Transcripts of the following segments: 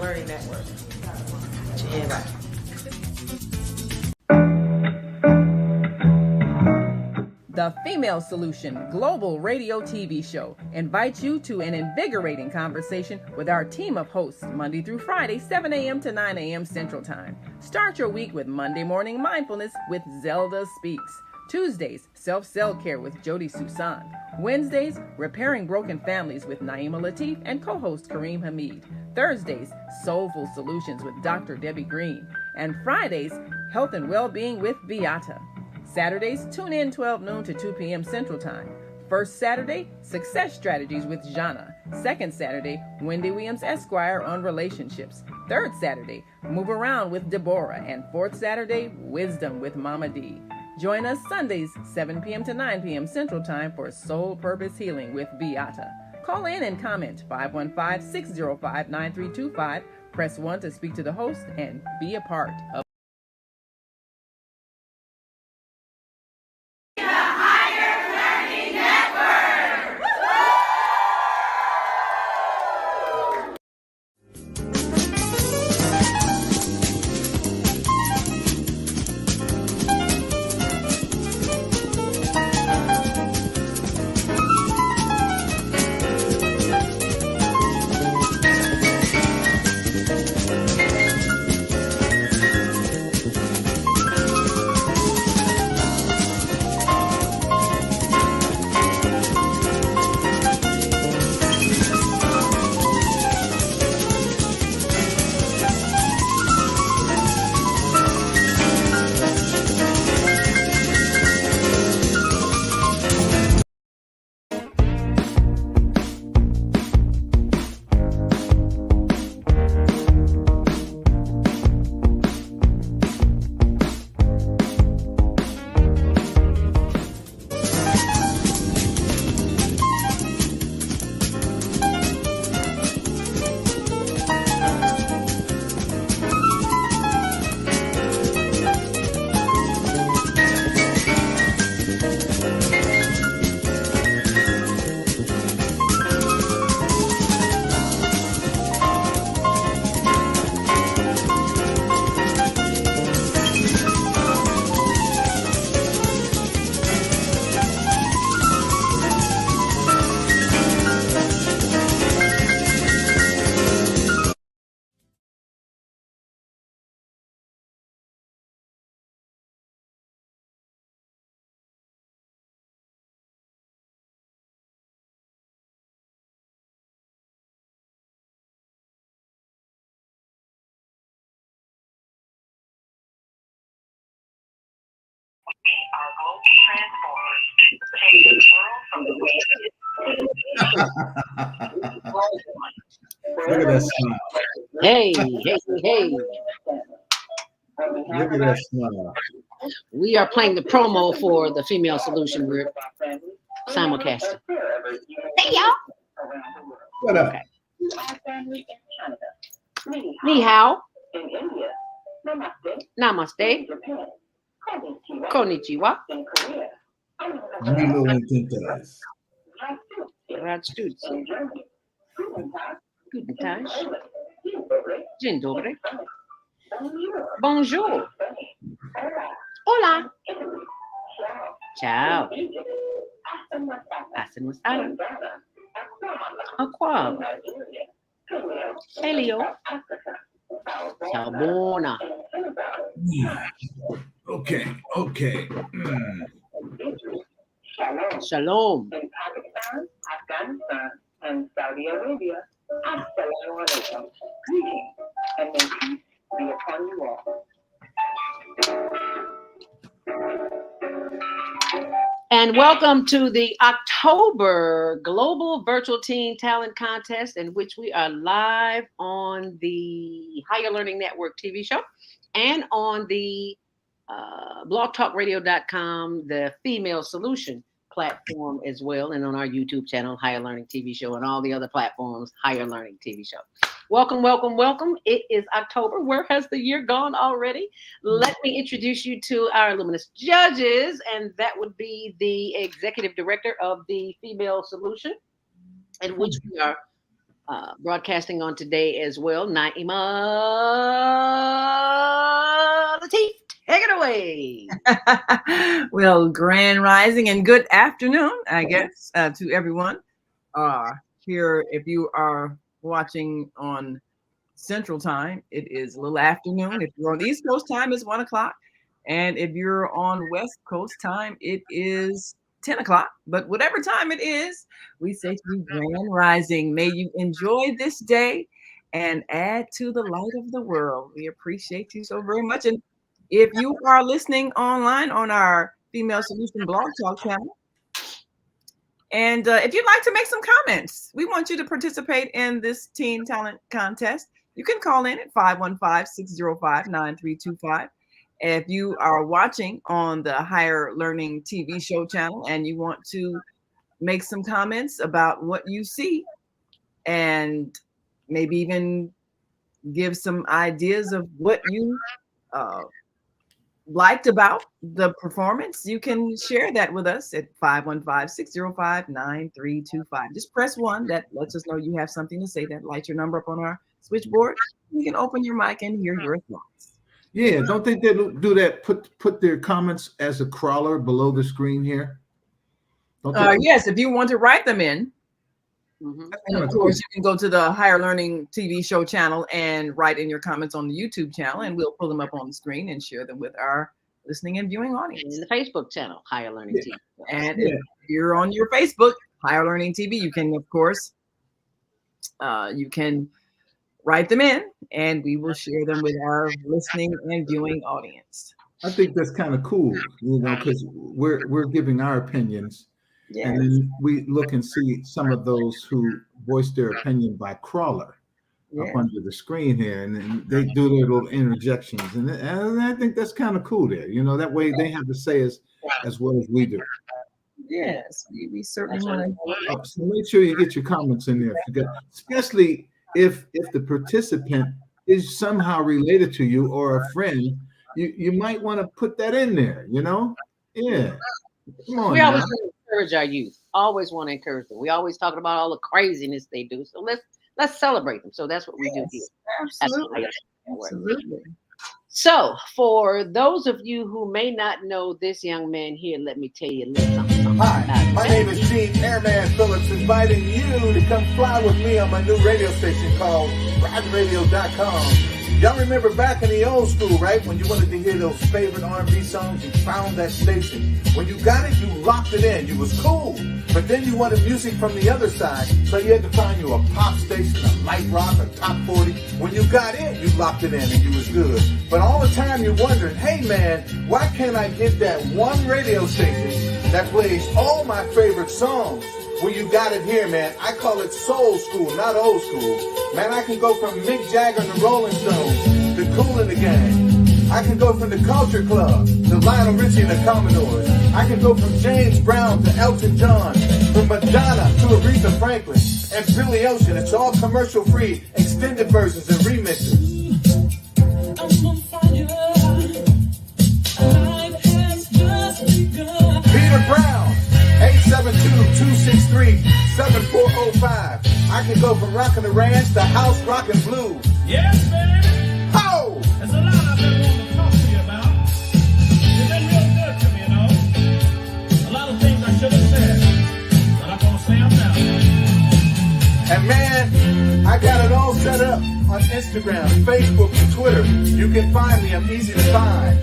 Higher Learning Network. Cheers. The Female Solution Global Radio TV Show invites you to an invigorating conversation with our team of hosts Monday through Friday, 7 a.m. to 9 a.m. Central Time. Start your week with Monday Morning Mindfulness with Zelda Speaks. Tuesdays, Self-Cell Care with Jody Susan. Wednesdays, Repairing Broken Families with Naima Latif and co-host Kareem Hamid. Thursdays, Soulful Solutions with Dr. Debbie Green. And Fridays, Health and Wellbeing with Beata. Saturdays, tune in 12 noon to 2 p.m. Central Time. First Saturday, Success Strategies with Jana. Second Saturday, Wendy Williams Esquire on relationships. Third Saturday, Move Around with Deborah. And fourth Saturday, Wisdom with Mama D. Join us Sundays, 7 p.m. to 9 p.m. Central Time for Soul Purpose Healing with Beata. Call in and comment 515-605-9325. Press 1 to speak to the host and be a part of our global transformers, take the world from the way it is. Look at that smile. Hey. Look at that smile. We are playing the promo for the Female Solution Group simulcast. Hey, y'all. What up? Ni hao. Namaste. Konnichiwa. Milo intentas. Rajstutz. Guten Tag. Dzień dobry. Bonjour. Hola. Ciao. Hasta nuestra. Aqua. Helio. Sabona. Okay. Shalom. In Pakistan, Afghanistan, and Saudi Arabia, Assalamu alaikum. Greetings, and may peace be upon you all. And welcome to the October Global Virtual Teen Talent Contest, in which we are live on the Higher Learning Network TV show and on the blogtalkradio.com, the Female Solution platform as well, and on our YouTube channel, Higher Learning TV Show, and all the other platforms, Higher Learning TV Show. Welcome. It is October. Where has the year gone already? Let me introduce you to our luminous judges, and that would be the executive director of the Female Solution, in which we are Broadcasting on today as well, Naima Latif. Take it away. Well, grand rising and good afternoon, I guess, to everyone. Here, if you are watching on Central Time, it is a little afternoon. If you're on East Coast time, it's 1 o'clock. And if you're on West Coast time, it is 10 o'clock. But whatever time it is, we say to you, grand rising. May you enjoy this day and add to the light of the world. We appreciate you so very much. And if you are listening online on our Female Solution Blog Talk channel, and if you'd like to make some comments, we want you to participate in this teen talent contest. You can call in at 515-605-9325. If you are watching on the Higher Learning TV show channel and you want to make some comments about what you see and maybe even give some ideas of what you liked about the performance, you can share that with us at 515-605-9325. Just press 1. That lets us know you have something to say. That lights your number up on our switchboard. You can open your mic and hear your thoughts. Yeah, don't think they do that. Put their comments as a crawler below the screen here. Yes, if you want to write them in. Mm-hmm. And of course, you can go to the Higher Learning TV show channel and write in your comments on the YouTube channel, and we'll pull them up on the screen and share them with our listening and viewing audience. In the Facebook channel, Higher Learning TV. And if you're on your Facebook, Higher Learning TV, you can, of course, you can write them in, and we will share them with our listening and viewing audience. I think that's kind of cool, because we're giving our opinions. Yes. And then we look and see some of those who voice their opinion by crawler up under the screen here, and then they do their little interjections, and I think that's kind of cool there. That way they have to say as well as we do. Yes, we certainly want to. So make sure you get your comments in there, especially if the participant is somehow related to you or a friend. You might want to put that in there. Yeah. Come on. We always encourage our youth. Always want to encourage them. We always talking about all the craziness they do. So let's celebrate them. So that's what we do here. Absolutely. So for those of you who may not know this young man here, let me tell you a little something. Hi, my name is Gene Airman Phillips, inviting you to come fly with me on my new radio station called RideRadio.com. Y'all remember back in the old school, right? When you wanted to hear those favorite R&B songs, you found that station. When you got it, you locked it in. You was cool. But then you wanted music from the other side, so you had to find you a pop station, a light rock, a top 40. When you got in, you locked it in and you was good. But all the time you're wondering, hey man, why can't I get that one radio station that plays all my favorite songs? Well, you got it here, man. I call it soul school, not old school. Man, I can go from Mick Jagger and the Rolling Stones to Kool and the Gang. I can go from the Culture Club to Lionel Richie and the Commodores. I can go from James Brown to Elton John, from Madonna to Aretha Franklin and Billy Ocean. It's all commercial free, extended versions and remixes. Peter Brown, 872-263-7405. I can go from rockin' the ranch to house rockin' blues. Yes, baby. Ho! There's a lot I've been wanting to talk to you about. You've been real good to me, A lot of things I should have said, but I'm gonna say them now. And man, I got it all set up on Instagram, Facebook, and Twitter. You can find me. I'm easy to find.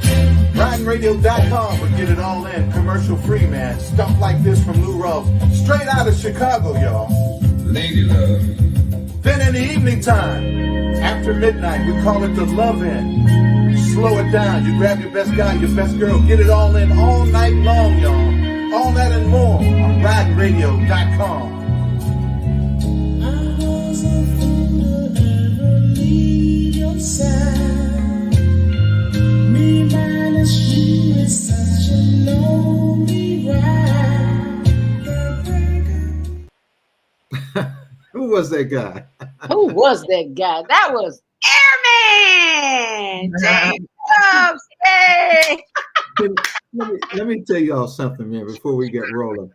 RideRadio.com would get it all in. Commercial free, man. Stuff like this from Lou Rawls. Straight out of Chicago, y'all. Lady love. Then in the evening time, after midnight, we call it the love in. Slow it down. You grab your best guy, your best girl. Get it all in all night long, y'all. All that and more on RideRadio.com. Who was that guy? Who was that guy? That was Airman Jacobs. Hey. Let me tell y'all something, man, before we get rolling.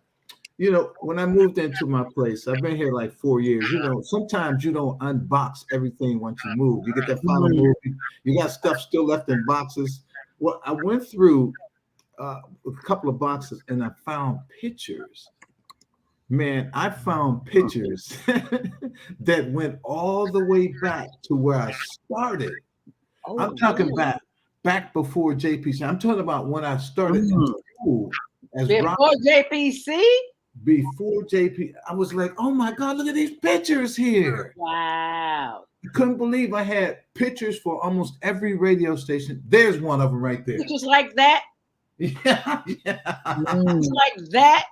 You know, when I moved into my place, I've been here like 4 years. You know, sometimes you don't unbox everything once you move. You get that final move. You got stuff still left in boxes. Well, I went through a couple of boxes and I found pictures. Man, I found pictures that went all the way back to where I started. I'm talking back before JPC. I'm talking about when I started in school as before JPC. Before JP, I was like, oh my God, look at these pictures here. Wow. I couldn't believe I had pictures for almost every radio station. There's one of them right there. Just like that. Yeah. Just like that.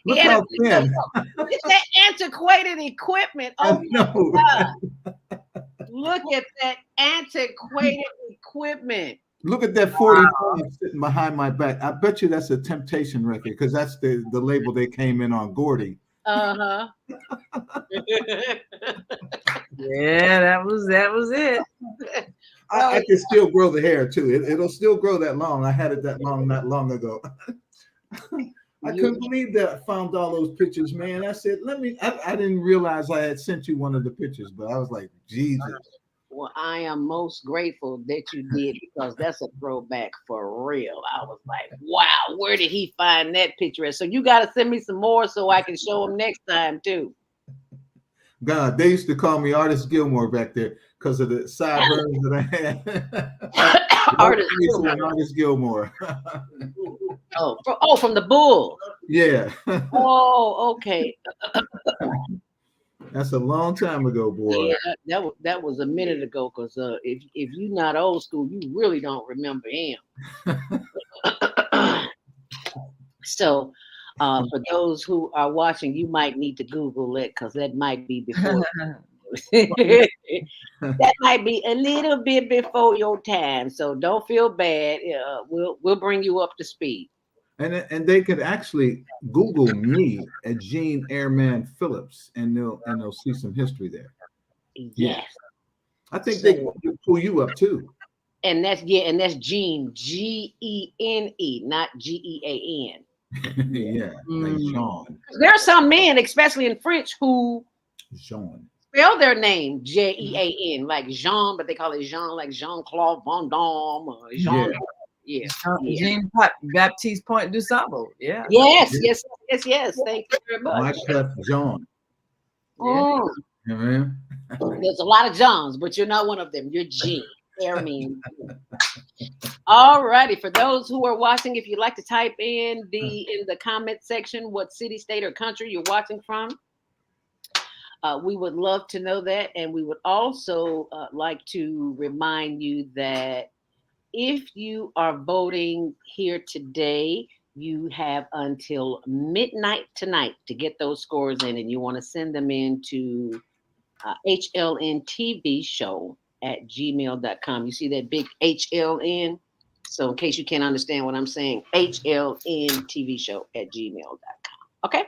Look how thin. It's that antiquated equipment. Oh my God. Look at that antiquated equipment. Look at that 45 sitting behind my back. I bet you that's a Temptation record because that's the label they came in on, Gordy. Uh-huh. Yeah, that was it. I can still grow the hair too. It'll still grow that long. I had it that long not long ago. I couldn't believe that I found all those pictures, man. I said, I didn't realize I had sent you one of the pictures, but I was like, Jesus. Well, I am most grateful that you did because that's a throwback for real. I was like, wow, where did he find that picture at? So you got to send me some more so I can show him next time too. God, they used to call me Artist Gilmore back there because of the sideburns that I had. Artist Gilmore. From the Bull. Yeah. Oh, okay. That's a long time ago, boy. Yeah, that was a minute ago. Because if you're not old school, you really don't remember him. So, for those who are watching, you might need to Google it because that might be before. That might be a little bit before your time. So don't feel bad. We'll bring you up to speed. And they could actually Google me at Gene Airman Phillips, and they'll see some history there. Yes, yeah. I think they pull you up too. And that's Gene, Gene, not Gean. Yeah, like Jean. There are some men, especially in French, who Jean spell their name Jean, like Jean, but they call it Jean, like Jean-Claude Van Damme or Jean. Yeah. Jean Baptiste Point du Sable. Yeah. Yes. Thank you very much. My chef John. Oh. Yeah. There's a lot of Johns, but you're not one of them. You're Gene. Airman. All righty. For those who are watching, if you'd like to type in the comment section what city, state, or country you're watching from, we would love to know that. And we would also like to remind you that if you are voting here today, you have until midnight tonight to get those scores in, and you want to send them in to HlnTvShow at gmail.com. You see that big HLN? So in case you can't understand what I'm saying, HlnTvShow at gmail.com. Okay?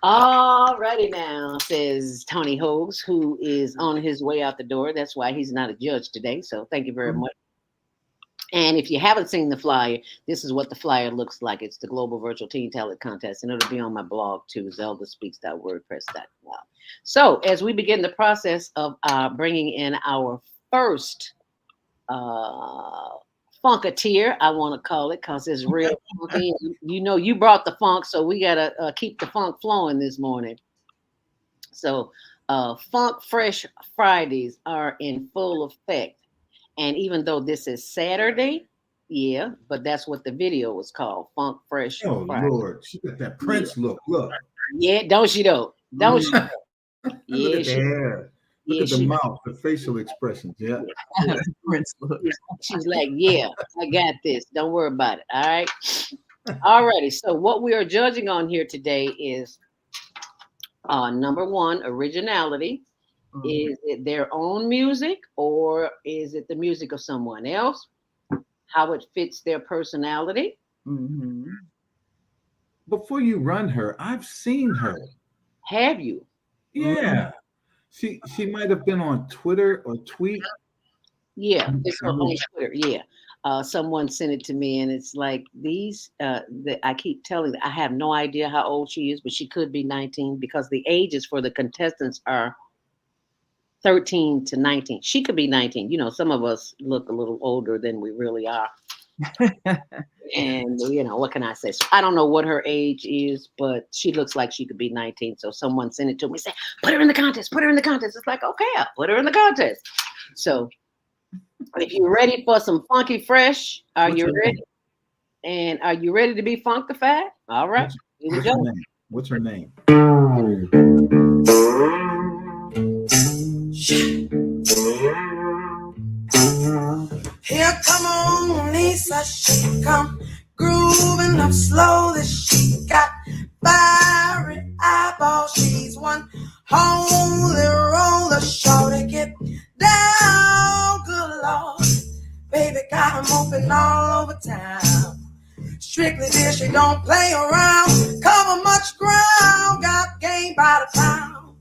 All righty now, says Tony Hogues, who is on his way out the door. That's why he's not a judge today. So thank you very much. And if you haven't seen the flyer, this is what the flyer looks like. It's the Global Virtual Teen Talent Contest, and it'll be on my blog too, zeldaspeaks.wordpress.com. So as we begin the process of bringing in our first funketeer, I want to call it, because it's real funky. You know, you brought the funk, so we got to keep the funk flowing this morning. So Funk Fresh Fridays are in full effect. And even though this is Saturday, yeah, but that's what the video was called, Funk Fresh. Oh, Friday. Lord. She got that Prince look. Look. Yeah, don't she though? Don't she? Look Yeah, at the hair. Look at the mouth, the facial expressions. Yeah. Prince look. She's like, yeah, I got this. Don't worry about it. All right. All righty. So what we are judging on here today is number one, originality. Is it their own music or is it the music of someone else? How it fits their personality. Mm-hmm. Before you run her, I've seen her. Have you? Yeah. She might have been on Twitter or Tweet. Yeah, it's on Twitter. Yeah. Someone sent it to me, and it's like these. I keep telling. I have no idea how old she is, but she could be 19 because the ages for the contestants are 13 to 19. She could be 19. You know, some of us look a little older than we really are. And you know, what can I say? So I don't know what her age is, but she looks like she could be 19. So someone sent it to me, say, "Put her in the contest. Put her in the contest." It's like, okay, I'll put her in the contest. So if you're ready for some funky fresh, are you ready? And are you ready to be funkified? All right, here we go. What's her name? Here come on, Lisa, she come grooving up slow. That she got fiery eyeballs. She's one holy roller, shorty, get down, good Lord. Baby got 'em open all over town. Strictly this, she don't play around. Cover much ground, got game by the pound.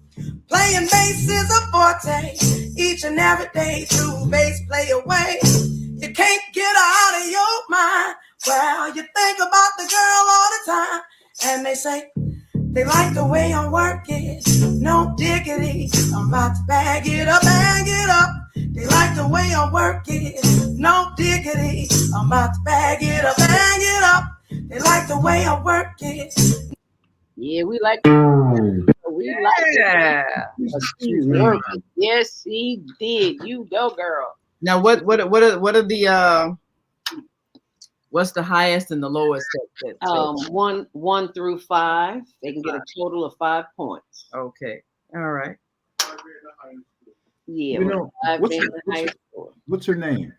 Playing bass is a forte, each and every day through bass play away. You can't get her out of your mind. Well, you think about the girl all the time, and they say they like the way I work it. No diggity, I'm about to bag it up, bag it up. They like the way I work it. No diggity, I'm about to bag it up, bag it up. They like the way I work it. Yeah, we like. We like. Yes, he did. You go, girl. Now, what are the what's the highest and the lowest? 1 through 5. They can get a total of 5 points. Okay, all right. Yeah. You know, what's her name?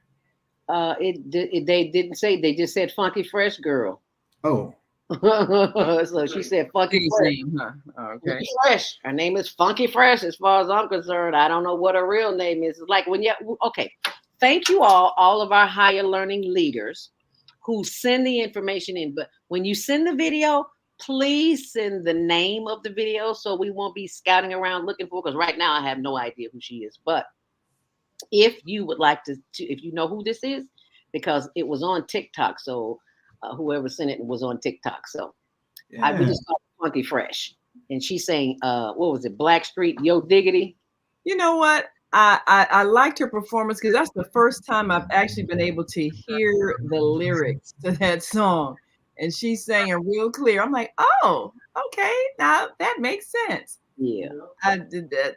They didn't say. They just said Funky Fresh Girl. Oh. So she said Funky Fresh. Name, huh? Okay. Funky Fresh. Her name is Funky Fresh, as far as I'm concerned. I don't know what her real name is. It's like when you okay. Thank you all of our higher learning leaders who send the information in. But when you send the video, please send the name of the video so we won't be scouting around looking for. Because right now I have no idea who she is. But if you would like to, if you know who this is, because it was on TikTok, so. Whoever sent it was on TikTok. So we just called it Funky Fresh. And she's saying, what was it? Blackstreet, Yo Diggity. You know what? I liked her performance because that's the first time I've actually been able to hear the lyrics to that song. And she's saying real clear. I'm like, oh, okay. Now that makes sense. Yeah. I did that.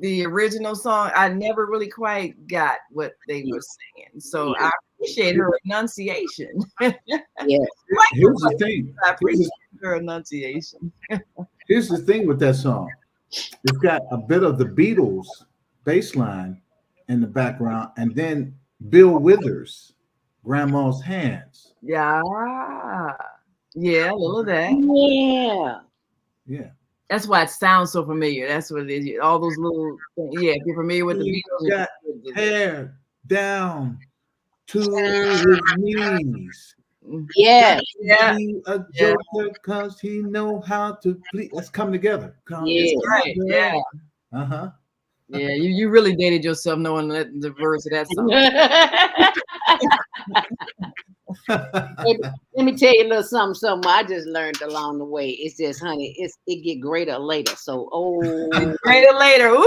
The original song, I never really quite got what they were saying. So I appreciate her enunciation. Yeah. Here's the thing. I appreciate her enunciation. Here's the thing with that song. It's got a bit of the Beatles bass line in the background, and then Bill Withers, Grandma's Hands. Yeah. Yeah, a little of that. Yeah. Yeah. That's why it sounds so familiar. That's what it is. All those little things. Yeah, if you're familiar with the Beatles. Got hair down to his knees. Yeah. Yeah. A joker because he know how to please. Let's come together. Yeah. Right. Yeah. Uh-huh. Yeah, you really dated yourself knowing the verse of that song. Let me tell you a little something I just learned along the way. It's just, honey, it get greater later. So, greater later. Ooh,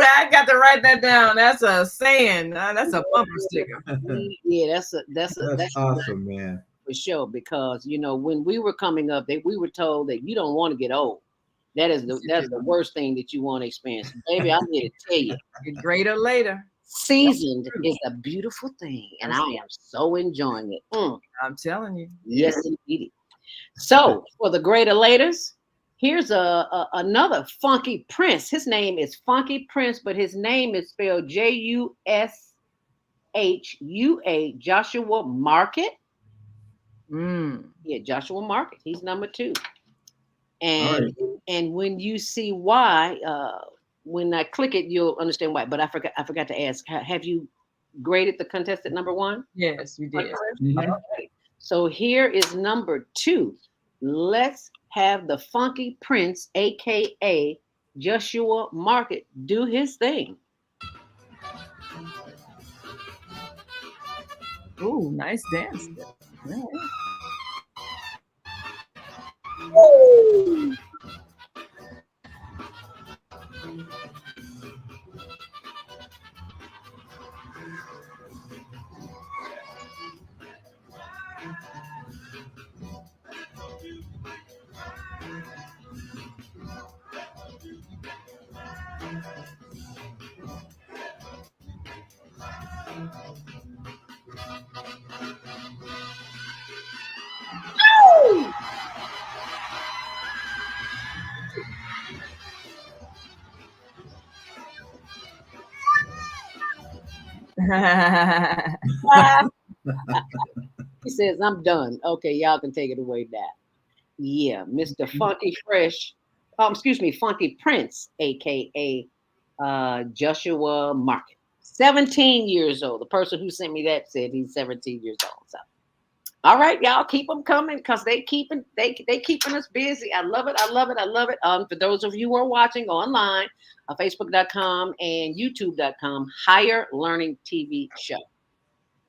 I got to write that down. That's a saying. That's a bumper sticker. Yeah, that's awesome, man. For sure. Because when we were coming up, we were told that you don't want to get old. That's the worst thing that you want to experience, baby. I'm here to tell you, get greater later. Seasoned is a beautiful thing, and I am so enjoying it. I'm telling you. Yes, indeed. So, for the greater laters, here's another funky prince. His name is Funky Prince, but his name is spelled Jushua, Joshua Market. Yeah, Joshua Market. He's number 2. And when you see why, when I click it, you'll understand why. But I forgot to ask, have you graded the contestant number 1? Yes, you did. Mm-hmm. Okay. So here is number 2. Let's have the Funky Prince, aka Joshua Market, do his thing. Ooh, nice dance. Yeah. He says, I'm done. Okay, y'all can take it away now. Yeah, Mr. Funky Fresh. Excuse me, Funky Prince, aka Joshua Market. 17 years old. The person who sent me that said he's 17 years old. So all right, y'all keep them coming because they keeping us busy. I love it. I love it. I love it. For those of you who are watching online, Facebook.com and YouTube.com, Higher Learning TV Show.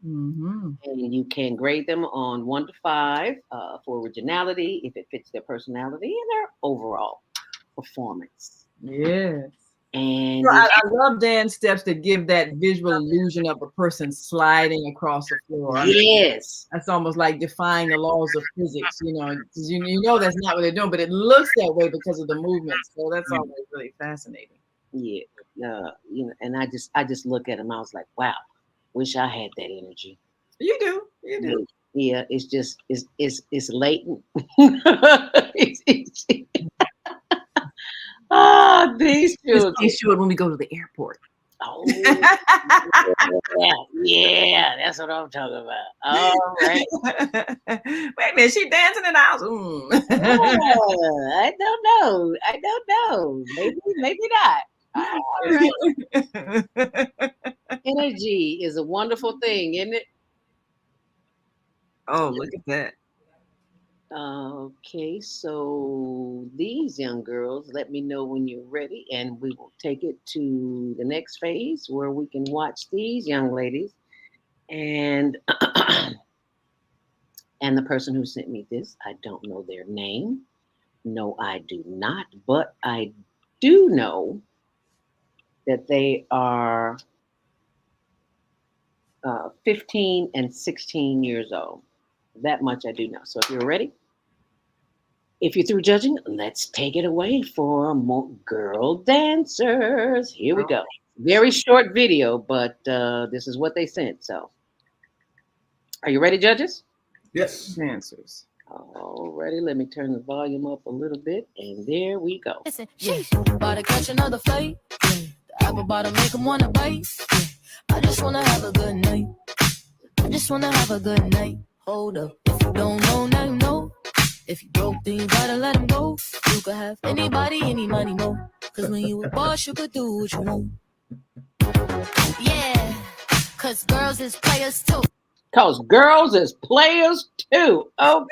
Mm-hmm. And you can grade them on 1 to 5 for originality, if it fits their personality and their overall performance. Yes. And I love dance steps that give that visual illusion of a person sliding across the floor. Yes. That's almost like defying the laws of physics, you know, because you know that's not what they're doing, but it looks that way because of the movement. So that's always really fascinating. Yeah. You know, and I just look at them. I was like, wow, wish I had that energy. You do. Yeah, it's just it's latent. These children. They show it when we go to the airport. Oh, yeah, that's what I'm talking about. All right. Wait a minute, she dancing in the house. I don't know. Maybe not. All right. Energy is a wonderful thing, isn't it? Oh, look at that. Okay, so these young girls, let me know when you're ready, and we will take it to the next phase where we can watch these young ladies. And and the person who sent me this, I don't know their name. No, I do not, but I do know that they are 15 and 16 years old. That much I do know. So if you're ready, if you're through judging, let's take it away for more girl dancers. Here we go. Very short video, but this is what they sent. So are you ready, judges? Yes. Dancers. Alrighty, let me turn the volume up a little bit, and there we go. Listen, about to catch another flight. The apple bottom make them wanna bite. I just wanna have a good night. I just wanna have a good night. Hold up, if you don't know, now you know. If you broke, then you gotta let him go. You could have anybody, any money, mo. Cause when you a boss, you could do what you want. Yeah, cause girls is players too. Cause girls is players too. Okay.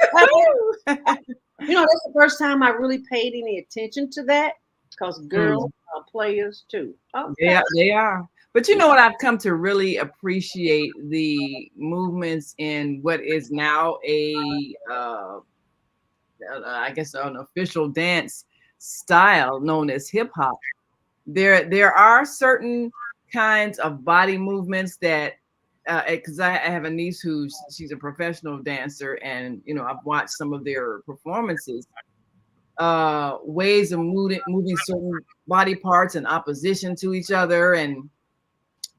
You know, that's the first time I really paid any attention to that. Cause girls are players too. Okay. Yeah, they are. But you know what? I've come to really appreciate the movements in what is now I guess an official dance style known as hip hop. There are certain kinds of body movements that because I have a niece she's a professional dancer, and you know I've watched some of their performances. Ways of moving certain body parts in opposition to each other, and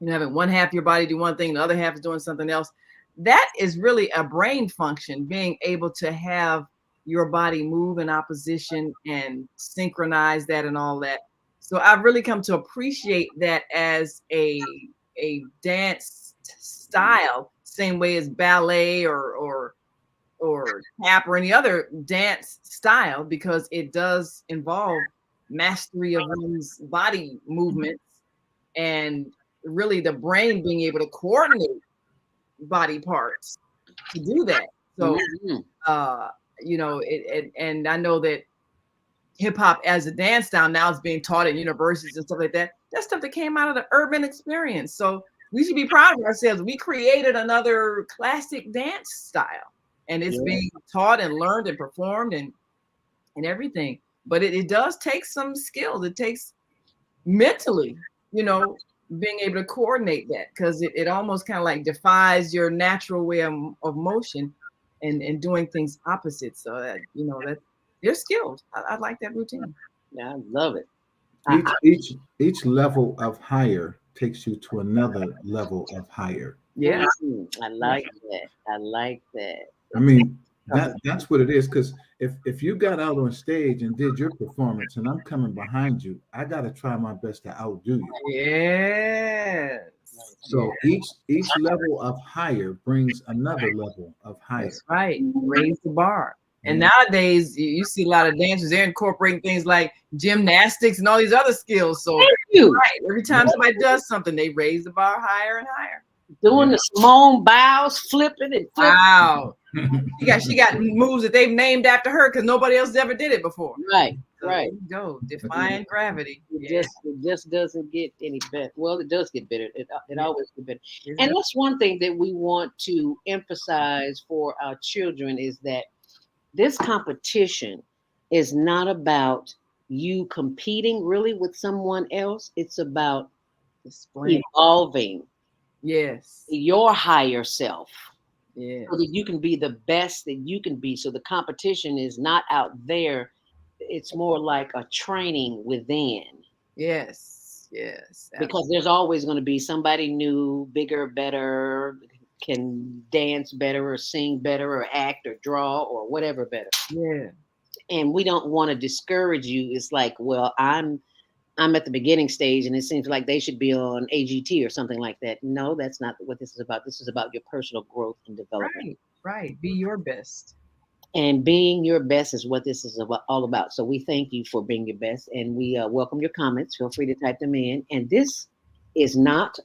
you know having one half of your body do one thing, the other half is doing something else. That is really a brain function, being able to have your body move in opposition and synchronize that and all that. So I've really come to appreciate that as a dance style, same way as ballet or tap or any other dance style, because it does involve mastery of one's body movements and really the brain being able to coordinate body parts to do that. So you know, and I know that hip hop as a dance style now is being taught at universities and stuff like that. That's stuff that came out of the urban experience. So we should be proud of ourselves. We created another classic dance style, and it's being taught and learned and performed and everything. But it does take some skills. It takes mentally, being able to coordinate that, because it almost kind of like defies your natural way of motion and doing things opposite. So that, that they're skilled. I like that routine. Yeah, I love it. Each level of higher takes you to another level of higher. Yeah. I like that. I like that. I mean, that's what it is. Because if you got out on stage and did your performance and I'm coming behind you, I got to try my best to outdo you. Yes. So each level of higher brings another level of higher. That's right. Raise the bar. And nowadays, you see a lot of dancers, they're incorporating things like gymnastics and all these other skills. So every time somebody does something, they raise the bar higher and higher. Doing the Simone bows, flipping and flipping. Wow. she got moves that they've named after her because nobody else ever did it before. Right, so right. There you go, defying gravity. It just doesn't get any better. Well, it does get better. It always gets better. And that's one thing that we want to emphasize for our children is that this competition is not about you competing really with someone else. It's about evolving your higher self. Yeah. So that you can be the best that you can be. So the competition is not out there. It's more like a training within. Yes. Yes. Absolutely. Because there's always going to be somebody new, bigger, better, can dance better or sing better or act or draw or whatever better. Yeah. And we don't want to discourage you. It's like, well, I'm at the beginning stage and it seems like they should be on AGT or something like that. No, that's not what this is about. This is about your personal growth and development. Right. Be your best. And being your best is what this is all about. So we thank you for being your best and we welcome your comments. Feel free to type them in. And this is not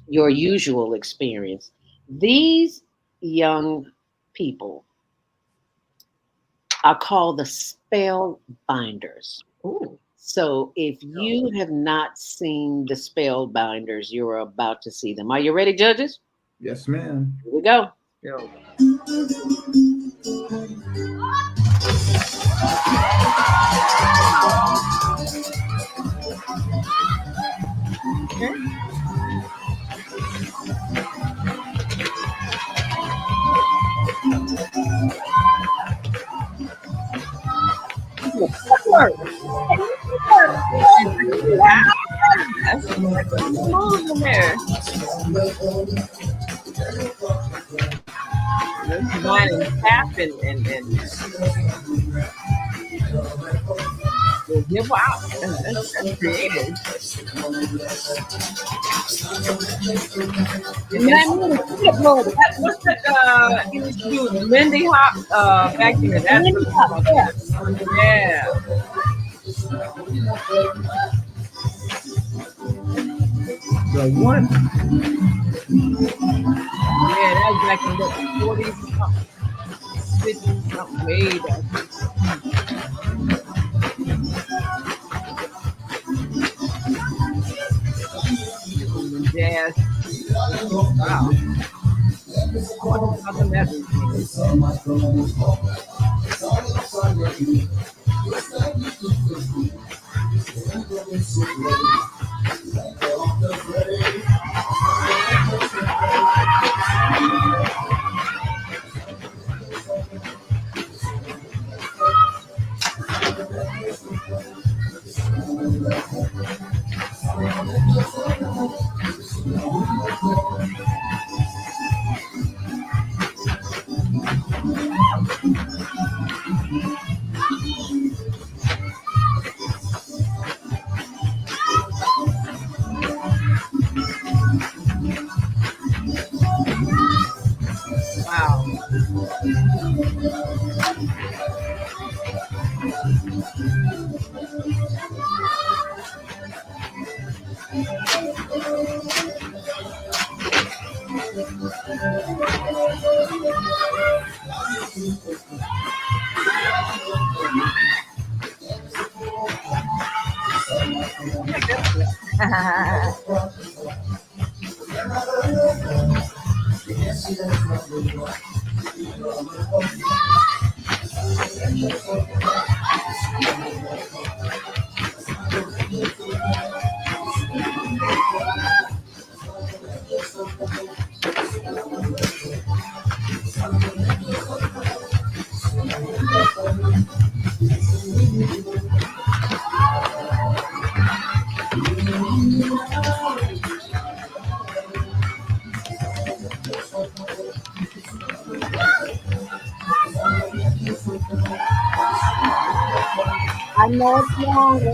your usual experience. These young people are called the Spellbinders. Ooh. So if you have not seen the Spellbinders, you're about to see them. Are you ready, judges? Yes, ma'am. Here we go. Go. Okay. That's smooth in there. Let's combine and tap and wow, that's creative. What's that he used to do? Lindy Hop back there. That's Lindy Hop, yeah. The one. Yeah, that was back in the 40s, something. 50s, something way back. Jazz. Wow. I want to talk about that. I know it's longer. I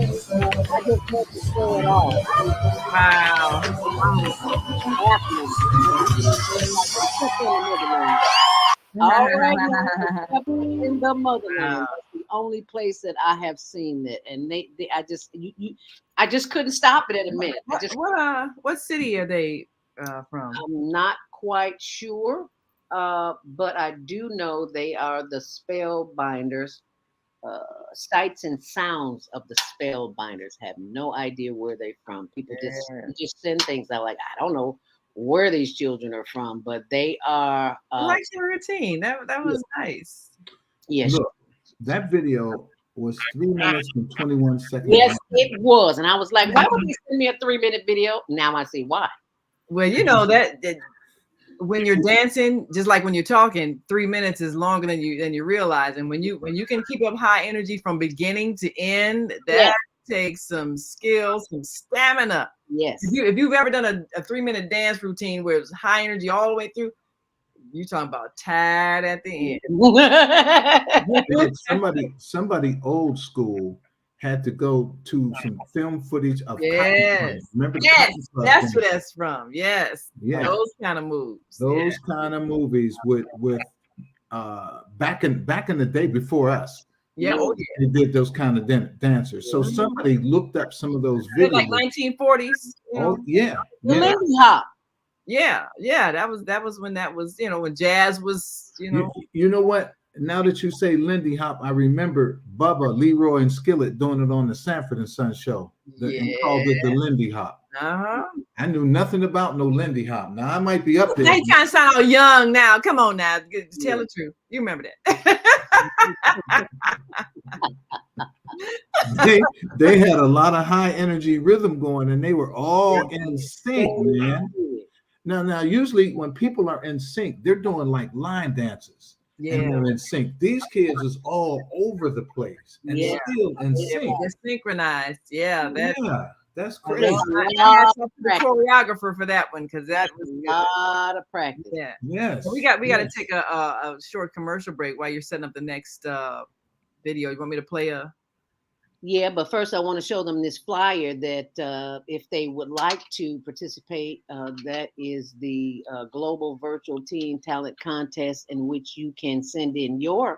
just want to show it all. Wow. All right, in the motherland. That's the only place that I have seen that, and I just couldn't stop it at a minute. What city are they from? I'm not quite sure, but I do know they are the Spellbinders. Sights and sounds of the Spellbinders. Have no idea where they're from. People just send things out like, I don't know where these children are from, but they are. I like your routine. That was nice. Yes. Look, that video was 3 minutes and 21 seconds. Yes, it was, and I was like, why would you send me a 3-minute video? Now I see why. Well, you know that when you're dancing, just like when you're talking, 3 minutes is longer than you realize. And when you can keep up high energy from beginning to end, that takes some skill, some stamina. Yes. If you've ever done a 3-minute dance routine where it's high energy all the way through, you're talking about tired at the end. somebody old school had to go to some film footage of remember that's where that's from. Yes. Those kind of moves. Those kind of movies with back in the day before us. Yeah, they did those kind of dancers. So somebody looked up some of those videos, like 1940s. Oh yeah, the Lindy Hop. Yeah, that was when that was, when jazz was, You know what? Now that you say Lindy Hop, I remember Bubba, Leroy, and Skillet doing it on the Sanford and Son show. And called it the Lindy Hop. Uh-huh. I knew nothing about no Lindy Hop. Now I might be up there. They kind of sound all young now. Come on now, tell the truth. You remember that? they had a lot of high energy rhythm going, and they were all in sync, man. Now usually when people are in sync, they're doing like line dances. And they're in sync. These kids is all over the place and still in sync. They're synchronized. That's crazy. I had the choreographer for that one because that was a lot of practice. Yeah. Yes. So we got to take a short commercial break while you're setting up the next video. You want me to play a? Yeah, but first I want to show them this flyer that if they would like to participate, that is the Global Virtual Teen Talent Contest, in which you can send in your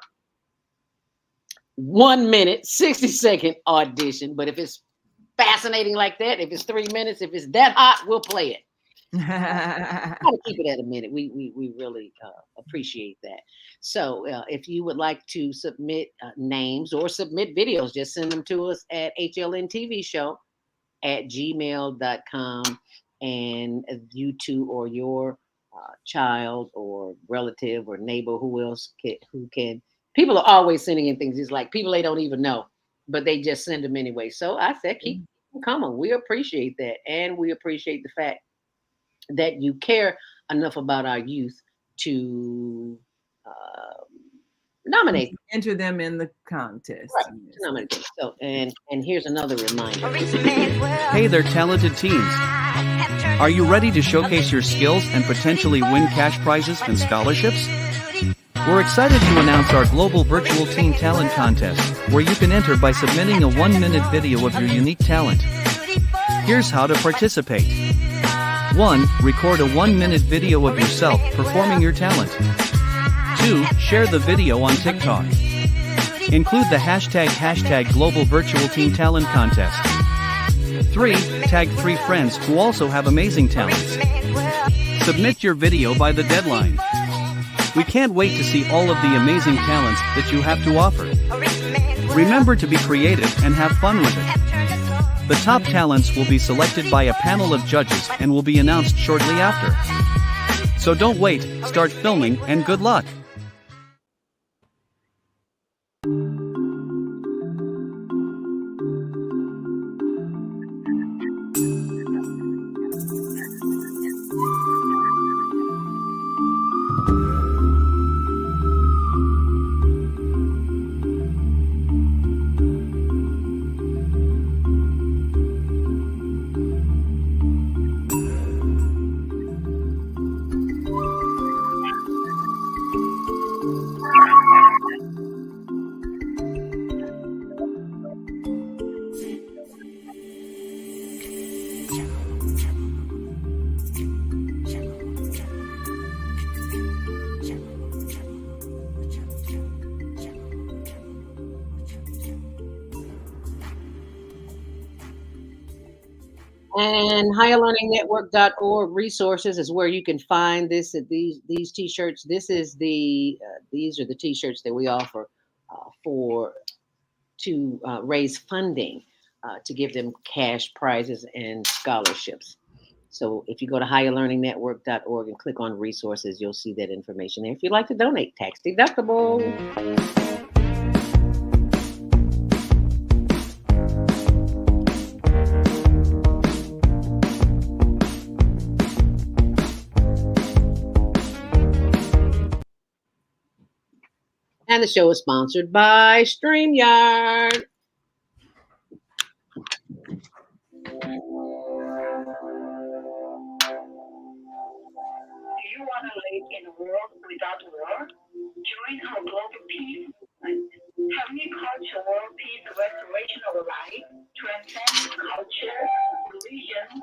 1 minute, 60-second audition. But if it's fascinating like that, if it's 3 minutes, if it's that hot, we'll play it. Try to keep it at a minute. We really appreciate that. So if you would like to submit names or submit videos, just send them to us at HlnTvShow at gmail.com, and you two or your child or relative or neighbor, who can. People are always sending in things. It's like people they don't even know, but they just send them anyway. So I said, keep them coming. We appreciate that, and we appreciate the fact that you care enough about our youth to nominate, enter them in the contest. Right. Nominate them. So, and here's another reminder. Hey there, talented teens. Are you ready to showcase your skills and potentially win cash prizes and scholarships? We're excited to announce our Global Virtual Teen Talent Contest, where you can enter by submitting a 1-minute video of your unique talent. Here's how to participate. 1. Record a 1-minute video of yourself performing your talent. 2. Share the video on TikTok. Include the hashtag Global Virtual Teen Talent Contest. 3. Tag 3 friends who also have amazing talents. Submit your video by the deadline. We can't wait to see all of the amazing talents that you have to offer. Remember to be creative and have fun with it. The top talents will be selected by a panel of judges and will be announced shortly after. So don't wait, start filming, and good luck. And HigherLearningNetwork.org resources is where you can find these t-shirts. These are the t-shirts that we offer to raise funding to give them cash prizes and scholarships. So if you go to HigherLearningNetwork.org and click on resources, you'll see that information there. If you'd like to donate, tax deductible. And the show is sponsored by StreamYard. Do you want to live in a world without war? Join our global peace movement. Having culture, world peace, restoration of life, transcends culture, religion,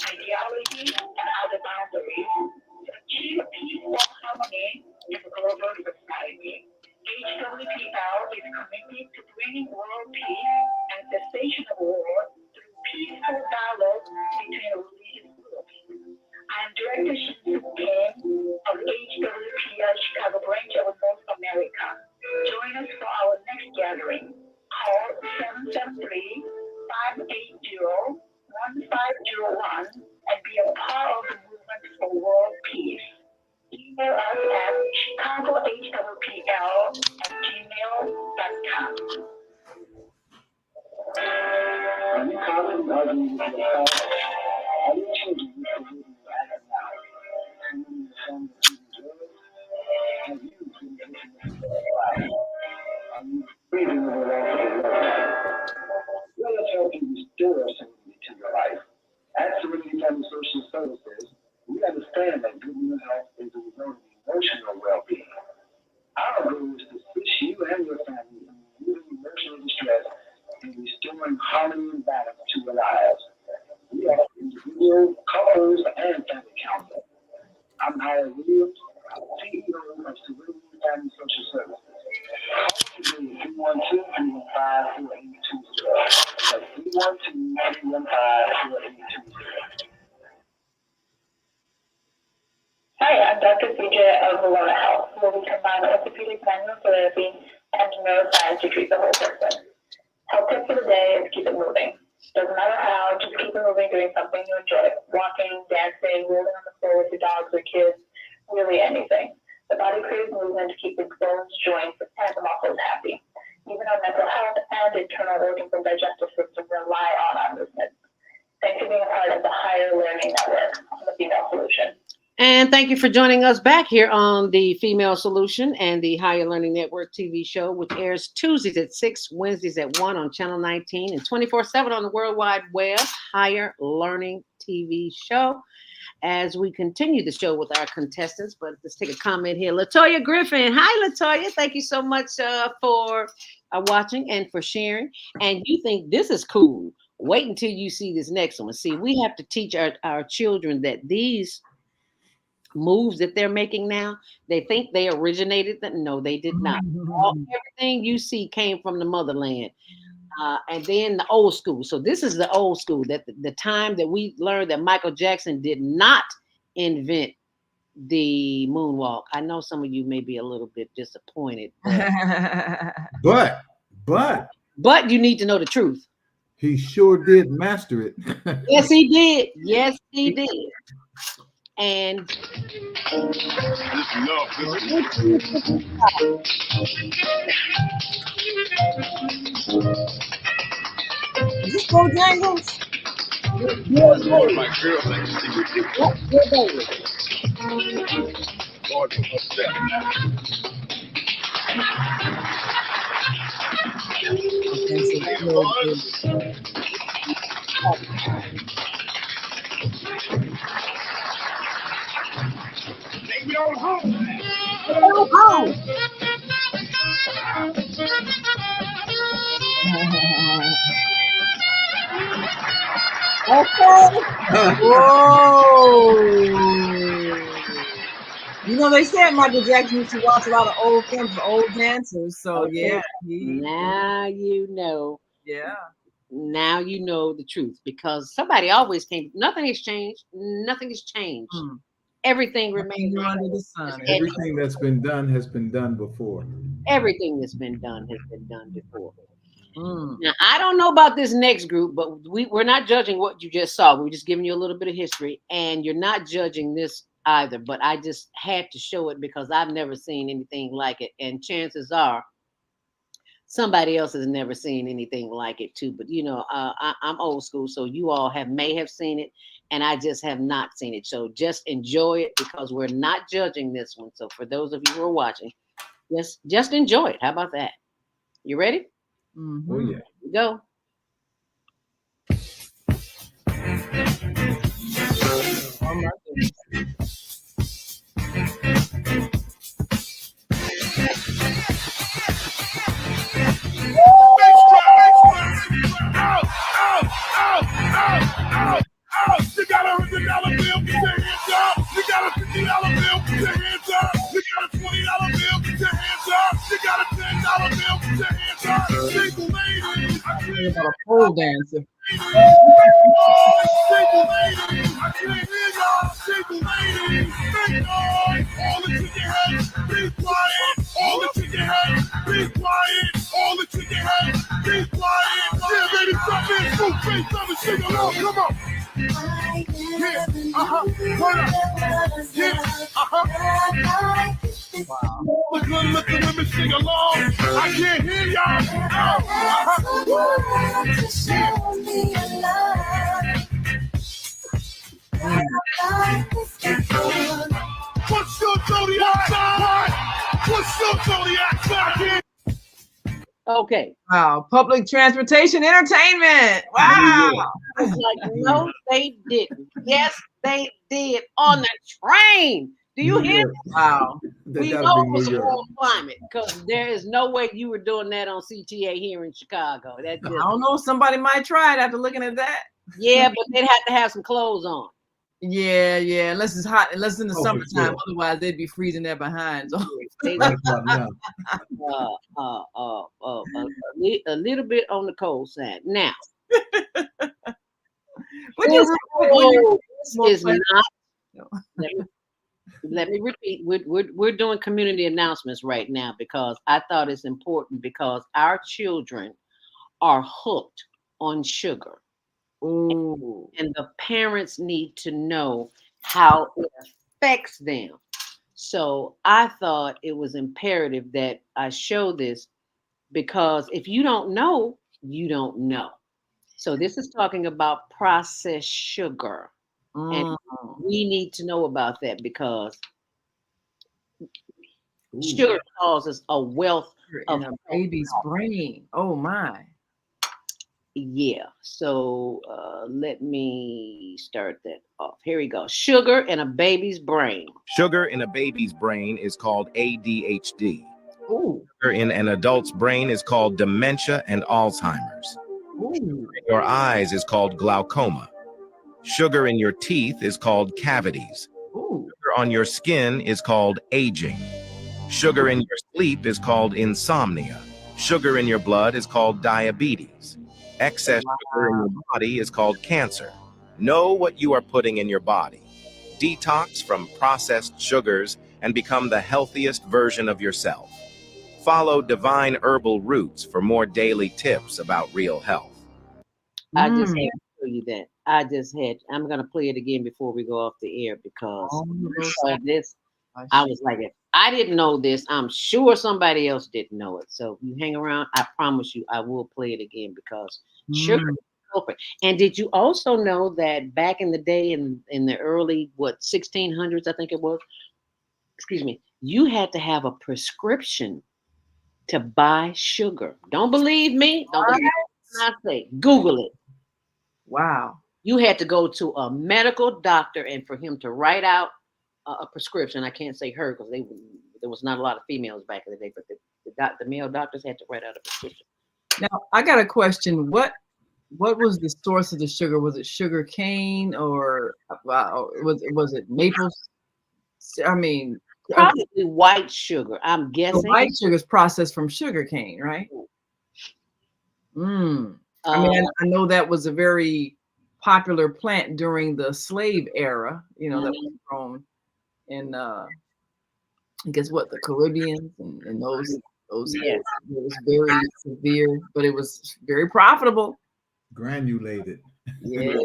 ideology, and other boundaries to achieve peaceful harmony in the global society. HlnTvShow is committed to bringing world peace and cessation of war through peaceful dialogue between religious groups. I am Director Shin Kim of HlnTvShow Chicago branch of North America. Join us for our next gathering. Call 773-580-1501 and be a part of the movement for world peace. Email us at chicagohwpl@gmail.com. Are you constantly arguing with yourself? Are your children used to living right now? Committing the same drugs? Have you been taking the life? Are you breathing the loss of your loved one? Let us help you restore serenity to your life. At Serenity Family Social Services, we understand that good mental health is a result of emotional well-being. Our goal is to assist you and your family in removing emotional distress and restoring harmony and balance to your lives. We offer individual, couples, and family counseling. I'm Howard Williams, CEO of Serenity Family Social Services. Call today at 312-315-4820. That's 312-315-4820. Hi, I'm Dr. CJ of Valona Health, where we combine orthopedic manual therapy and neuroscience to treat the whole person. Health tip for the day is keep it moving. Doesn't matter how, just keep it moving, doing something you enjoy. Walking, dancing, rolling on the floor with your dogs or kids, really anything. The body craves movement to keep its bones, joints, and the muscles happy. Even our mental health and internal organs and digestive system rely on our movement. Thanks for being a part of the Higher Learning Network on the Female Solution. And thank you for joining us back here on the Female Solution and the Higher Learning Network TV show, which airs Tuesdays at 6, Wednesdays at 1 on Channel 19, and 24/7 on the World Wide Web, Higher Learning TV show. As we continue the show with our contestants, but let's take a comment here. Latoya Griffin. Hi, Latoya. Thank you so much for watching and for sharing. And you think this is cool. Wait until you see this next one. See, we have to teach our children that these moves that they're making now, they think they originated them. No, they did not. Everything you see came from the motherland. And then the old school. So this is the old school, that the time that we learned that Michael Jackson did not invent the moonwalk. I know some of you may be a little bit disappointed. But you need to know the truth. He sure did master it. Yes, he did. Yes, he did. And Is this Bojangles? My girl thinks Take me on home. Whoa! You know, they said Michael Jackson used to watch a lot of old films for old dancers. So yeah. Now you know. Yeah. Now you know the truth, because somebody always came. Nothing has changed. Nothing has changed. Everything remains under the sun. Everything that's been done has been done before. Everything that's been done has been done before. Now, I don't know about this next group, but we're not judging what you just saw. We're just giving you a little bit of history, and you're not judging this either. But I just had to show it because I've never seen anything like it, and chances are somebody else has never seen anything like it too. But you know, I'm old school, so you all may have seen it, and I just have not seen it. So just enjoy it, because we're not judging this one. So for those of you who are watching, just enjoy it. How about that? You ready? Oh yeah. Go. Oh my goodness. You got a $100 bill, put your hands up. You got a $50 bill, put your hands up. You got a $20 bill, put your hands up. You got a $10 bill, put your hands up. Single ladies, I can't about a pole dancer. Single ladies, I can't hear y'all. Single ladies, make noise. All the chicken heads, be quiet. All the chicken heads, be quiet. All the chicken heads, be quiet. Yeah, baby, stop being fool face on the sing along. Come on. Yeah, turn up. Yeah, Wow. All the good looking women sing along. I can't hear y'all. What's your zodiac sign? What's your zodiac sign? Okay. Wow. Public transportation entertainment. Wow. It's like, no, they didn't. Yes, they did. On the train. Do you hear me? Wow. We know it was a warm climate, because there is no way you were doing that on CTA here in Chicago. I don't know. Somebody might try it after looking at that. Yeah, but they'd have to have some clothes on. Yeah. Unless it's hot, unless it's in the summertime. Sure. Otherwise, they'd be freezing their behinds. A little bit on the cold side. Now, this is not. Let me repeat. We're doing community announcements right now, because I thought it's important, because our children are hooked on sugar. Ooh. And the parents need to know how it affects them. So I thought it was imperative that I show this, because if you don't know, you don't know. So this is talking about processed sugar. And we need to know about that, because sugar causes a wealth of a baby's brain. Oh my. Yeah. So let me start that off. Here we go. Sugar in a baby's brain. Sugar in a baby's brain is called ADHD. Ooh. Sugar in an adult's brain is called dementia and Alzheimer's. Ooh. In your eyes is called glaucoma. Sugar in your teeth is called cavities. Ooh. Sugar on your skin is called aging. Sugar in your sleep is called insomnia. Sugar in your blood is called diabetes. Excess sugar in your body is called cancer. Know what you are putting in your body. Detox from processed sugars and become the healthiest version of yourself. Follow Divine Herbal Roots for more daily tips about real health. I just show you that. I'm gonna play it again before we go off the air because this. I was like, if I didn't know this, I'm sure somebody else didn't know it. So if you hang around, I promise you, I will play it again because sugar is culprit. And did you also know that back in the day, in the early 1600s, I think it was. Excuse me. You had to have a prescription to buy sugar. Don't believe me? Don't believe what I say. Google it. Wow. You had to go to a medical doctor and for him to write out a prescription. I can't say her because there was not a lot of females back in the day, but the male doctors had to write out a prescription. Now I got a question. What was the source of the sugar? Was it sugar cane or was it maple? I mean, probably white sugar. I'm guessing. So white sugar is processed from sugar cane, right? I mean, I know that was a very popular plant during the slave era. You know, that was grown in I guess the Caribbean and those yes. It was very severe, but it was very profitable. Granulated. Yeah.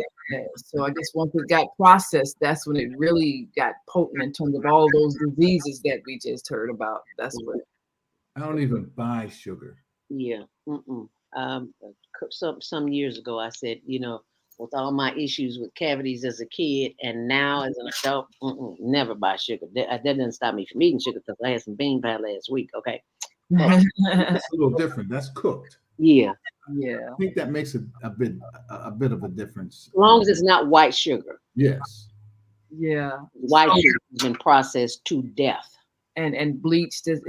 So I guess once it got processed, that's when it really got potent in terms of all those diseases that we just heard about. That's what. I don't even buy sugar. Yeah. Some years ago, I said, with all my issues with cavities as a kid and now as an adult, never buy sugar. That doesn't stop me from eating sugar because I had some bean pie last week. Okay. It's a little different. That's cooked. Yeah. I think that makes a bit of a difference. As long as it's not white sugar. Yes. Yeah. White sugar has been processed to death. And bleached is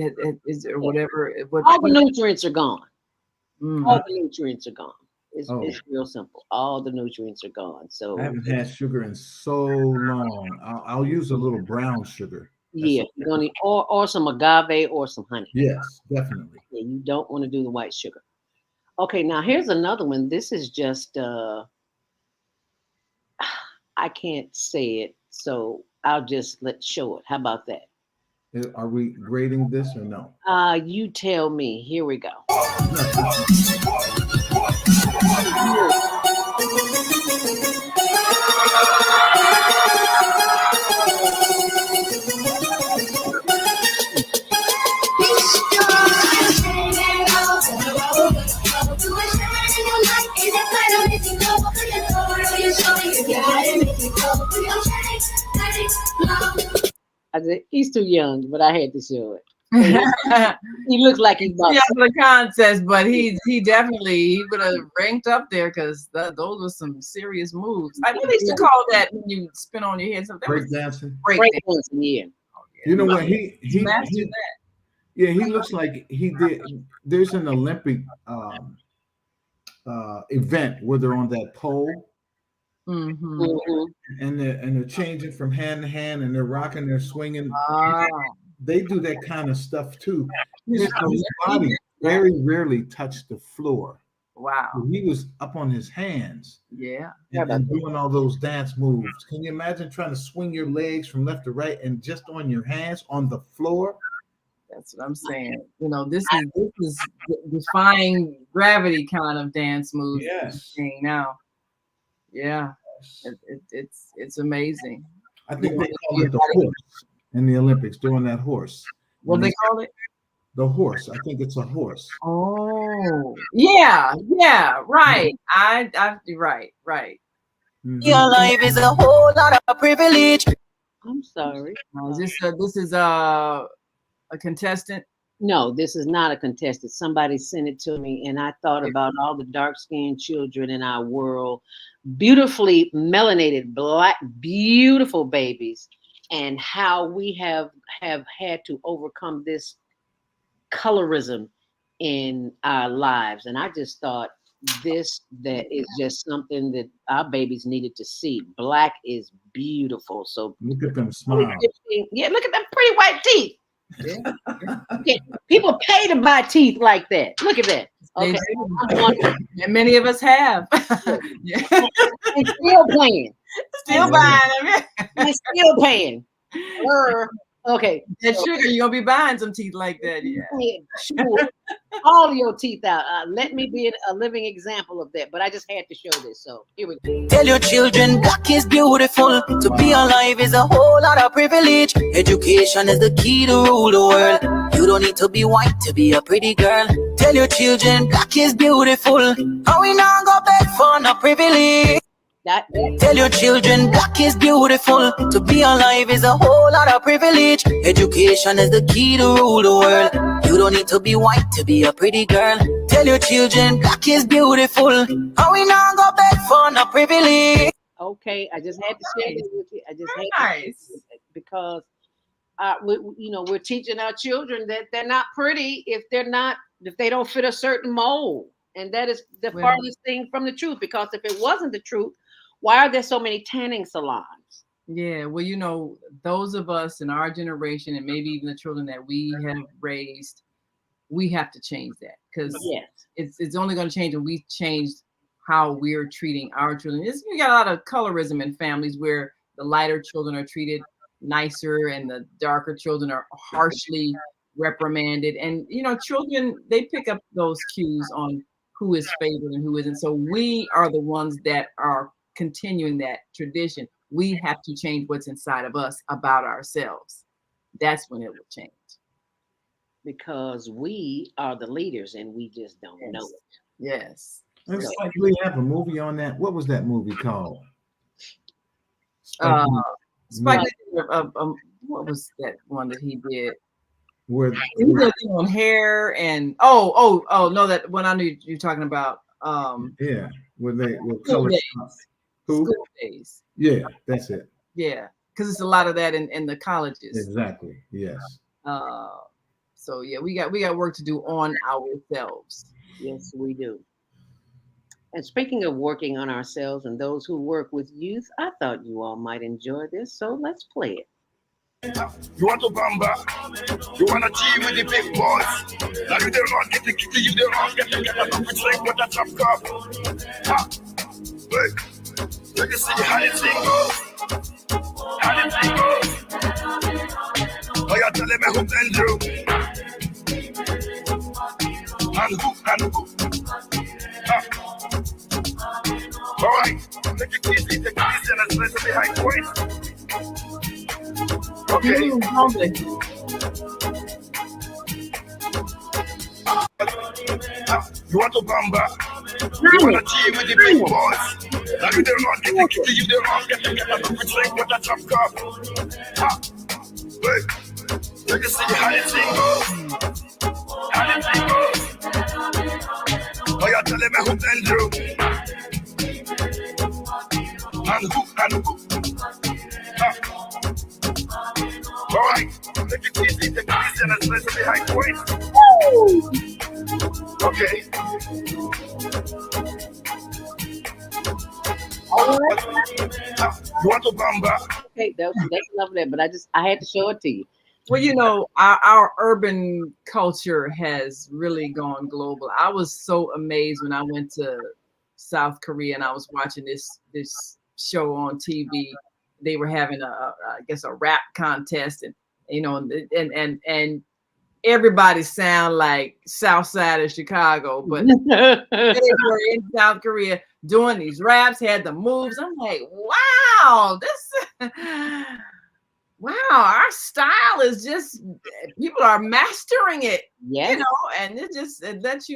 or whatever. All the nutrients are gone. All the nutrients are gone. It's real simple. All the nutrients are gone. So I haven't had sugar in so long. I'll use a little brown sugar. You're gonna or some agave or some honey. Yes, definitely. Yeah, you don't want to do the white sugar. Okay, now here's another one. This is just I can't say it, so I'll just show it. How about that? Are we grading this or no? You tell me. Here we go. He's too young, but I had to show it. He looks like he's about for the contest, but he would have ranked up there because those were some serious moves. I think they used to call that when you spin on your head. Break dancing. Break dancing, yeah. You know what he looks like he did. There's an Olympic event where they're on that pole. And they're changing from hand to hand and they're rocking, they're swinging. They do that kind of stuff too. His body very rarely touched the floor. Wow. So he was up on his hands. Yeah. And doing all those dance moves. Can you imagine trying to swing your legs from left to right and just on your hands on the floor? That's what I'm saying. This is defying gravity kind of dance moves. Yes. Now. Yeah. It's amazing. I think they call it the horse in the Olympics, doing that horse. What they call it? The horse. I think it's a horse. Oh, yeah, right. Right. Your life is a whole lot of privilege. I'm sorry. This is a contestant? No, this is not a contestant. Somebody sent it to me, and I thought about all the dark-skinned children in our world, beautifully melanated, black, beautiful babies, and how we have had to overcome this colorism in our lives. And I just thought that is just something that our babies needed to see. Black is beautiful. So look at them smile. Yeah, look at them pretty white teeth. Yeah. People pay to buy teeth like that. Look at that. Okay. And many of us have. Still paying. Still buying them. Still paying. Okay. That sugar, you're gonna be buying some teeth like that. Yeah. Sure. All your teeth out. Let me be a living example of that. But I just had to show this. So here we go. Tell your children black is beautiful. To be alive is a whole lot of privilege. Education is the key to rule the world. You don't need to be white to be a pretty girl. Tell your children black is beautiful. How we not go beg for no privilege. Tell your children black is beautiful. To be alive is a whole lot of privilege. Education is the key to rule the world. You don't need to be white to be a pretty girl. Tell your children black is beautiful. How we not go beg for no privilege. Okay, I just had to share this with you. I just had to, because we're teaching our children that they're not pretty if they don't fit a certain mold, and that is the farthest thing from the truth. Because if it wasn't the truth, why are there so many tanning salons? Yeah, well, those of us in our generation, and maybe even the children that we have raised, we have to change that, because it's only going to change when we change how we're treating our children. We got a lot of colorism in families where the lighter children are treated nicer and the darker children are harshly reprimanded. And children, they pick up those cues on who is favored and who isn't. So we are the ones that are continuing that tradition. We have to change what's inside of us about ourselves. That's when it will change. Because we are the leaders and we just don't know it. Yes. Looks like we have a movie on that. What was that movie called? Spike Lee, what was that one that he did? Where he was on hair and no, that one I knew you're talking about. Yeah, where they were School Days. Who? School Days. Yeah, that's it. Yeah, because it's a lot of that in the colleges. Exactly. Yes. So yeah, we got work to do on ourselves. Yes, we do. And speaking of working on ourselves and those who work with youth, I thought you all might enjoy this, so let's play it. You want to bamba? You want to team with the big boys? Now you don't want get the kitty, you don't want get the which like what a top cup. Wait, you can see how the thing goes. How the thing goes. Oh, you're telling me who can do? And who? All right, take it easy, and let's listen behind voice. Okay. You want to bamba? You want to team with the big boys? Now you don't want get the kitty, you don't want get the which like what a top cup. Wait, you can see how the thing goes. How the thing goes. Oh, you're telling me who can do? And who? All right, take it easy, and let's listen behind voice. Okay. All right. You want to bamba? Okay, that's lovely, but I had to show it to you. Well, our urban culture has really gone global. I was so amazed when I went to South Korea and I was watching this show on TV. They were having I guess a rap contest, and and everybody sound like South Side of Chicago, but they were in South Korea doing these raps, had the moves. I'm like, wow, wow, our style is just, people are mastering it. Yeah. And it lets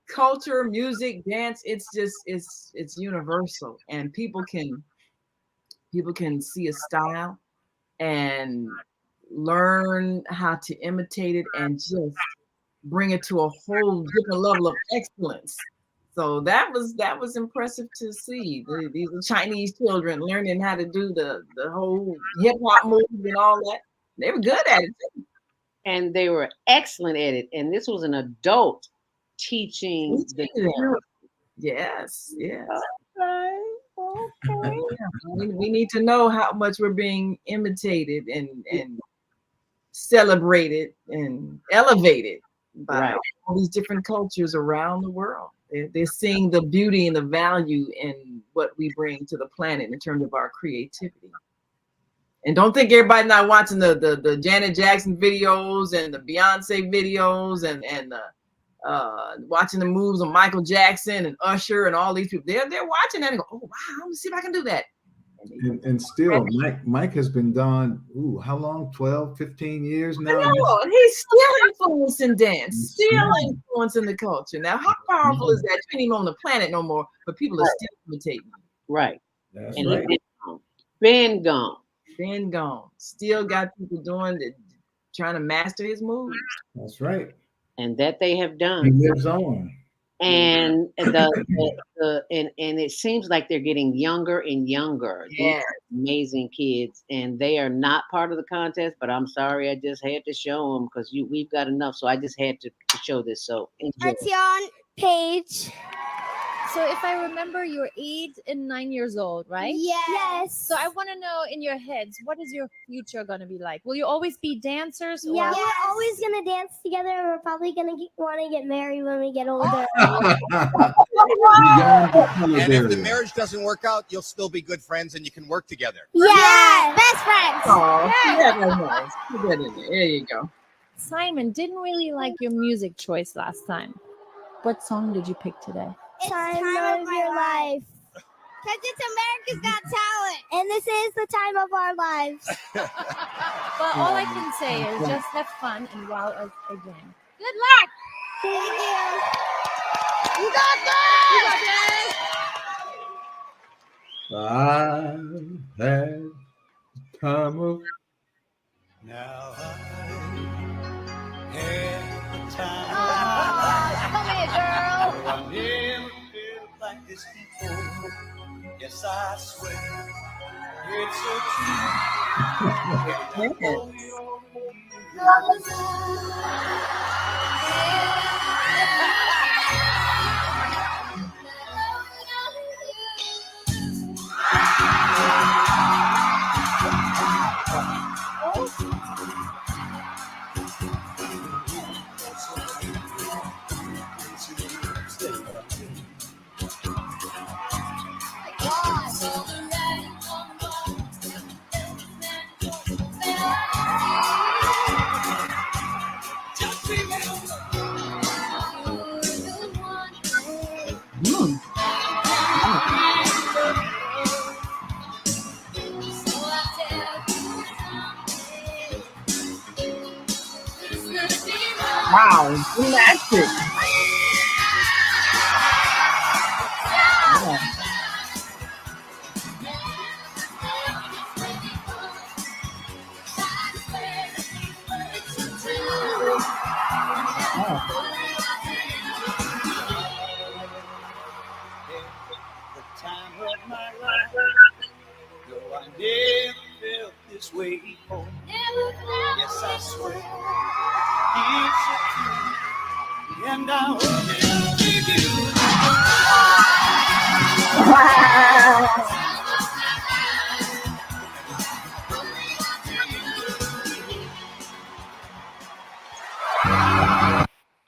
culture, music, dance, it's universal, and people can see a style and learn how to imitate it and just bring it to a whole different level of excellence. So that was impressive to see. These Chinese children learning how to do the whole hip hop moves and all that. They were good at it too. And they were excellent at it. And this was an adult teaching them. Yes. Okay. We need to know how much we're being imitated and celebrated and elevated by all these different cultures around the world. They're seeing the beauty and the value in what we bring to the planet in terms of our creativity. And don't think everybody not watching the Janet Jackson videos and the Beyonce videos and watching the moves of Michael Jackson and Usher and all these people. They're watching that and go, oh wow, let me see if I can do that. And still, Mike has been gone, how long? 12, 15 years now? No, he's still influencing dance, still influencing the culture. Now, how powerful is that? You ain't even on the planet no more, but people are still imitating. Right. That's and right. Been gone. Been gone. Still got people doing it, trying to master his moves. That's right. And that they have done. He lives on. And and it seems like they're getting younger and younger. Yeah. These amazing kids, and they are not part of the contest. But I'm sorry, I just had to show them because we've got enough. So I just had to show this. So enjoy. AUDTION page. So if I remember, you're 8 and 9 years old, right? Yes. So I want to know in your heads, what is your future going to be like? Will you always be dancers? Yeah, or? we're always going to dance together, and we're probably going to want to get married when we get older. And if the marriage doesn't work out, you'll still be good friends and you can work together. Yeah, best friends. Oh, yeah, that's nice. Put that in there. There you go. Simon didn't really like your music choice last time. What song did you pick today? It's time of your life. Because it's America's Got Talent. And this is the time of our lives. Well, all I can say is just have fun and wow us again. Good luck. Thank you. You got this. I've had time of. Now I had the time. Come here, girl. I never felt like this before. Yes, I swear it's so true. Wow, gymnastics. Yeah. The time of my life. No, I never felt this way before. Yes, I swear it's a truth. And I will never give you.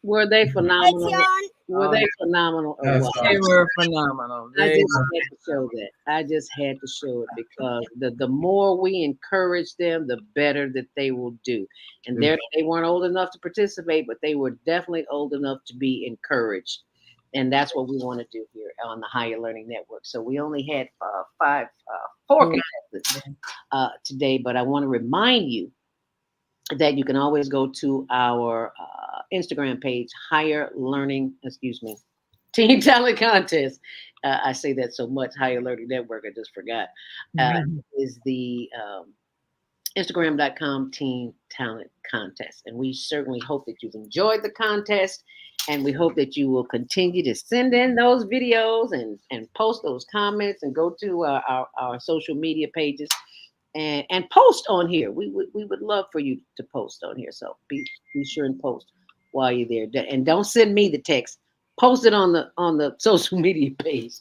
Were they phenomenal? AUDTION. Were they phenomenal? Or what? They were phenomenal. I just had to show that. I just had to show it because the more we encourage them, the better that they will do. And they weren't old enough to participate, but they were definitely old enough to be encouraged. And that's what we want to do here on the Higher Learning Network. So we only had four contestants today, but I want to remind you that you can always go to our Instagram page, Teen Talent Contest. I say that so much, Higher Learning Network, I just forgot. Is the Instagram.com Teen Talent Contest. And we certainly hope that you've enjoyed the contest. And we hope that you will continue to send in those videos and post those comments and go to our social media pages and post on here. We would love for you to post on here. So be sure and post while you're there. And don't send me the text. Post it on the social media page.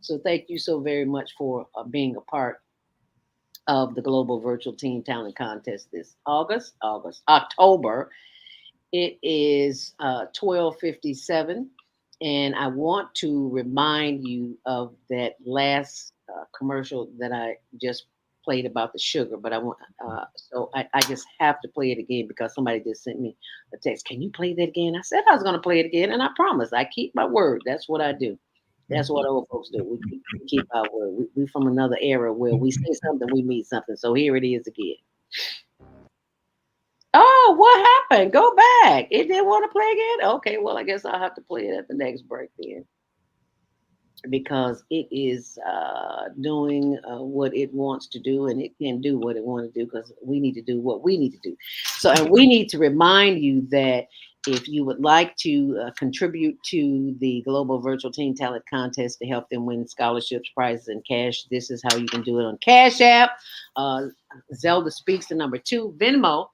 So thank you so very much for being a part of the Global Virtual Teen Talent Contest this October. It is 12:57, and I want to remind you of that last commercial that I just played about the sugar, but I want so I just have to play it again because somebody just sent me a text. Can you play that again? I said I was going to play it again, and I promise I keep my word. That's what I do. That's what old folks do. We keep our word. We from another era where we say something, we mean something. So here it is again. Oh, what happened? Go back. It didn't want to play again? Okay, well, I guess I'll have to play it at the next break then. Because it is doing what it wants to do, and it can do what it wants to do because we need to do what we need to do. So, and we need to remind you that if you would like to contribute to the Global Virtual Teen Talent Contest to help them win scholarships, prizes, and cash, this is how you can do it on Cash App, Zelda Speaks the number 2, Venmo,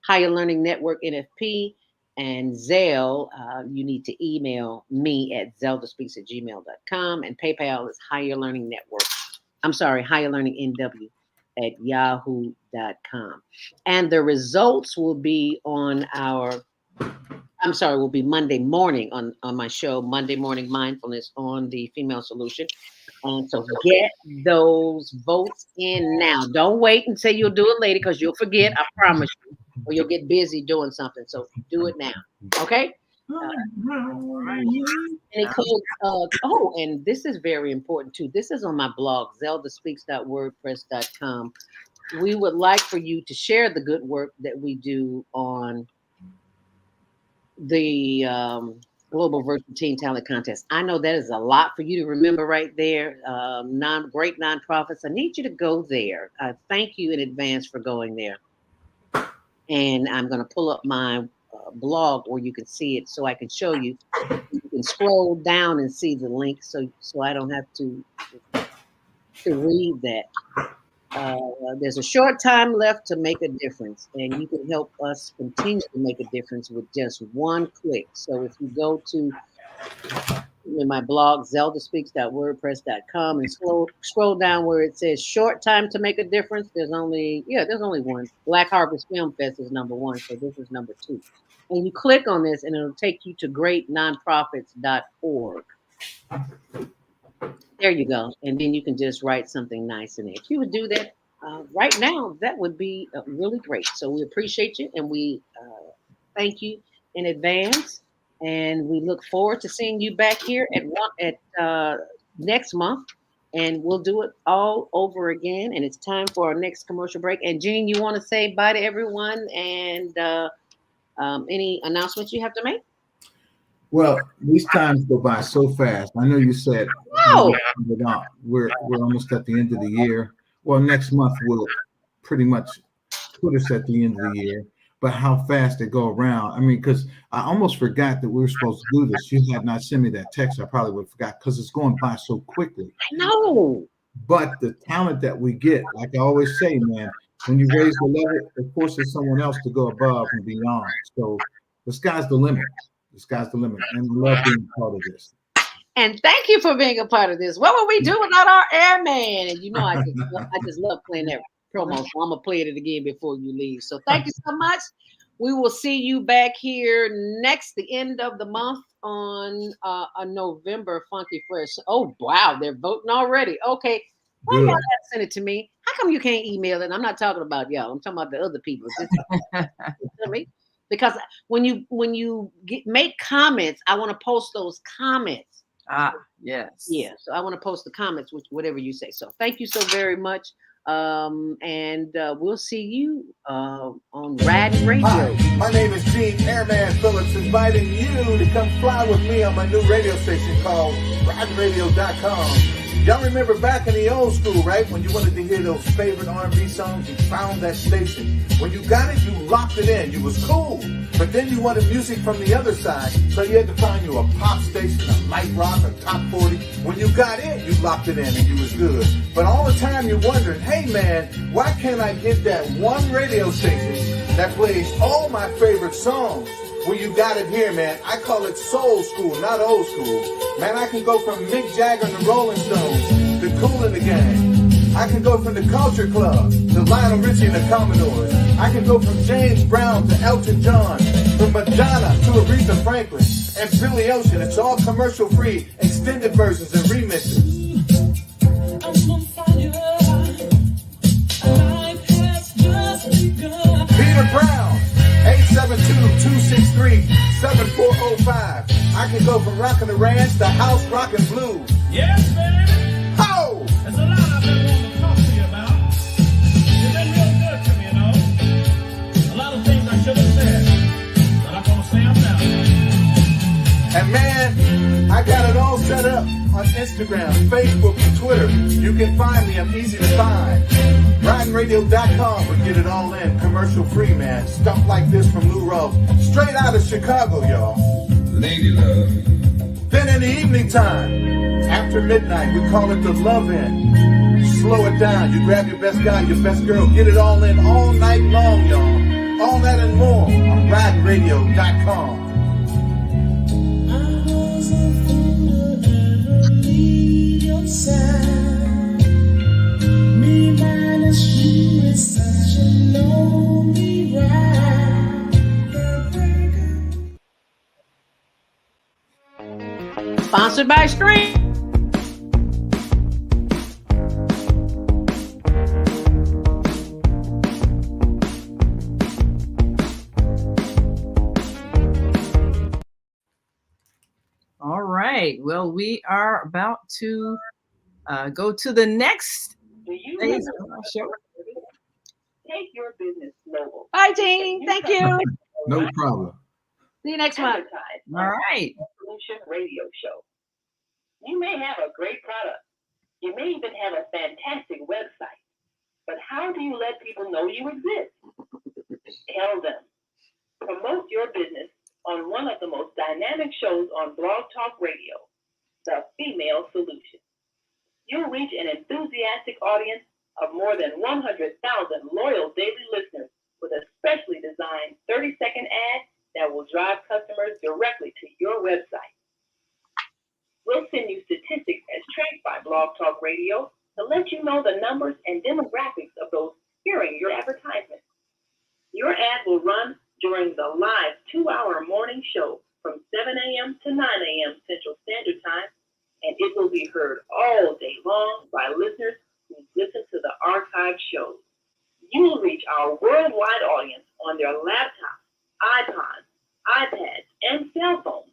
Higher Learning Network NFP, and Zelle. You need to email me at zeldaspeaks@gmail.com, and PayPal is Higher Learning Network. I'm sorry, Higher Learning NW at yahoo.com. And the results will be on will be Monday morning on my show, Monday Morning Mindfulness on the Female Solution. And so get those votes in now. Don't wait and say you'll do it later because you'll forget, I promise you, or you'll get busy doing something. So do it now, okay? Any codes? And this is very important too. This is on my blog, zeldaspeaks.wordpress.com. We would like for you to share the good work that we do on the Global Virtual Teen Talent Contest. I know that is a lot for you to remember right there. Great nonprofits. I need you to go there. Thank you in advance for going there. And I'm going to pull up my blog where you can see it so I can show you. You can scroll down and see the link so I don't have to read that. There's a short time left to make a difference, and you can help us continue to make a difference with just one click. So if you go to my blog, zeldaspeaks.wordpress.com, and scroll down where it says short time to make a difference, there's only one. Black Harvest Film Fest is number 1, so this is number 2. And you click on this, and it'll take you to greatnonprofits.org. There you go. And then you can just write something nice in there. If you would do that right now, that would be really great. So we appreciate you, and we thank you in advance. And we look forward to seeing you back here at next month. And we'll do it all over again. And it's time for our next commercial break. And Jean, you want to say bye to everyone and any announcements you have to make? Well, these times go by so fast. I know you said we're almost at the end of the year. Well, next month will pretty much put us at the end of the year. But how fast they go around. I mean, because I almost forgot that we were supposed to do this. You had not sent me that text, I probably would have forgot because it's going by so quickly. I know. But the talent that we get, like I always say, man, when you raise the level, it forces someone else to go above and beyond. So the sky's the limit. The sky's the limit. And we love being part of this. And thank you for being a part of this. What would we do without our airman? And you know, I just love playing that promo. So I'm gonna play it again before you leave. So thank you so much. We will see you back here the end of the month on a November Funky Fresh. Oh wow, they're voting already. Okay, why y'all gotta send it to me? How come you can't email it? I'm not talking about y'all. I'm talking about the other people. Because when you make comments, I want to post those comments. Yes. Yeah. So I want to post the comments, whatever you say. So thank you so very much. And we'll see you on Rad Radio. Hi, my name is Gene Airman Phillips, inviting you to come fly with me on my new radio station called RadRadio.com. Y'all remember back in the old school, right? When you wanted to hear those favorite R&B songs, you found that station. When you got it, you locked it in. You was cool. But then you wanted music from the other side, so you had to find you a pop station, a light rock, a top 40. When you got in, you locked it in and you was good. But all the time you're wondering, hey man, why can't I get that one radio station that plays all my favorite songs? Well, you got it here, man. I call it soul school, not old school. Man, I can go from Mick Jagger and the Rolling Stones to Kool and the Gang. I can go from the Culture Club to Lionel Richie and the Commodores. I can go from James Brown to Elton John, from Madonna to Aretha Franklin and Billy Ocean. It's all commercial free, extended versions and remixes. I'm gonna find you. I can go from rockin' the ranch to house rockin' blues. Yes, baby. Ho! There's a lot I've been wanting to talk to you about. You've been real good to me, you know. A lot of things I should have said, but I'm gonna say them now. And man, I got it all set up on Instagram, Facebook, and Twitter. You can find me. I'm easy to find. RidenRadio.com would get it all in. Commercial free, man. Stuff like this from Lou Rawls. Straight out of Chicago, y'all. Lady love. Then in the evening time, after midnight, we call it the love in. Slow it down. You grab your best guy, your best girl. Get it all in all night long, y'all. All that and more on RidenRadio.com. Me minus you is such a lonely ride. Sponsored by Stream. All right. Well, we are about to go to the next phase of our show. Take your business global. Bye, Jean. Thank you. No problem. See you next month. All right. Solution Radio Show. You may have a great product. You may even have a fantastic website. But how do you let people know you exist? Tell them. Promote your business on one of the most dynamic shows on Blog Talk Radio, The Female Solution. You'll reach an enthusiastic audience of more than 100,000 loyal daily listeners with a specially designed 30-second ad that will drive customers directly to your website. We'll send you statistics as tracked by Blog Talk Radio to let you know the numbers and demographics of those hearing your advertisement. Your ad will run during the live 2-hour morning show from 7 a.m. to 9 a.m. Central Standard Time, and it will be heard all day long by listeners who listen to the archived shows. You will reach our worldwide audience on their laptops, iPods, iPads, and cell phones.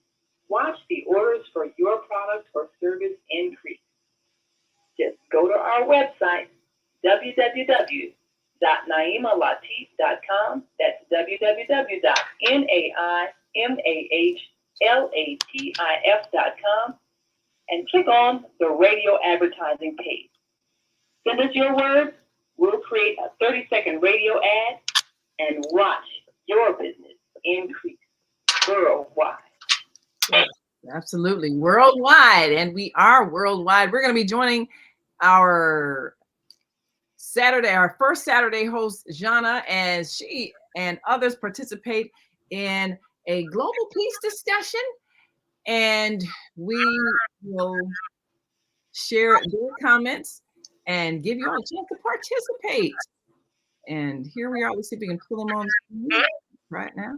Watch the orders for your product or service increase. Just go to our website, www.naimalatif.com. That's www.naimalatif.com, and click on the radio advertising page. Send us your words. We'll create a 30-second radio ad and watch your business increase worldwide. Absolutely. Worldwide. And we are worldwide. We're going to be joining our first Saturday host, Jana, as she and others participate in a global peace discussion. And we will share their comments and give you all a chance to participate. And here we are. Let's see if we can pull them on right now.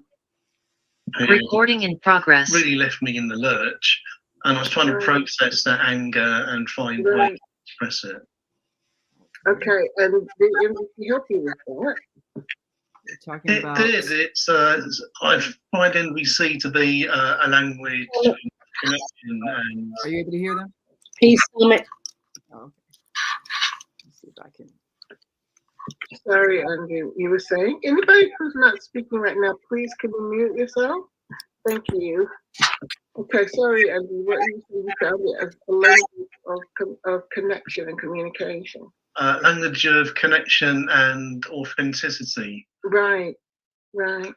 Recording in progress. Really left me in the lurch, and I was trying to process that anger and find a way to express it. Okay, and did it help you with that? It did. It's I find NBC to be a language connection. And are you able to hear them? Peace Summit. Oh, okay. Let's see if I can. Sorry, Andrew, you were saying? Anybody who's not speaking right now, please can you mute yourself? Thank you. Okay, sorry, Andrew, what you found it as a language of connection and communication. Language of connection and authenticity. Right, right.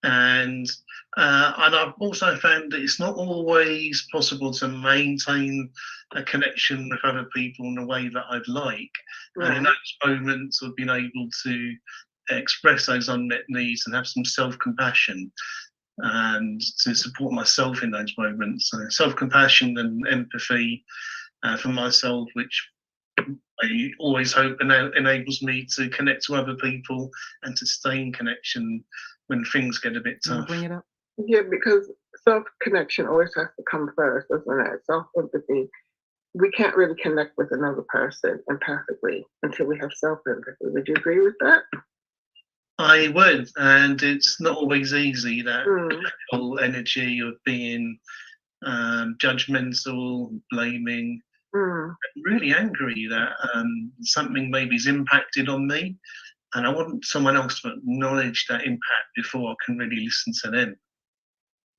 And I've also found that it's not always possible to maintain a connection with other people in the way that I'd like. Right. And in those moments of being able to express those unmet needs and have some self-compassion and to support myself in those moments. So self-compassion and empathy for myself, which I always hope enables me to connect to other people and to stay in connection when things get a bit tough. Bring it up. Yeah, because self-connection always has to come first, doesn't it? Self-empathy. We can't really connect with another person empathically until we have self-empathy. Would you agree with that? I would, and it's not always easy, that whole energy of being judgmental, blaming, really angry that something maybe's impacted on me, and I want someone else to acknowledge that impact before I can really listen to them.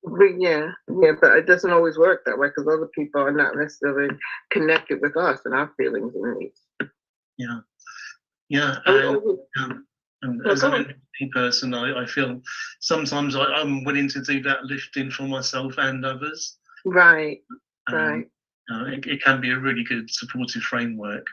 But yeah, but it doesn't always work that way, because other people are not necessarily connected with us and our feelings and needs. Yeah, and as a person, I feel sometimes I'm willing to do that lifting for myself and others. Right. It can be a really good supportive framework.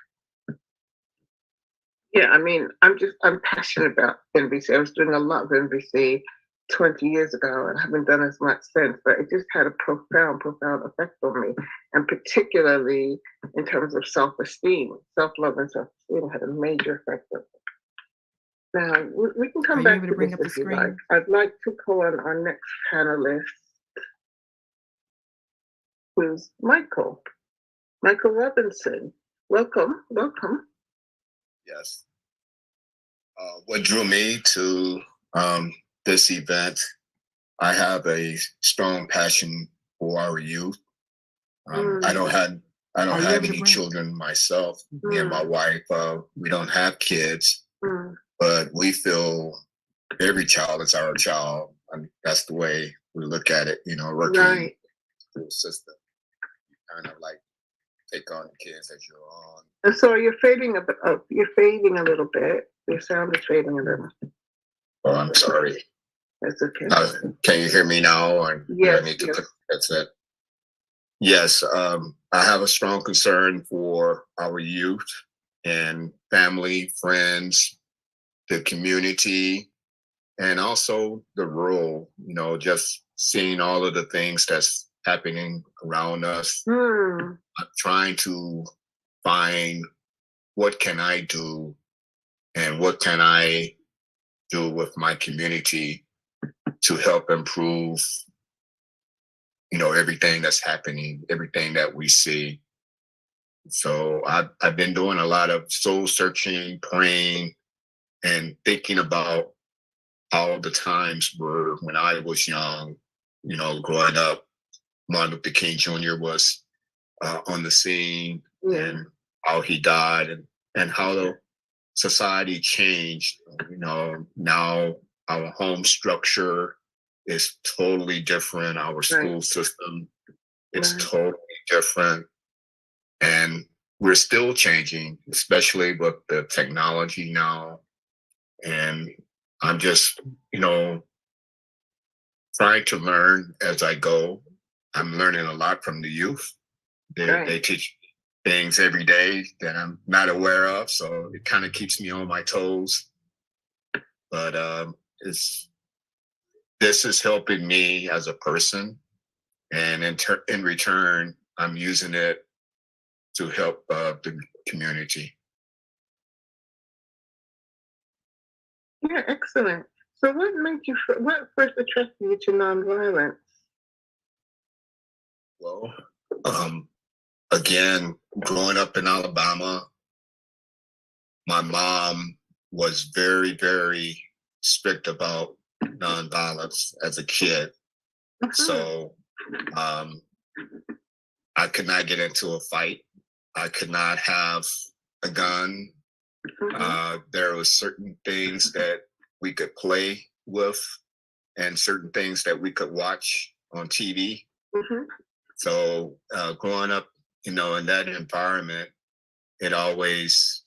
Yeah, I mean, I'm passionate about NBC. I was doing a lot of NBC 20 years ago, and haven't done as much since, but it just had a profound effect on me, and particularly in terms of self-esteem, self-love and self-esteem had a major effect on me. Now, we can come back to this if you like. I'd like to call on our next panelist, who's Michael Robinson. Welcome. Yes. What drew me to this event, I have a strong passion for our youth. I don't have any children myself. Me and my wife, we don't have kids, but we feel every child is our child. I mean, that's the way we look at it, working through the system. Kind of like take on the kids as you're on. And so you're fading a bit. You're fading a little bit. Your sound is fading a little. Oh, I'm sorry. That's okay. Can you hear me now? Or yes. That's it. Yes, I have a strong concern for our youth and family, friends, the community, and also the rural. Just seeing all of the things that's happening around us. I'm trying to find what can I do and what can I do with my community to help improve, everything that's happening, everything that we see. So I've been doing a lot of soul searching, praying, and thinking about all the times were when I was young, growing up. Martin Luther King Jr. was on the scene, and how he died, and how the society changed. Now our home structure is totally different. Our school system is totally different, and we're still changing, especially with the technology now. And I'm just, trying to learn as I go. I'm learning a lot from the youth. They teach things every day that I'm not aware of, so it kind of keeps me on my toes. But this is helping me as a person, and in return, I'm using it to help the community. Yeah, excellent. So what first attracted you to nonviolence? Well, again, growing up in Alabama, my mom was very, very strict about nonviolence as a kid. So I could not get into a fight. I could not have a gun. There were certain things that we could play with and certain things that we could watch on TV. So growing up, in that environment, it always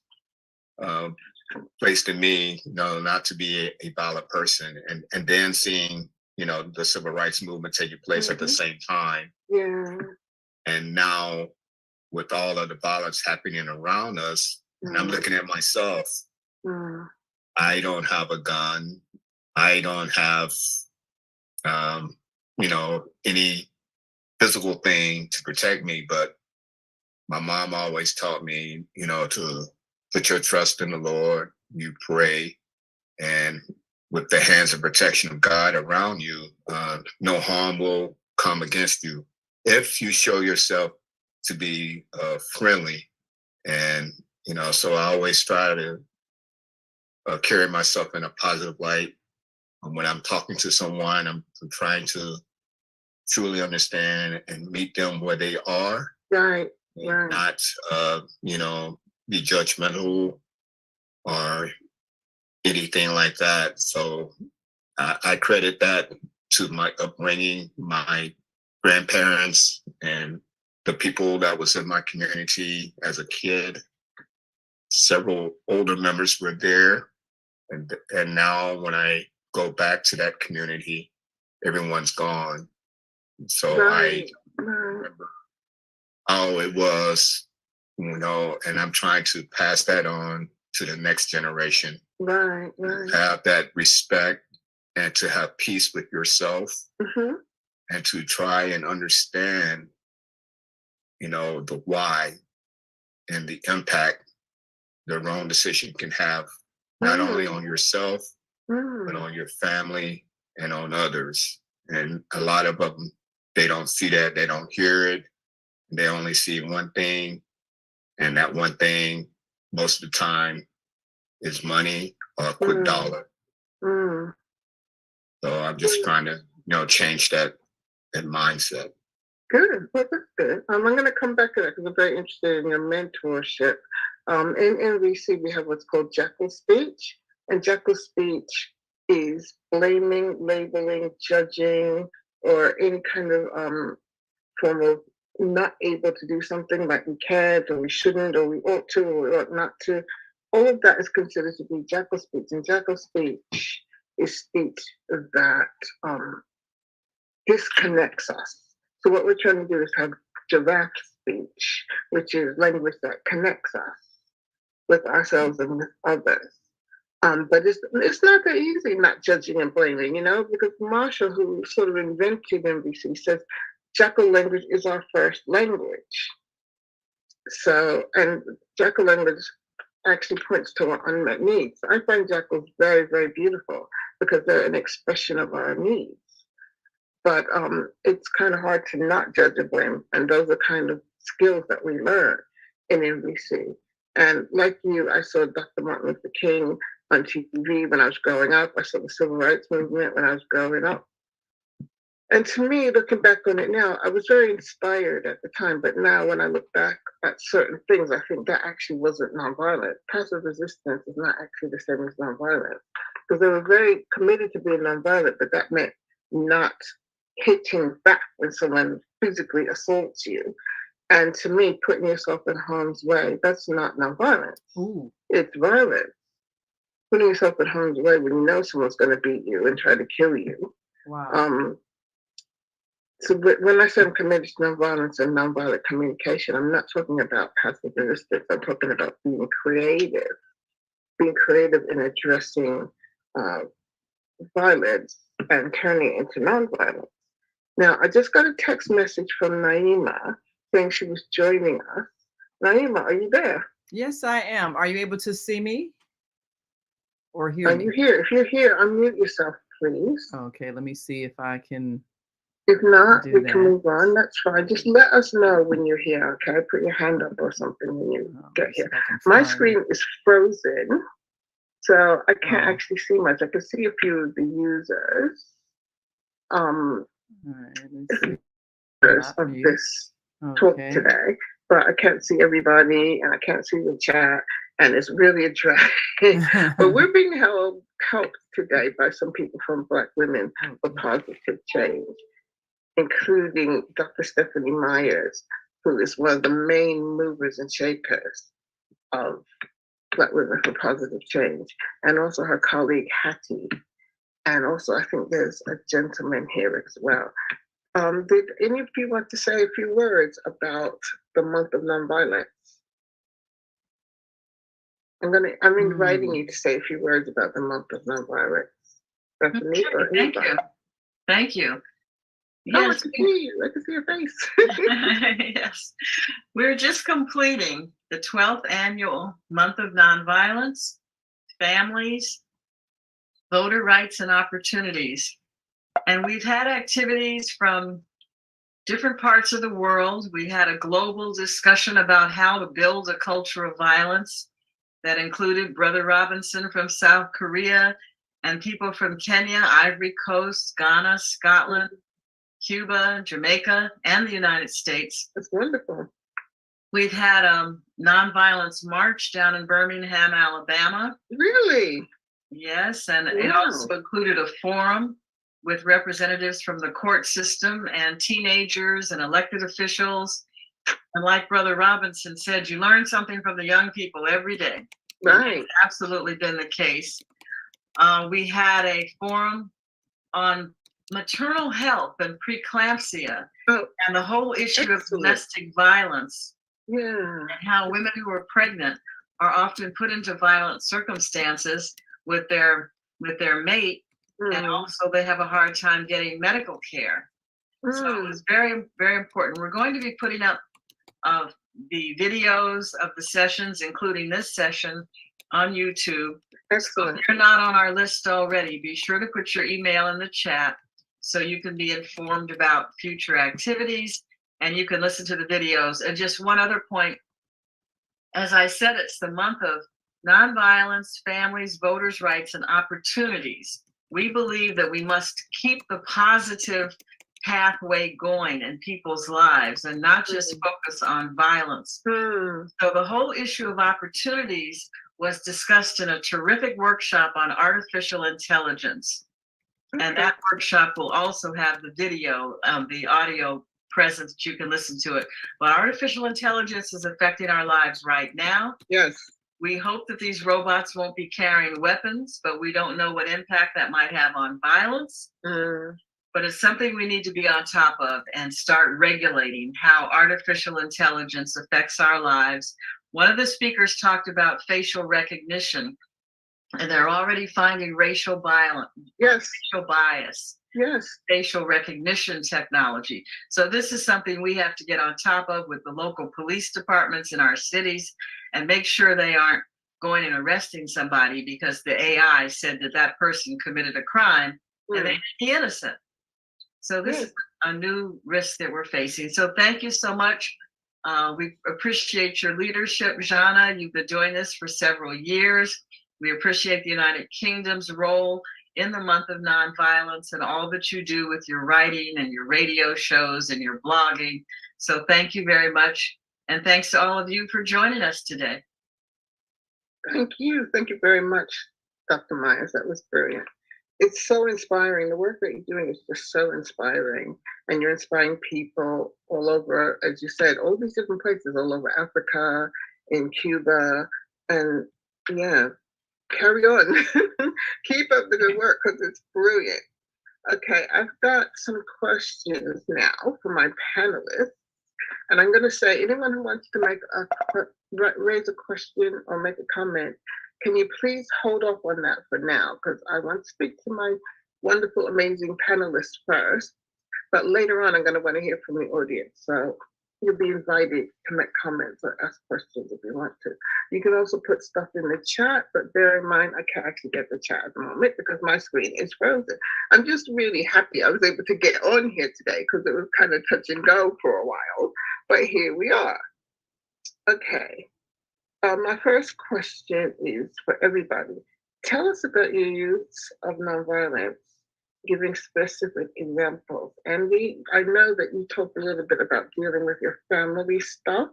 placed in me, not to be a violent person. And then seeing, the civil rights movement taking place at the same time. Yeah. And now with all of the violence happening around us, and I'm looking at myself, I don't have a gun. I don't have, any physical thing to protect me, but my mom always taught me, to put your trust in the Lord, you pray, and with the hands of protection of God around you, no harm will come against you if you show yourself to be friendly. And, so I always try to carry myself in a positive light. When I'm talking to someone, I'm trying to truly understand and meet them where they are. Right. Not, be judgmental or anything like that. So I credit that to my upbringing, my grandparents, and the people that was in my community as a kid. Several older members were there. And now when I go back to that community, everyone's gone. So I remember how it was, and I'm trying to pass that on to the next generation. Right. Have that respect and to have peace with yourself, and to try and understand, the why and the impact the wrong decision can have, not only on yourself, but on your family and on others. And a lot of them, they don't see that, they don't hear it. They only see one thing, and that one thing most of the time is money or a quick dollar. So I'm just trying to, change that mindset. Good. Well, that's good. I'm going to come back to that because I'm very interested in your mentorship. In NVC, we have what's called Jackal Speech. And Jackal Speech is blaming, labeling, judging, or any kind of form of not able to do something like we can't, or we shouldn't, or we ought to, or we ought not to. All of that is considered to be Jackal Speech. And Jackal Speech is speech that disconnects us. So what we're trying to do is have giraffe speech, which is language that connects us with ourselves and with others. But it's not that easy not judging and blaming, because Marshall, who sort of invented NVC, says Jackal language is our first language. So, and Jackal language actually points to our unmet needs. I find Jackals very, very beautiful because they're an expression of our needs. But it's kind of hard to not judge and blame. And those are kind of skills that we learn in NVC. And like you, I saw Dr. Martin Luther King on TV when I was growing up. I saw the Civil Rights Movement when I was growing up. And to me, looking back on it now, I was very inspired at the time. But now when I look back at certain things, I think that actually wasn't nonviolent. Passive resistance is not actually the same as nonviolent. Because they were very committed to being nonviolent, but that meant not hitting back when someone physically assaults you. And to me, putting yourself in harm's way, that's not nonviolence. It's violence. Putting yourself in harm's way when you know someone's going to beat you and try to kill you. Wow. So when I say I'm committed to nonviolence and nonviolent communication, I'm not talking about passive resistance. I'm talking about being creative in addressing violence and turning it into nonviolence. Now, I just got a text message from Naima saying she was joining us. Naima, are you there? Yes, I am. Are you able to see me or hear me? Are you here? If you're here, unmute yourself, please. Okay, let me see if I can. If not, we can move on. That's fine. Just let us know when you're here, okay? Put your hand up or something when you get here. My screen is frozen, so I can't actually see much. I can see a few of the users. Of this talk today, but I can't see everybody and I can't see the chat, and it's really a drag. But we're being helped today by some people from Black Women for Positive Change, including Dr. Stephanie Myers, who is one of the main movers and shakers of Black Women for Positive Change, and also her colleague Hattie. And also I think there's a gentleman here as well. Did any of you want to say a few words about the month of nonviolence? I'm inviting you to say a few words about the month of nonviolence. Bethany, or anybody? Thank you. Yes. I can see your face. Yes. We're just completing the 12th annual month of nonviolence, families, voter rights and opportunities. And we've had activities from different parts of the world. We had a global discussion about how to build a culture of violence. that included Brother Robinson from South Korea and people from Kenya, Ivory Coast, Ghana, Scotland, Cuba, Jamaica, and the United States. That's wonderful. We've had a nonviolence march down in Birmingham, Alabama. Really? Yes, and it Wow. also included a forum with representatives from the court system and teenagers and elected officials. And like Brother Robinson said, you learn something from the young people every day. Right. It's absolutely been the case. We had a forum on maternal health and preeclampsia and the whole issue of domestic violence. Yeah. And how women who are pregnant are often put into violent circumstances with their mate, and also they have a hard time getting medical care. So it was very, very important. We're going to be putting up the videos of the sessions, including this session, on YouTube. Excellent. So if you're not on our list already, be sure to put your email in the chat so you can be informed about future activities and you can listen to the videos. And just one other point, as I said, it's the month of nonviolence, families, voters' rights, and opportunities. We believe that we must keep the positive pathway going in people's lives and not just focus on violence. So the whole issue of opportunities was discussed in a terrific workshop on artificial intelligence. And that workshop will also have the video, the audio present that you can listen to it. But artificial intelligence is affecting our lives right now. Yes. We hope that these robots won't be carrying weapons, but we don't know what impact that might have on violence. But it's something we need to be on top of and start regulating how artificial intelligence affects our lives. One of the speakers talked about facial recognition, and they're already finding racial bias. Yes. Facial recognition technology. So this is something we have to get on top of with the local police departments in our cities and make sure they aren't going and arresting somebody because the AI said that that person committed a crime and they may be innocent. So this is a new risk that we're facing. So thank you so much. We appreciate your leadership, Jana. You've been doing this for several years. We appreciate the United Kingdom's role in the month of nonviolence and all that you do with your writing and your radio shows and your blogging. So thank you very much. And thanks to all of you for joining us today. Thank you. Thank you very much, Dr. Myers. That was brilliant. It's so inspiring. The work that you're doing is just so inspiring. And you're inspiring people all over, as you said, all these different places, all over Africa, in Cuba. And yeah, carry on. Keep up the good work because it's brilliant. Okay, I've got some questions now for my panelists. And I'm going to say, anyone who wants to raise a question or make a comment, can you please hold off on that for now? Because I want to speak to my wonderful, amazing panelists first. But later on, I'm going to want to hear from the audience. So you'll be invited to make comments or ask questions if you want to. You can also put stuff in the chat, but bear in mind, I can't actually get the chat at the moment because my screen is frozen. I'm just really happy I was able to get on here today because it was kind of touch and go for a while, but here we are. Okay. My first question is for everybody. Tell us about your use of nonviolence, giving specific examples. Andy, I know that you talked a little bit about dealing with your family stuff,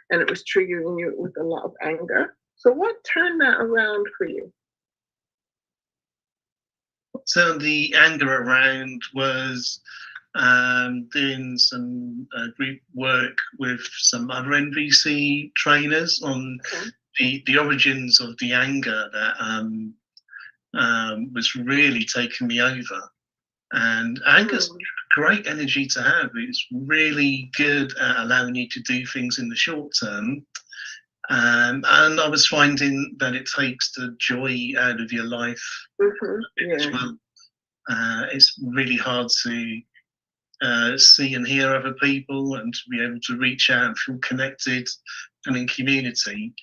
and it was triggering you with a lot of anger. So what turned that around for you? So the anger around was doing some group work with some other NVC trainers on the origins of the anger that was really taking me over. And anger's great energy to have. It's really good at allowing you to do things in the short term. And I was finding that it takes the joy out of your life as well. It's really hard to see and hear other people and to be able to reach out and feel connected and in community.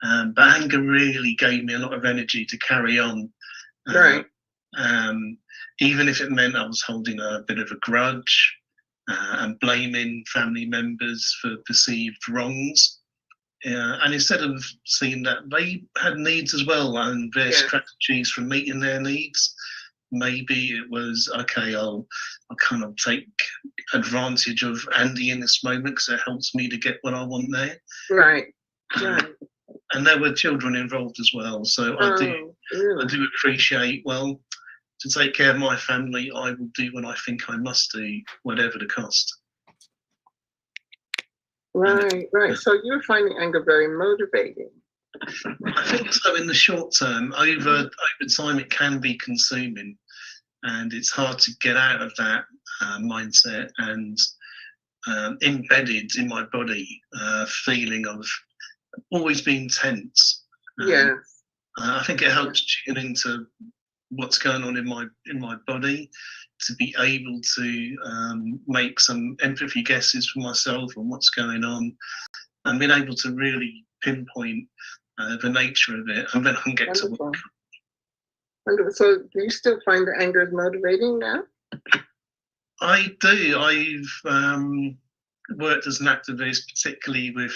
But anger really gave me a lot of energy to carry on. Even if it meant I was holding a bit of a grudge and blaming family members for perceived wrongs, Yeah, and instead of seeing that they had needs as well and their strategies for meeting their needs, maybe it was okay. I'll kind of take advantage of Andy in this moment because it helps me to get what I want there. Right. Right. And there were children involved as well, so I do appreciate. Well, to take care of my family, I will do what I think I must do, whatever the cost. Right, right. So you're finding anger very motivating. I think so in the short term. Over time, it can be consuming, and it's hard to get out of that mindset and embedded in my body feeling of always being tense. Yeah. I think it helps tune into what's going on in my body to be able to make some empathy guesses for myself on what's going on and being able to really pinpoint the nature of it, and then I can get to work. So do you still find the anger is motivating now? I do. I've worked as an activist, particularly with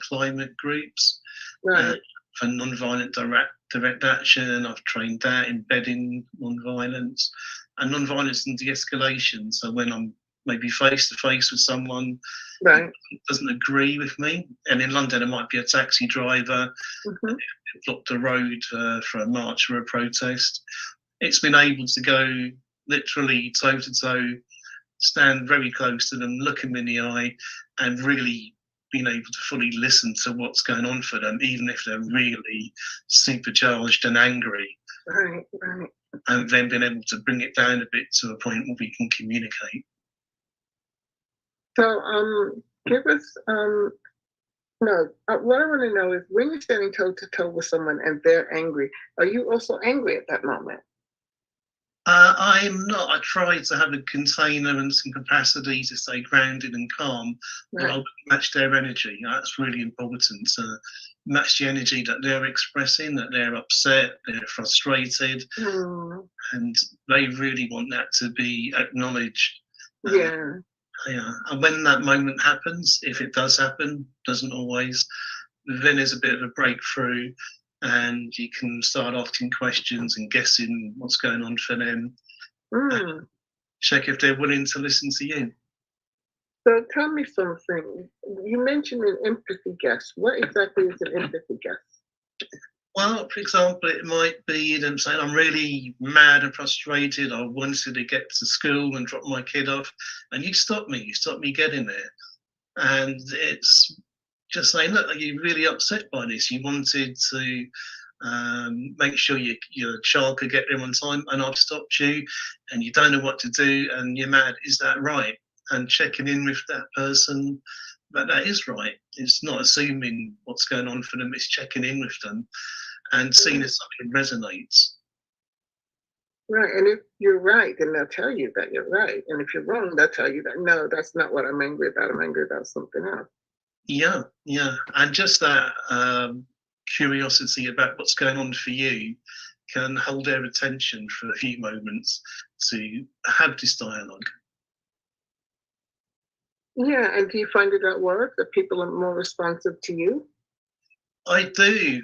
climate groups for non-violent direct action. I've trained that, embedding non-violence and non-violence and de-escalation. So when I'm maybe face to face with someone who doesn't agree with me, and in London it might be a taxi driver who blocked the road for a march or a protest, it's been able to go literally toe to toe, stand very close to them, look them in the eye, and really being able to fully listen to what's going on for them, even if they're really supercharged and angry. Right, right. And then being able to bring it down a bit to a point where we can communicate. So, give us, what I want to know is when you're standing toe to toe with someone and they're angry, are you also angry at that moment? I'm not. I try to have a container and some capacity to stay grounded and calm, but I would match their energy. That's really important to match the energy that they're expressing, that they're upset, they're frustrated, and they really want that to be acknowledged. Yeah. And when that moment happens, if it does happen, doesn't always, then there's a bit of a breakthrough. And you can start asking questions and guessing what's going on for them. Check if they're willing to listen to you. So tell me something. You mentioned an empathy guess. What exactly is an empathy guess? Well, for example, it might be them saying, I'm really mad and frustrated. I wanted to get to school and drop my kid off. And you stopped me. You stopped me getting there. And it's just saying, look, are you really upset by this? You wanted to make sure your child could get there on time, and I've stopped you, and you don't know what to do, and you're mad. Is that right? And checking in with that person that is right. It's not assuming what's going on for them. It's checking in with them and seeing if something resonates. Right, and if you're right, then they'll tell you that you're right. And if you're wrong, they'll tell you that, no, that's not what I'm angry about. I'm angry about something else. Yeah, and just that curiosity about what's going on for you can hold their attention for a few moments to have this dialogue. Yeah, and do you find it at work that people are more responsive to you? I do.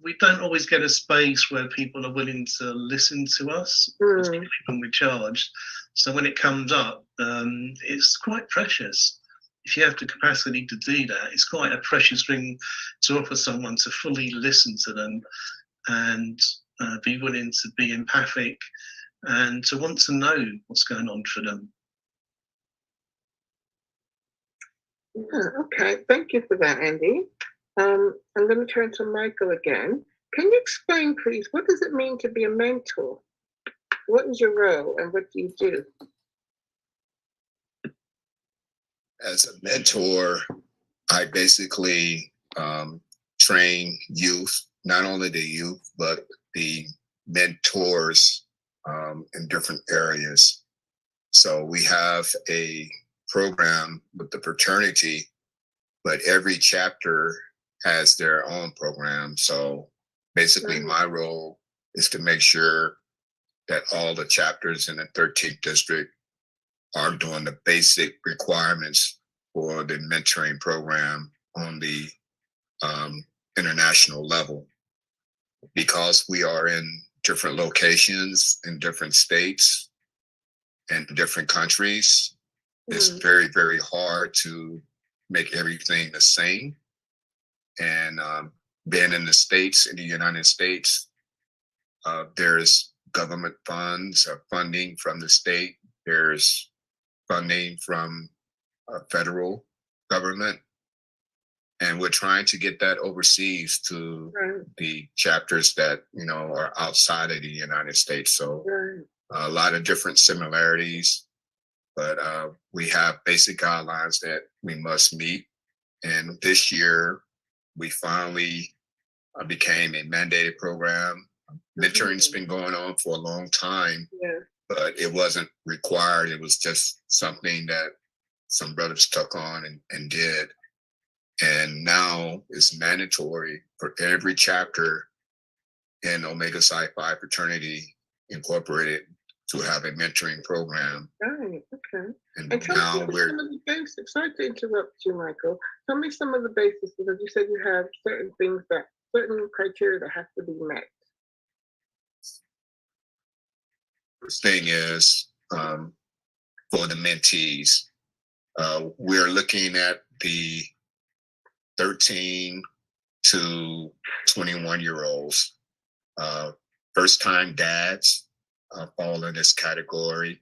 We don't always get a space where people are willing to listen to us, particularly when we're charged. So when it comes up, it's quite precious. If you have the capacity to do that, it's quite a precious thing to offer someone, to fully listen to them and be willing to be empathic and to want to know what's going on for them. Yeah, okay, thank you for that, Andy. I'm going to turn to Michael again. Can you explain, please, what does it mean to be a mentor? What is your role and what do you do? As a mentor, I basically train youth, not only the youth, but the mentors in different areas. So we have a program with the fraternity, but every chapter has their own program. So basically my role is to make sure that all the chapters in the 13th district are doing the basic requirements for the mentoring program on the international level. Because we are in different locations, in different states, and different countries, it's very, very hard to make everything the same. And being in the States, in the United States, there's government funds or funding from the state. There's funding from federal government. And we're trying to get that overseas to the chapters that, you know, are outside of the United States. So a lot of different similarities, but we have basic guidelines that we must meet. And this year, we finally became a mandated program. Mentoring's been going on for a long time, but it wasn't required. It was just something that some brothers took on and did. And now it's mandatory for every chapter in Omega Psi Phi Fraternity Incorporated to have a mentoring program. Right, okay. And tell now me some of the basics. Sorry to interrupt you, Michael. Tell me some of the basics, because you said you have certain criteria that have to be met. First thing is for the mentees, we're looking at the 13 to 21-year-olds. First time dads fall in this category.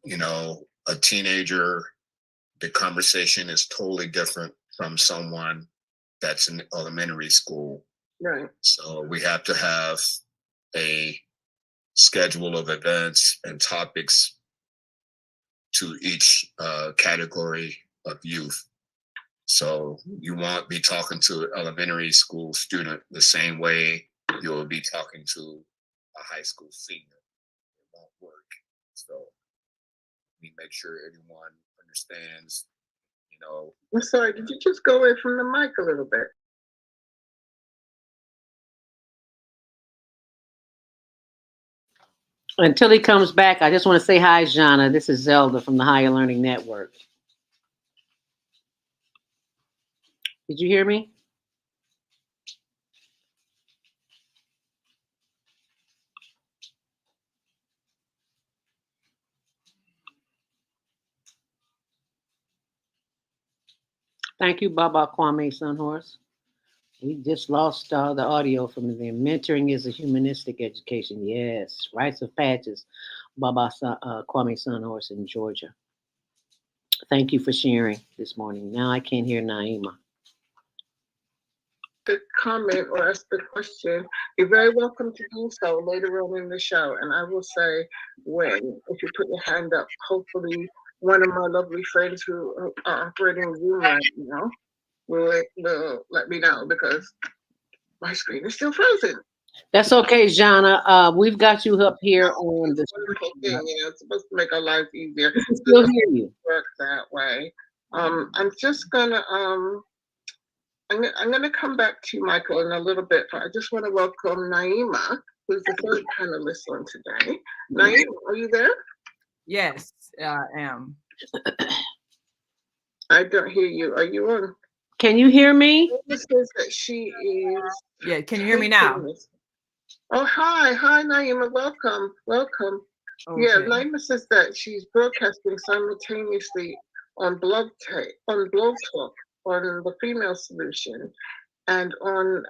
You know, a teenager, the conversation is totally different from someone that's in elementary school. Right. So we have to have a schedule of events and topics to each category of youth. So you won't be talking to an elementary school student the same way you'll be talking to a high school senior. It won't work. So we make sure everyone understands, you know. I'm sorry, did you just go away from the mic a little bit? Until he comes back, I just want to say hi, Jana. This is Zelda from the Higher Learning Network. Did you hear me? Thank you, Baba Kwame Sunhorse. We just lost the audio from them. Mentoring is a humanistic education. Yes. Rites of Passage, Baba Kwame Sunhorse in Georgia. Thank you for sharing this morning. Now I can't hear Naima. The comment or ask the question, you're very welcome to do so later on in the show. And I will say when, if you put your hand up, hopefully one of my lovely friends who are operating Zoom right now will let me know, because my screen is still frozen. That's okay, Jana. We've got you up here on the wonderful thing. You know, it's supposed to make our lives easier. We can still hear you. Work that way. I'm just gonna I'm gonna come back to you, Michael, in a little bit. But I just want to welcome Naima, who's the third panelist on today. Naima, are you there? Yes, I am. I don't hear you. Are you on? Can you hear me? This says that she is. Yeah, can you hear me now? Oh, hi, Naima. Welcome. Okay. Yeah, Naima says that she's broadcasting simultaneously on Blog Talk, on the Female Solution, and on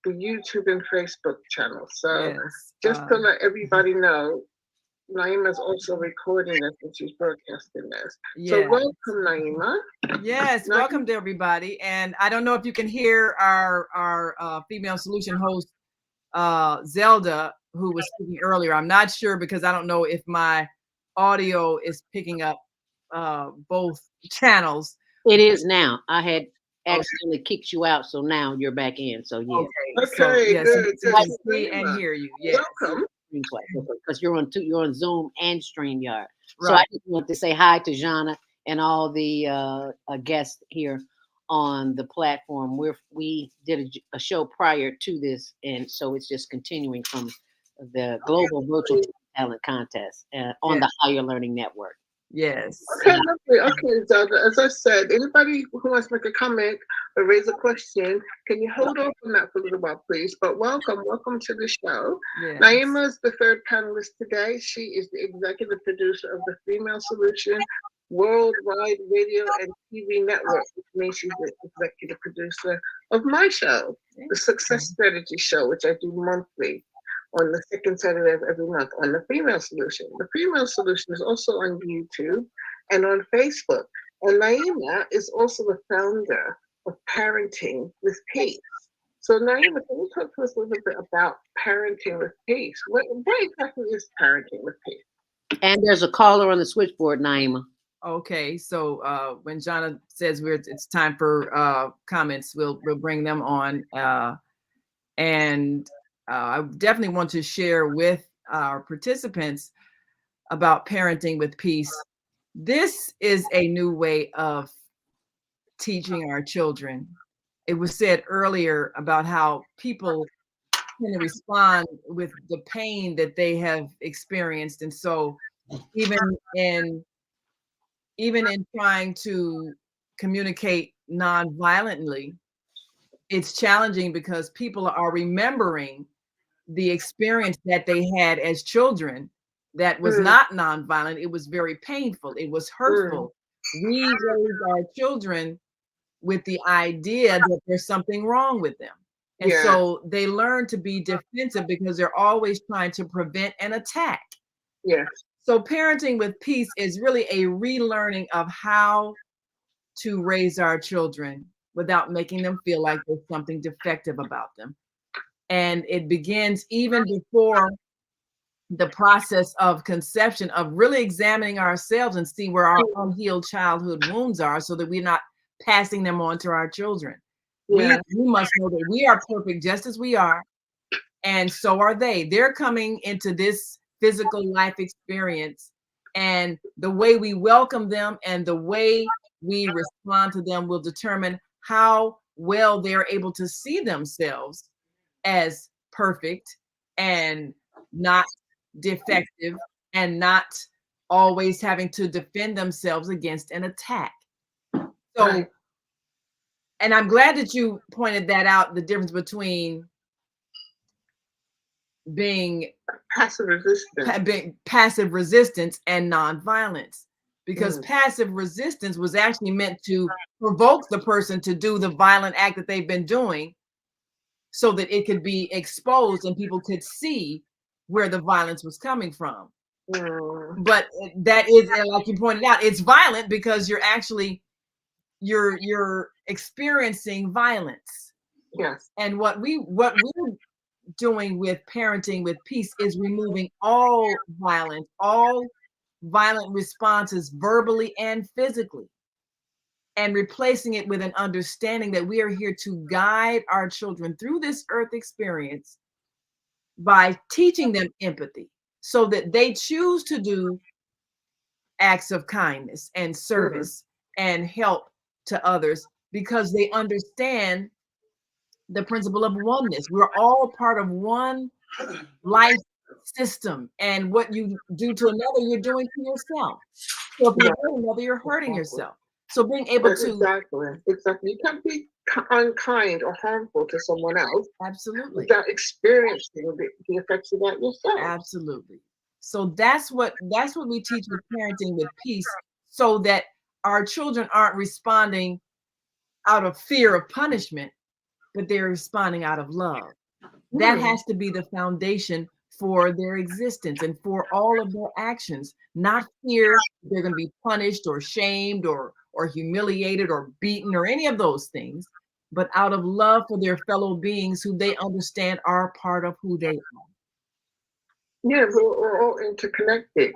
the YouTube and Facebook channel. So just to let everybody know, Naima is also recording this and she's broadcasting this. So welcome, Naima. Yes, welcome to everybody. And I don't know if you can hear our Female Solution host, Zelda, who was speaking earlier. I'm not sure, because I don't know if my audio is picking up both channels. It is now. I had accidentally kicked you out, so now you're back in. So yeah. Okay, so, yes, good. So I can see and hear you. Yes. Welcome. Because you're on Zoom and StreamYard. Right. So I just want to say hi to Jana and all the guests here on the platform. We did a show prior to this, and so it's just continuing from the Global Virtual Talent Contest on the Higher Learning Network. Yes. Okay, lovely. Okay, Zelda. As I said, anybody who wants to make a comment or raise a question, can you hold off on that for a little while, please? But welcome to the show. Yes. Naima is the third panelist today. She is the executive producer of the Female Solution Worldwide Radio and TV Network, which means she's the executive producer of my show, the Success Strategy Show, which I do monthly on the second Saturday of every month on the Female Solution. The Female Solution is also on YouTube and on Facebook. And Naima is also the founder of Parenting with Peace. So Naima, can you talk to us a little bit about Parenting with Peace? What exactly is Parenting with Peace? And there's a caller on the switchboard, Naima. Okay, so when Jonna says it's time for comments, we'll bring them on. I definitely want to share with our participants about Parenting with Peace. This is a new way of teaching our children. It was said earlier about how people tend to respond with the pain that they have experienced. And so even in trying to communicate non-violently, it's challenging because people are remembering the experience that they had as children that was not nonviolent. It was very painful. It was hurtful. We raised our children with the idea that there's something wrong with them. And so they learn to be defensive because they're always trying to prevent an attack. Yes. So Parenting with Peace is really a relearning of how to raise our children without making them feel like there's something defective about them. And it begins even before the process of conception, of really examining ourselves and see where our unhealed childhood wounds are so that we're not passing them on to our children. We must know that we are perfect just as we are, and so are they. They're coming into this physical life experience, and the way we welcome them and the way we respond to them will determine how well they're able to see themselves as perfect and not defective and not always having to defend themselves against an attack. So, and I'm glad that you pointed that out, the difference between being passive resistance and nonviolence, because passive resistance was actually meant to provoke the person to do the violent act that they've been doing so that it could be exposed and people could see where the violence was coming from. But that is, like you pointed out, it's violent because you're actually you're experiencing violence. Yes. And what we're doing with Parenting with Peace is removing all violence, all violent responses verbally and physically, and replacing it with an understanding that we are here to guide our children through this earth experience by teaching them empathy so that they choose to do acts of kindness and service and help to others because they understand the principle of oneness. We're all part of one life system, and what you do to another, you're doing to yourself. So if you hurt another, you're hurting yourself. So being able to exactly, you can't be unkind or harmful to someone else absolutely without experiencing the effects of that yourself. Absolutely. So that's what we teach with Parenting with Peace, so that our children aren't responding out of fear of punishment, but they're responding out of love. That has to be the foundation for their existence and for all of their actions, not fear they're going to be punished or shamed or humiliated or beaten or any of those things, but out of love for their fellow beings who they understand are part of who they are. Yeah, we're all interconnected.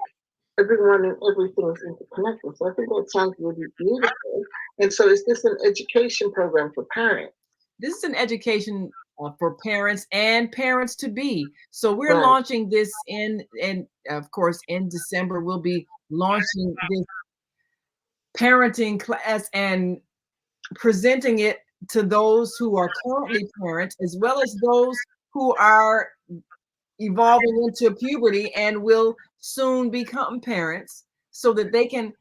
Everyone and everything is interconnected. So I think that sounds really beautiful. And so is this an education program for parents? This is an education for parents and parents to be. So we're launching this in of course, in December, we'll be launching this parenting class and presenting it to those who are currently parents, as well as those who are evolving into puberty and will soon become parents. so that they can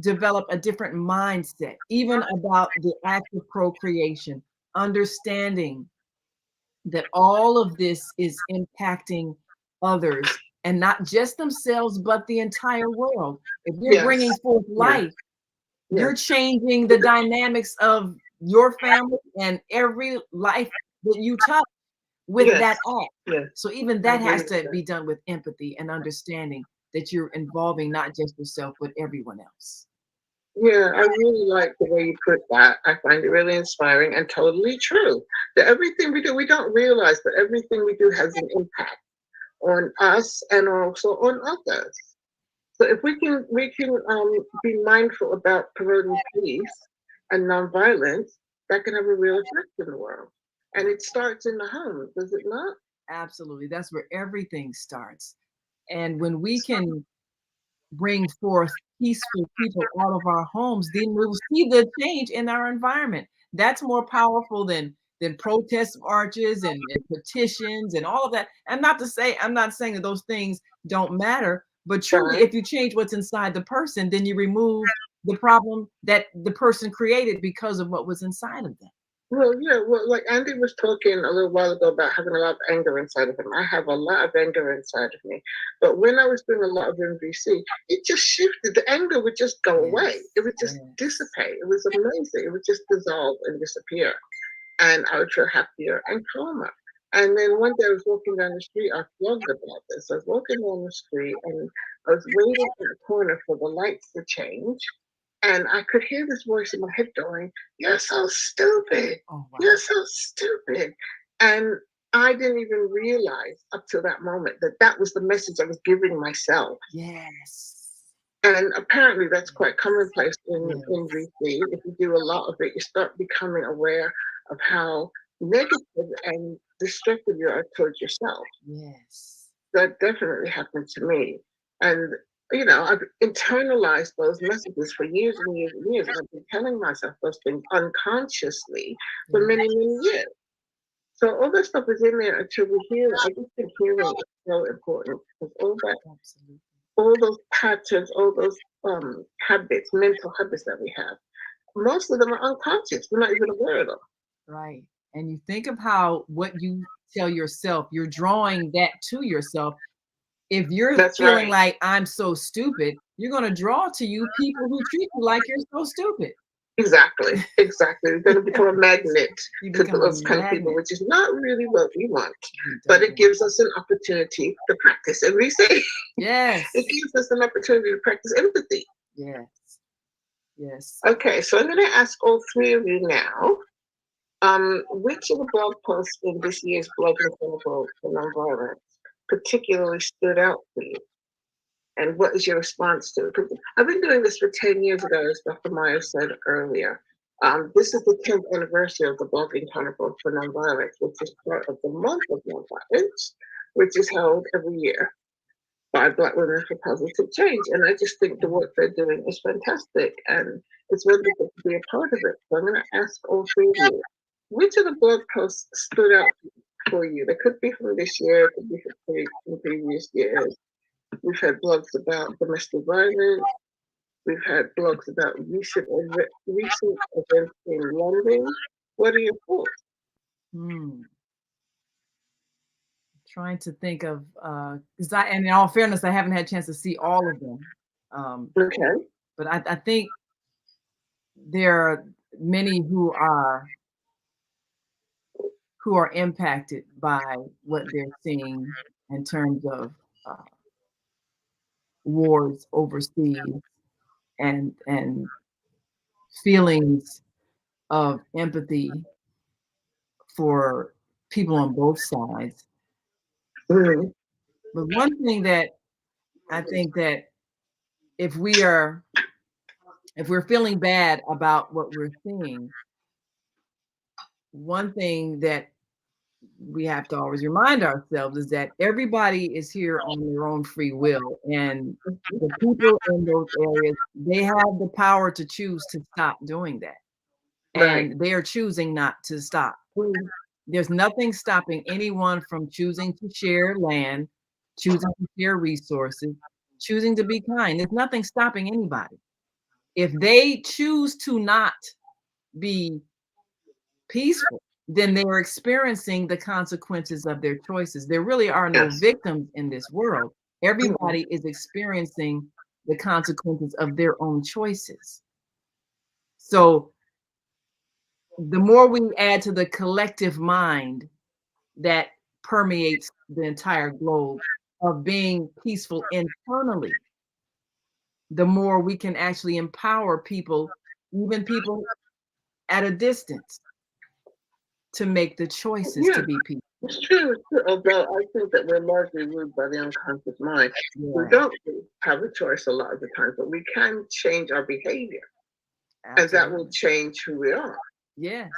develop a different mindset, even about the act of procreation, understanding that all of this is impacting others and not just themselves, but the entire world. If you're bringing forth life, you're changing the dynamics of your family and every life that you touch with that act. So even that has to be done with empathy and understanding that you're involving not just yourself, but everyone else. Yeah, I really like the way you put that. I find it really inspiring and totally true. That everything we do, we don't realize that everything we do has an impact on us and also on others. So if we can be mindful about promoting peace and nonviolence, that can have a real effect in the world. And it starts in the home, does it not? Absolutely. That's where everything starts. And when we can bring forth peaceful people out of our homes, then we'll see the change in our environment. That's more powerful than protest marches and petitions and all of that. And I'm not saying that those things don't matter, but truly, if you change what's inside the person, then you remove the problem that the person created because of what was inside of them. Well, yeah, well, like Andy was talking a little while ago about having a lot of anger inside of him. I have a lot of anger inside of me. But when I was doing a lot of MVC, it just shifted. The anger would just go away. It would just dissipate. It was amazing. It would just dissolve and disappear. And I would feel happier and calmer. And then one day I was walking down the street, I vlogged about this. I was walking down the street and I was waiting in the corner for the lights to change. And I could hear this voice in my head going, "You're so stupid. Oh, wow. You're so stupid." And I didn't even realize up to that moment that that was the message I was giving myself. Yes. And apparently that's quite commonplace in VC. If you do a lot of it, you start becoming aware of how negative and destructive you are towards yourself. Yes. That definitely happened to me. And you know, I've internalized those messages for years and years and years. And I've been telling myself those things unconsciously for many, many years. So all that stuff is in there until we hear it. I just think hearing is so important because all those patterns, all those habits, mental habits that we have, most of them are unconscious. We're not even aware of them. Right. And you think of how what you tell yourself, you're drawing that to yourself. If you're feeling like I'm so stupid, you're going to draw to you people who treat you like you're so stupid. Exactly. You're going to become a magnet to those kind of people, which is not really what we want. But it gives us an opportunity to practice MVC. Yes. It gives us an opportunity to practice empathy. Yes. Yes. Okay, so I'm going to ask all three of you now, which of the blog posts in this year's Blogging Chronicle for Nonviolence particularly stood out for you? And what is your response to it? I've been doing this for 10 years ago, as Dr. Myers said earlier. This is the 10th anniversary of the Blogging Chronicle for Nonviolence, which is part of the month of nonviolence, which is held every year by Black Women for Positive Change. And I just think the work they're doing is fantastic. And it's wonderful to be a part of it. So I'm going to ask all three of you, which of the blog posts stood out for you? They could be from this year, it could be from previous years. We've had blogs about domestic violence. We've had blogs about recent events in London. What are your thoughts? Trying to think of, because and in all fairness, I haven't had a chance to see all of them. Okay. But I think there are many who are impacted by what they're seeing in terms of wars overseas and feelings of empathy for people on both sides. Mm-hmm. But one thing that I think that if we're feeling bad about what we're seeing, one thing that we have to always remind ourselves is that everybody is here on their own free will, and the people in those areas, they have the power to choose to stop doing that. And they are choosing not to stop. There's nothing stopping anyone from choosing to share land, choosing to share resources, choosing to be kind. There's nothing stopping anybody. If they choose to not be peaceful, then they are experiencing the consequences of their choices. There really are no victims in this world. Everybody is experiencing the consequences of their own choices. So the more we add to the collective mind that permeates the entire globe of being peaceful internally, the more we can actually empower people, even people at a distance, to make the choices to be peaceful. It's true, although I think that we're largely ruled by the unconscious mind. We don't have a choice a lot of the time, but we can change our behavior. And that will change who we are. Yes.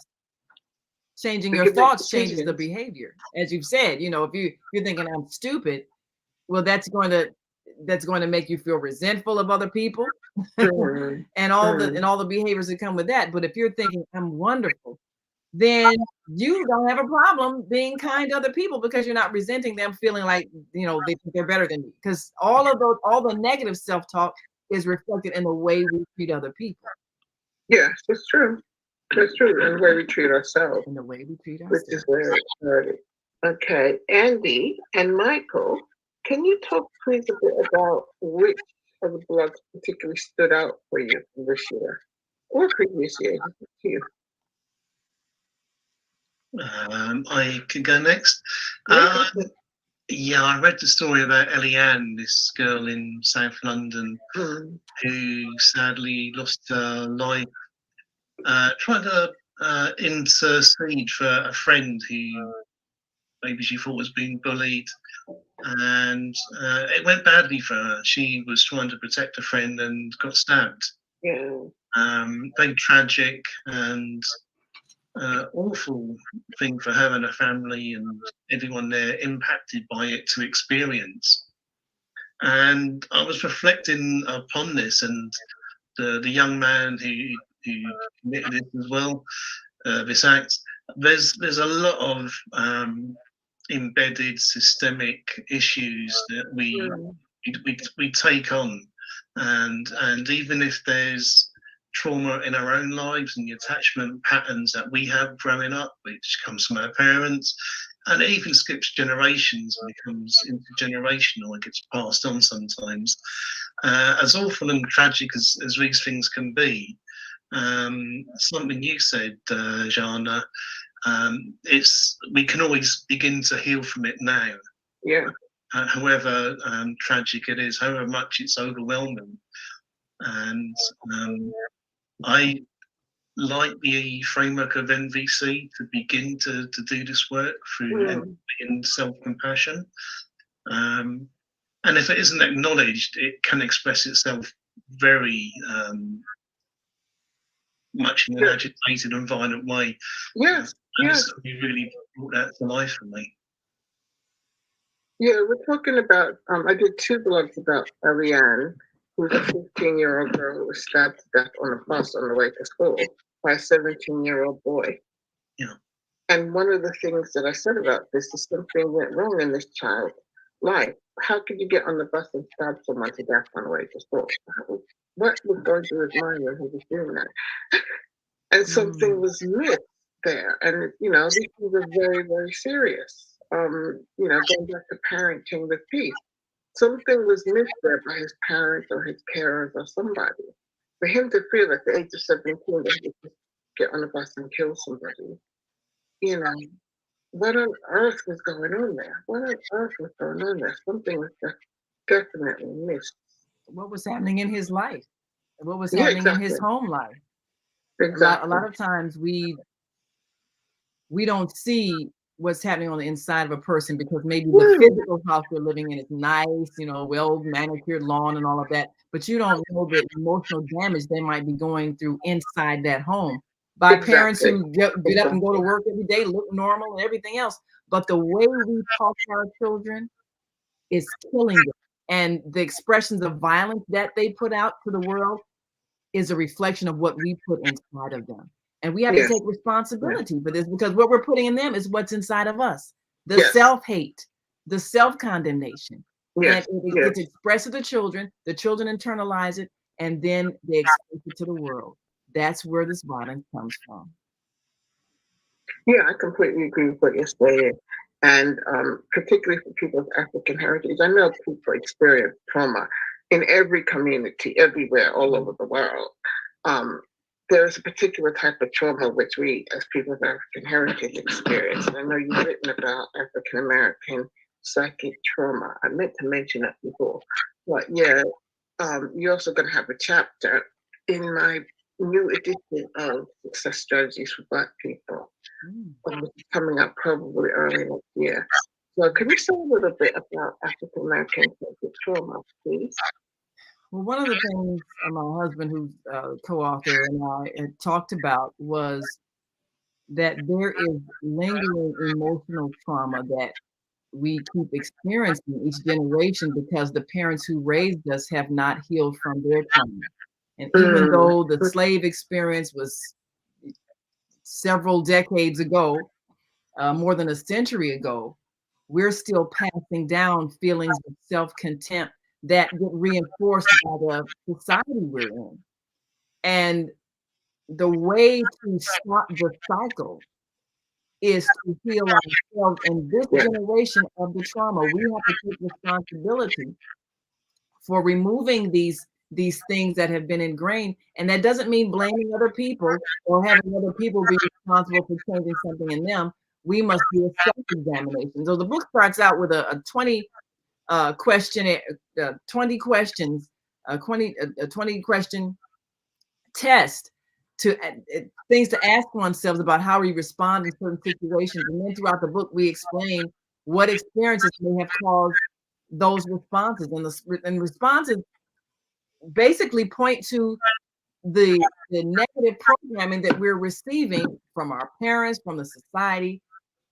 Changing your thoughts changes the behavior. As you've said, you know, if you're thinking I'm stupid, well, that's going to make you feel resentful of other people and all the behaviors that come with that. But if you're thinking I'm wonderful, then you don't have a problem being kind to other people because you're not resenting them, feeling like, you know, they're better than you. Because all the negative self-talk is reflected in the way we treat other people. Yes, it's true. It's true. And the way we treat ourselves. And the way we treat ourselves. Which is very important. Okay. Andy and Michael, can you talk please a bit about which of the blogs particularly stood out for you this year or previous year? To you? I can go next. Yeah, I read the story about Eliane, this girl in South London who sadly lost her life trying to intercede for a friend who maybe she thought was being bullied. And it went badly for her. She was trying to protect a friend and got stabbed. Yeah. Very tragic and awful thing for her and her family and everyone there impacted by it to experience. And I was reflecting upon this and the young man who committed it as well, this act. There's a lot of embedded systemic issues that we take on, and even if there's trauma in our own lives and the attachment patterns that we have growing up, which comes from our parents, and it even skips generations and becomes intergenerational and gets passed on sometimes. As awful and tragic as these things can be, something you said, Jana, we can always begin to heal from it now. Yeah. However tragic it is, however much it's overwhelming. And I like the framework of NVC to begin to do this work through in self-compassion. And if it isn't acknowledged, it can express itself very much in an agitated and violent way. Yes. You really brought that to life for me. Yeah, we're talking about, I did 2 blogs about Ariane, who's a 15-year-old girl who was stabbed to death on a bus on the way to school by a 17-year-old boy. Yeah. And one of the things that I said about this is something went wrong in this child's life. How could you get on the bus and stab someone to death on the way to school? What was going through his mind when he was doing that? And something was missed there. And, you know, these things are very, very serious. You know, going back to parenting with peace. Something was missed there by his parents or his carers or somebody. For him to feel at the age of 17 that he could get on a bus and kill somebody, you know, what on earth was going on there? What on earth was going on there? Something was definitely missed. What was happening in his life? What was happening in his home life? Exactly. A lot of times we don't see what's happening on the inside of a person because maybe the physical house they're living in is nice, you know, well manicured lawn and all of that, but you don't know the emotional damage they might be going through inside that home by parents who get up and go to work every day, look normal and everything else. But the way we talk to our children is killing them. And the expressions of violence that they put out to the world is a reflection of what we put inside of them. And we have to take responsibility for this because what we're putting in them is what's inside of us. The self-hate, the self-condemnation, And it gets expressed to the children internalize it, and then they express it to the world. That's where this violence comes from. Yeah, I completely agree with what you're saying. And particularly for people of African heritage, I know people experience trauma in every community, everywhere, all over the world. There's a particular type of trauma which we, as people of African heritage, experience. And I know you've written about African American psychic trauma. I meant to mention that before. But yeah, you're also going to have a chapter in my new edition of Success Strategies for Black People, coming up probably early next year. So can you say a little bit about African American psychic trauma, please? Well, one of the things my husband, who's co-author, and I had talked about was that there is lingering emotional trauma that we keep experiencing each generation because the parents who raised us have not healed from their trauma. And even though the slave experience was several decades ago, more than a century ago, we're still passing down feelings of self-contempt that get reinforced by the society we're in. And the way to stop the cycle is to heal ourselves in this generation of the trauma. We have to take responsibility for removing these things that have been ingrained. And that doesn't mean blaming other people or having other people be responsible for changing something in them. We must do a self-examination. So the book starts out with a 20 questionnaire, 20 questions, a 20 question test to things to ask oneself about how we respond in certain situations. And then throughout the book, we explain what experiences may have caused those responses, and responses basically point to the negative programming that we're receiving from our parents, from the society,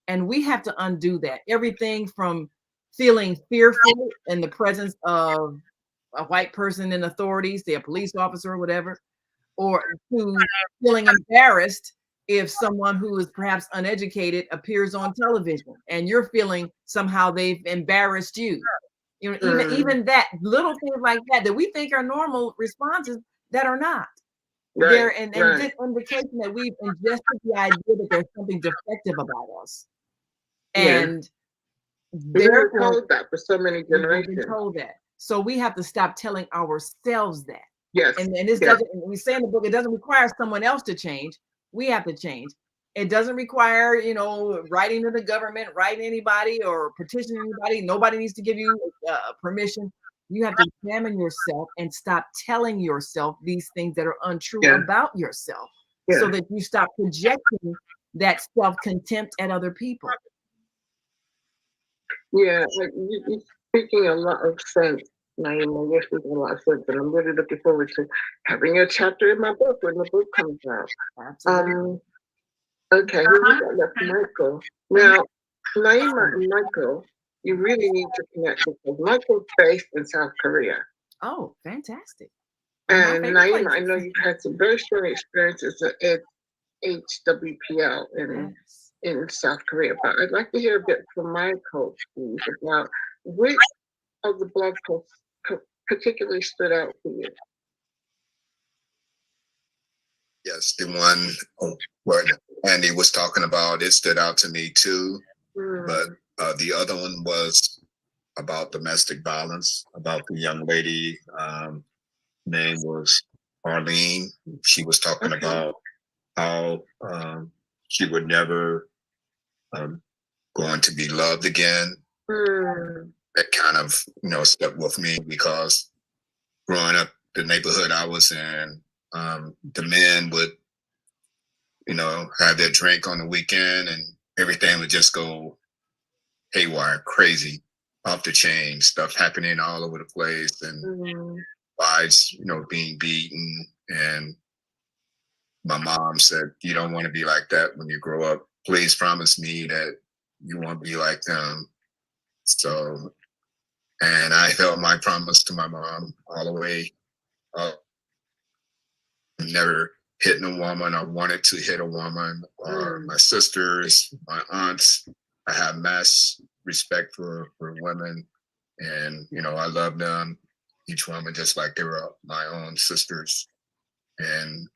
and we have to undo that. Everything from feeling fearful in the presence of a white person in authority, say a police officer or whatever, or to feeling embarrassed if someone who is perhaps uneducated appears on television and you're feeling somehow they've embarrassed you. You know, even that, little things like that we think are normal responses that are not. They're an indication that we've ingested the idea that there's something defective about us. And we've been told that for so many generations. We've been told that. So we have to stop telling ourselves that. Yes. And this doesn't, we say in the book, it doesn't require someone else to change. We have to change. It doesn't require, writing to the government, writing anybody or petitioning anybody. Nobody needs to give you permission. You have to examine yourself and stop telling yourself these things that are untrue about yourself, so that you stop projecting that self-contempt at other people. Yeah, you're speaking a lot of sense, Naima. You're speaking a lot of sense, and I'm really looking forward to having a chapter in my book when the book comes out. Absolutely. Okay, here we got left Michael. Now, Naima and Michael, you really need to connect because Michael's based in South Korea. Oh, fantastic. And Naima, I know you've had some very strong experiences at HWPL in South Korea, but I'd like to hear a bit from Michael, please, about which of the blog posts particularly stood out for you. Yes, the one where Andy was talking about, it stood out to me too. But the other one was about domestic violence, about the young lady, name was Arlene. She was talking about how she would never going to be loved again. That kind of, stuck with me because growing up, the neighborhood I was in, the men would, have their drink on the weekend and everything would just go haywire, crazy, off the chain, stuff happening all over the place, and wives, being beaten. And my mom said, "You don't want to be like that when you grow up. Please promise me that you won't be like them." So, and I held my promise to my mom all the way up. Never hitting a woman or wanted to hit a woman or my sisters, my aunts. I have mass respect for women. And, you know, I love them, each woman, just like they were my own sisters. And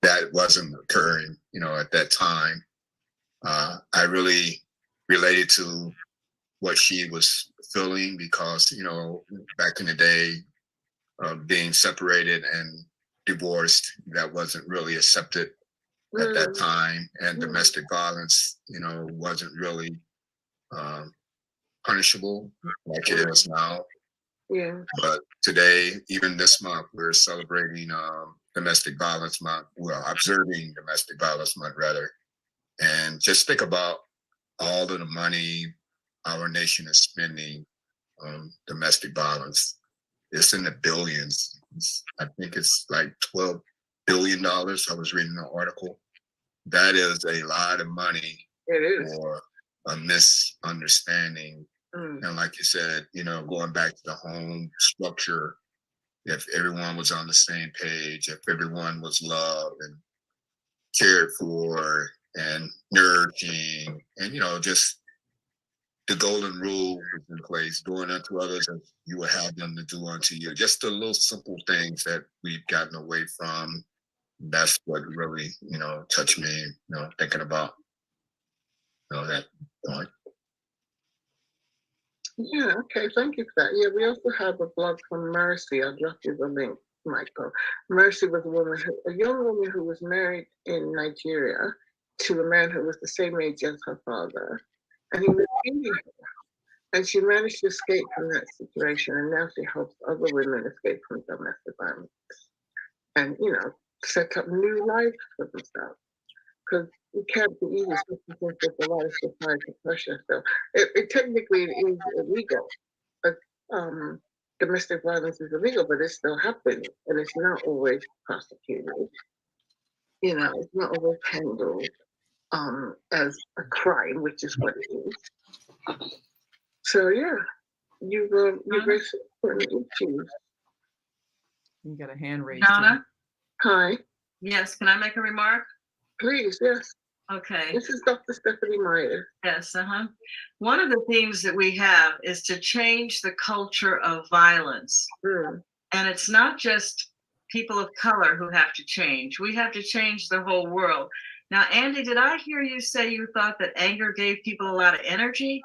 that wasn't occurring, you know, at that time. I really related to what she was feeling because, you know, back in the day, being separated and divorced, that wasn't really accepted at that time. And domestic violence, you know, wasn't really punishable like it is now. Yeah. But today, even this month, we're celebrating Domestic Violence Month. Well, observing Domestic Violence Month, rather. And just think about all of the money our nation is spending on domestic violence. It's in the billions. I think it's like $12 billion. I was reading an article. That is a lot of money for a misunderstanding. And like you said, you know, going back to the home structure, if everyone was on the same page, if everyone was loved and cared for and nourishing, and, you know, just the golden rule was in place, doing unto others as you would have them to do unto you. Just the little simple things that we've gotten away from. That's what really, you know, touched me, you know, thinking about, you know, that point. Yeah, okay, thank you for that. Yeah, we also have a blog from Mercy. I'll drop you the link, Michael. Mercy was a young woman who was married in Nigeria to a man who was the same age as her father. And he was beating her. And she managed to escape from that situation. And now she helps other women escape from domestic violence. And, you know, set up new lives for themselves. Because it can't be easy, especially since there's a lot of societal pressure. So it technically is illegal. But domestic violence is illegal, but it's still happening. And it's not always prosecuted. You know, it's not always handled as a crime, which is what it is. So yeah, you raised important issues. You got a hand raised. Donna? Hi. Yes, can I make a remark? Please, yes. Okay. This is Dr. Stephanie Meyer. Yes, one of the themes that we have is to change the culture of violence. And it's not just people of color who have to change. We have to change the whole world. Now, Andy, did I hear you say you thought that anger gave people a lot of energy?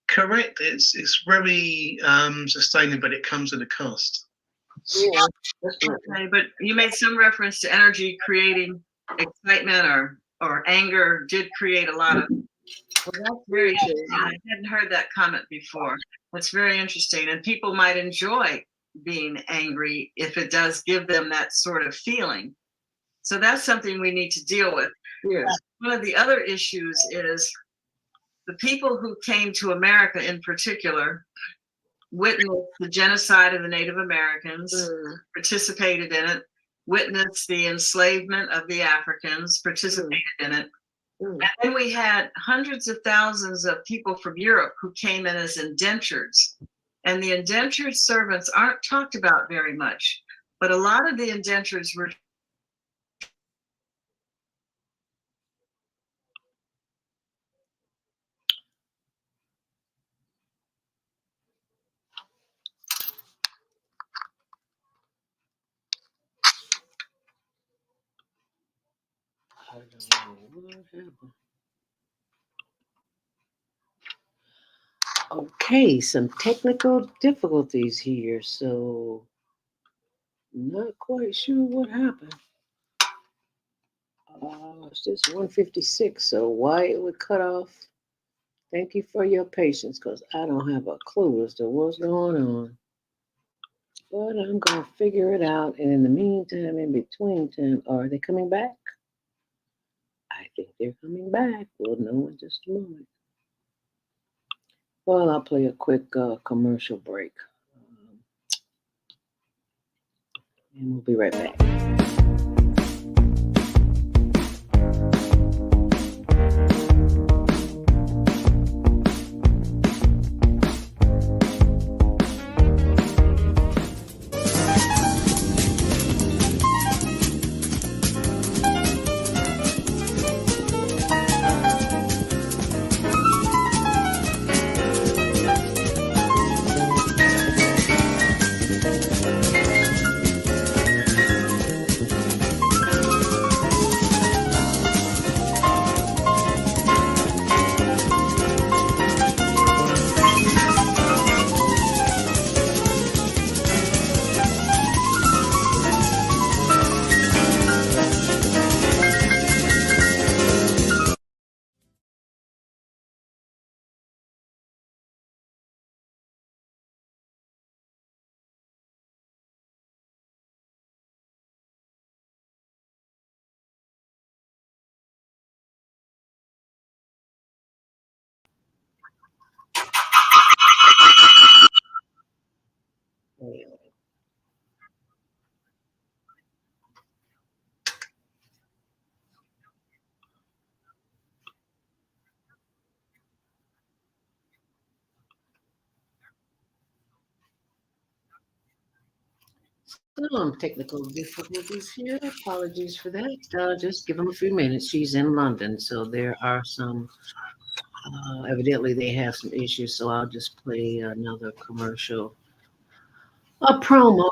Correct. It's very sustaining, but it comes at a cost. Yeah. Okay, but you made some reference to energy creating excitement or anger did create a lot of. Well, that's very interesting. I hadn't heard that comment before. That's very interesting, and people might enjoy being angry if it does give them that sort of feeling. So that's something we need to deal with. Yeah. One of the other issues is the people who came to America in particular witnessed the genocide of the Native Americans, participated in it, witnessed the enslavement of the Africans, participated in it. And then we had hundreds of thousands of people from Europe who came in as indentures. And the indentured servants aren't talked about very much, but a lot of the indentures were Okay, some technical difficulties here, so not quite sure what happened. It's just 1:56, so why it would cut off? Thank you for your patience, because I don't have a clue as to what's going on. But I'm going to figure it out, and in the meantime, in between time, are they coming back? I think they're coming back. We'll know in just a moment. Well, I'll play a quick commercial break. And we'll be right back. Some technical difficulties here. Apologies for that. Just give them a few minutes. She's in London, so there are some. Evidently, they have some issues. So I'll just play another commercial. A promo.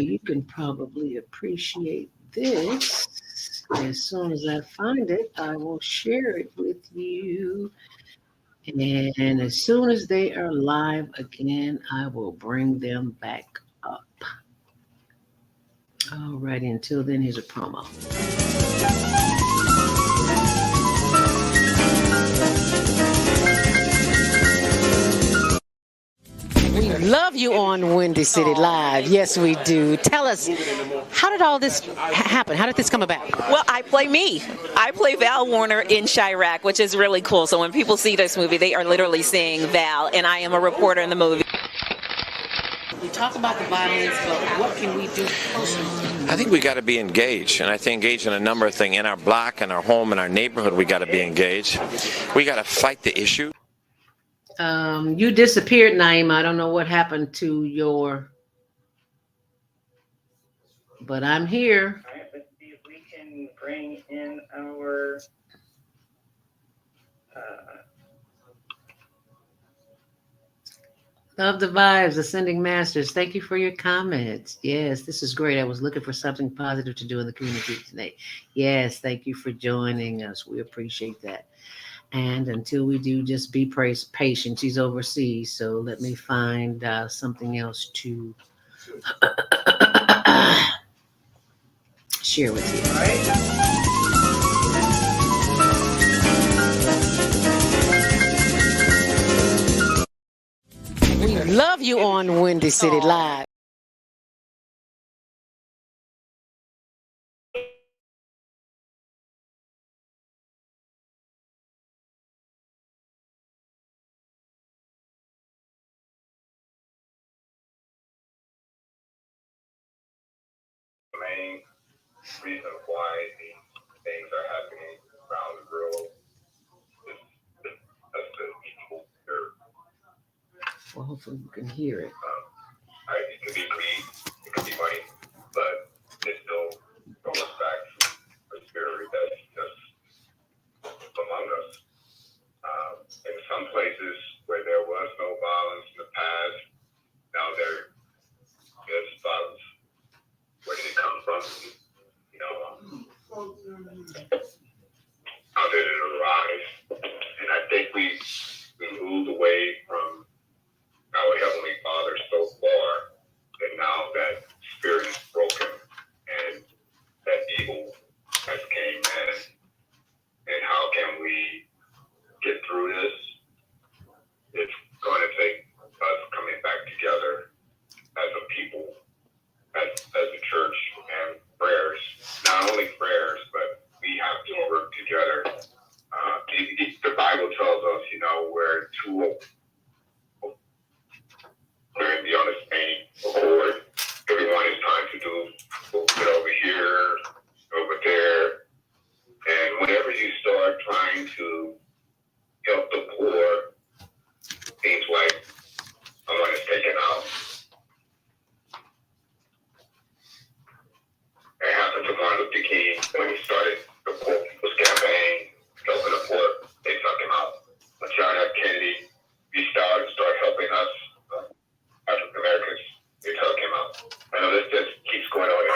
You can probably appreciate this. As soon as I find it, I will share it with you. And as soon as they are live again, I will bring them back up. All righty. Until then, here's a promo. We love you on Windy City Live. Yes, we do. Tell us, how did all this happen? How did this come about? Well, I play me. I play Val Warner in Chirac, which is really cool. So when people see this movie, they are literally seeing Val, and I am a reporter in the movie. We talk about the violence, but what can we do personally? I think we got to be engaged, and I think engaged in a number of things. In our block, in our home, in our neighborhood, we got to be engaged. We got to fight the issue. You disappeared, Naima. I don't know what happened to your, but I'm here. All right, let's see if we can bring in our Love the vibes, Ascending Masters. Thank you for your comments. Yes, this is great. I was looking for something positive to do in the community today. Yes, thank you for joining us. We appreciate that. And until we do, just be patient. She's overseas, so let me find something else to share with you. all right. We love you on Windy City Live. Main reason why these things are happening around the world is that's the evil spirit. Well, hopefully you can hear it. It can be greed, it can be money, but it still goes back to a spirit that's just among us. In some places where there was no violence in the past, now there is violence. Where did it come from? You know, how did it arise? And I think we moved away from our Heavenly Father so far that now that spirit is broken and that evil has came in. And how can we get through this? It's going to take us coming back together as a people, as a church, and prayers. Not only prayers, but we have to work together. The Bible tells us, you know, where two we're going to be on the same accord. Everyone is trying to do it over here, over there. And whenever you start trying to help the poor, seems like someone is taken out. It happened to Martin Luther King when he started the Poor People's Campaign, helping the poor, they took him out. When John F. Kennedy reached out and started helping us, African Americans, they took him out. I know this just keeps going on.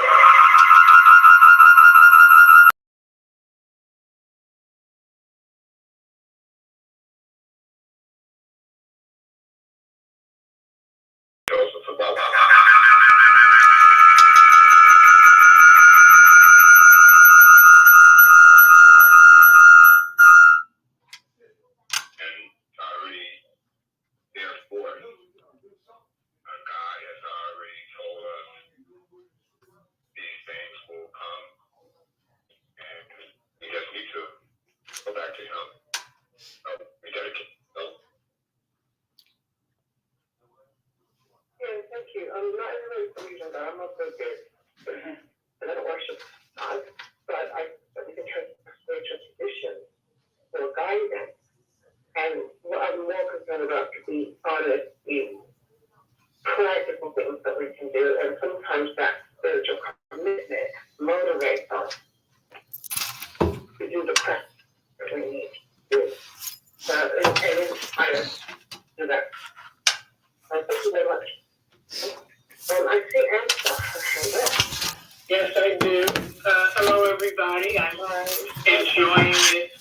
enjoying it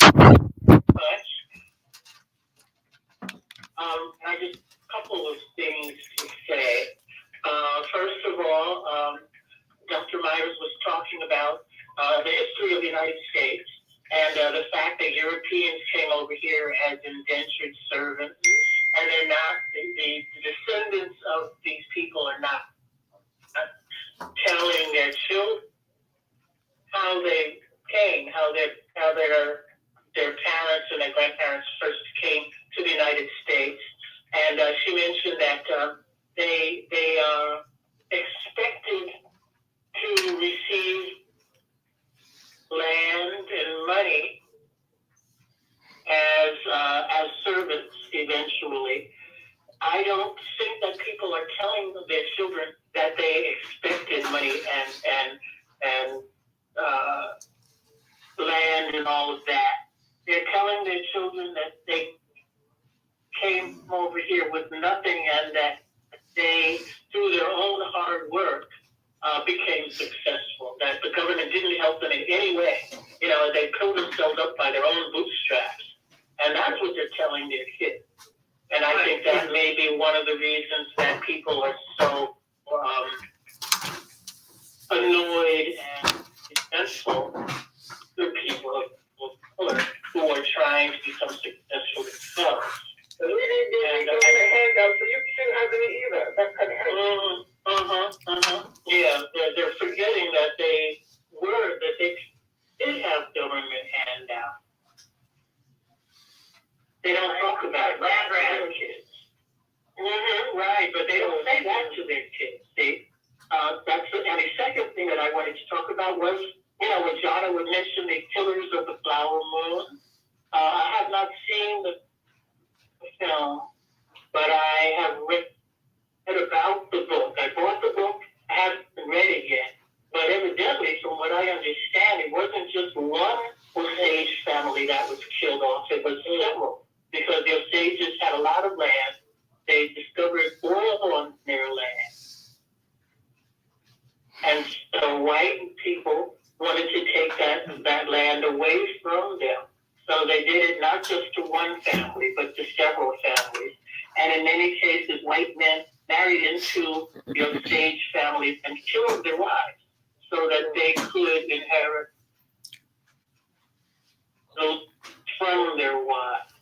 much. I just a couple of things to say. First of all, Dr. Myers was talking about the history of the United States and the fact that Europeans came over here as indentured servants, and they're not, the descendants of these people are not telling their children how they came, how their parents and their grandparents first came to the United States. And she mentioned that they expected to receive land and money as servants eventually. I don't think that people are telling their children that they expected money and land and all of that. They're telling their children that they came over here with nothing and that they, through their own hard work, became successful. That the government didn't help them in any way. You know, they pulled themselves up by their own bootstraps. And that's what they're telling their kids. And I think that may be one of the reasons that people are so annoyed and resentful to people of color who are trying to become successful themselves. So we didn't get a handout, so you shouldn't have any either. That's kind of Yeah, they're forgetting that they did have government handouts. They don't talk about it to their kids. Right, but they don't say that to their kids. And the second thing that I wanted to talk about was, you know, when Jana would mention the Killers of the Flower Moon. I have not seen the film, but I have read about the book. I bought the book, I haven't read it yet. But evidently, from what I understand, it wasn't just one Osage family that was killed off. It was several, because the Osages had a lot of land. They discovered oil on their land. And so white people wanted to take that land away from them. So they did it not just to one family, but to several families. And in many cases, white men married into the Osage families and killed their wives so that they could inherit those from their wives.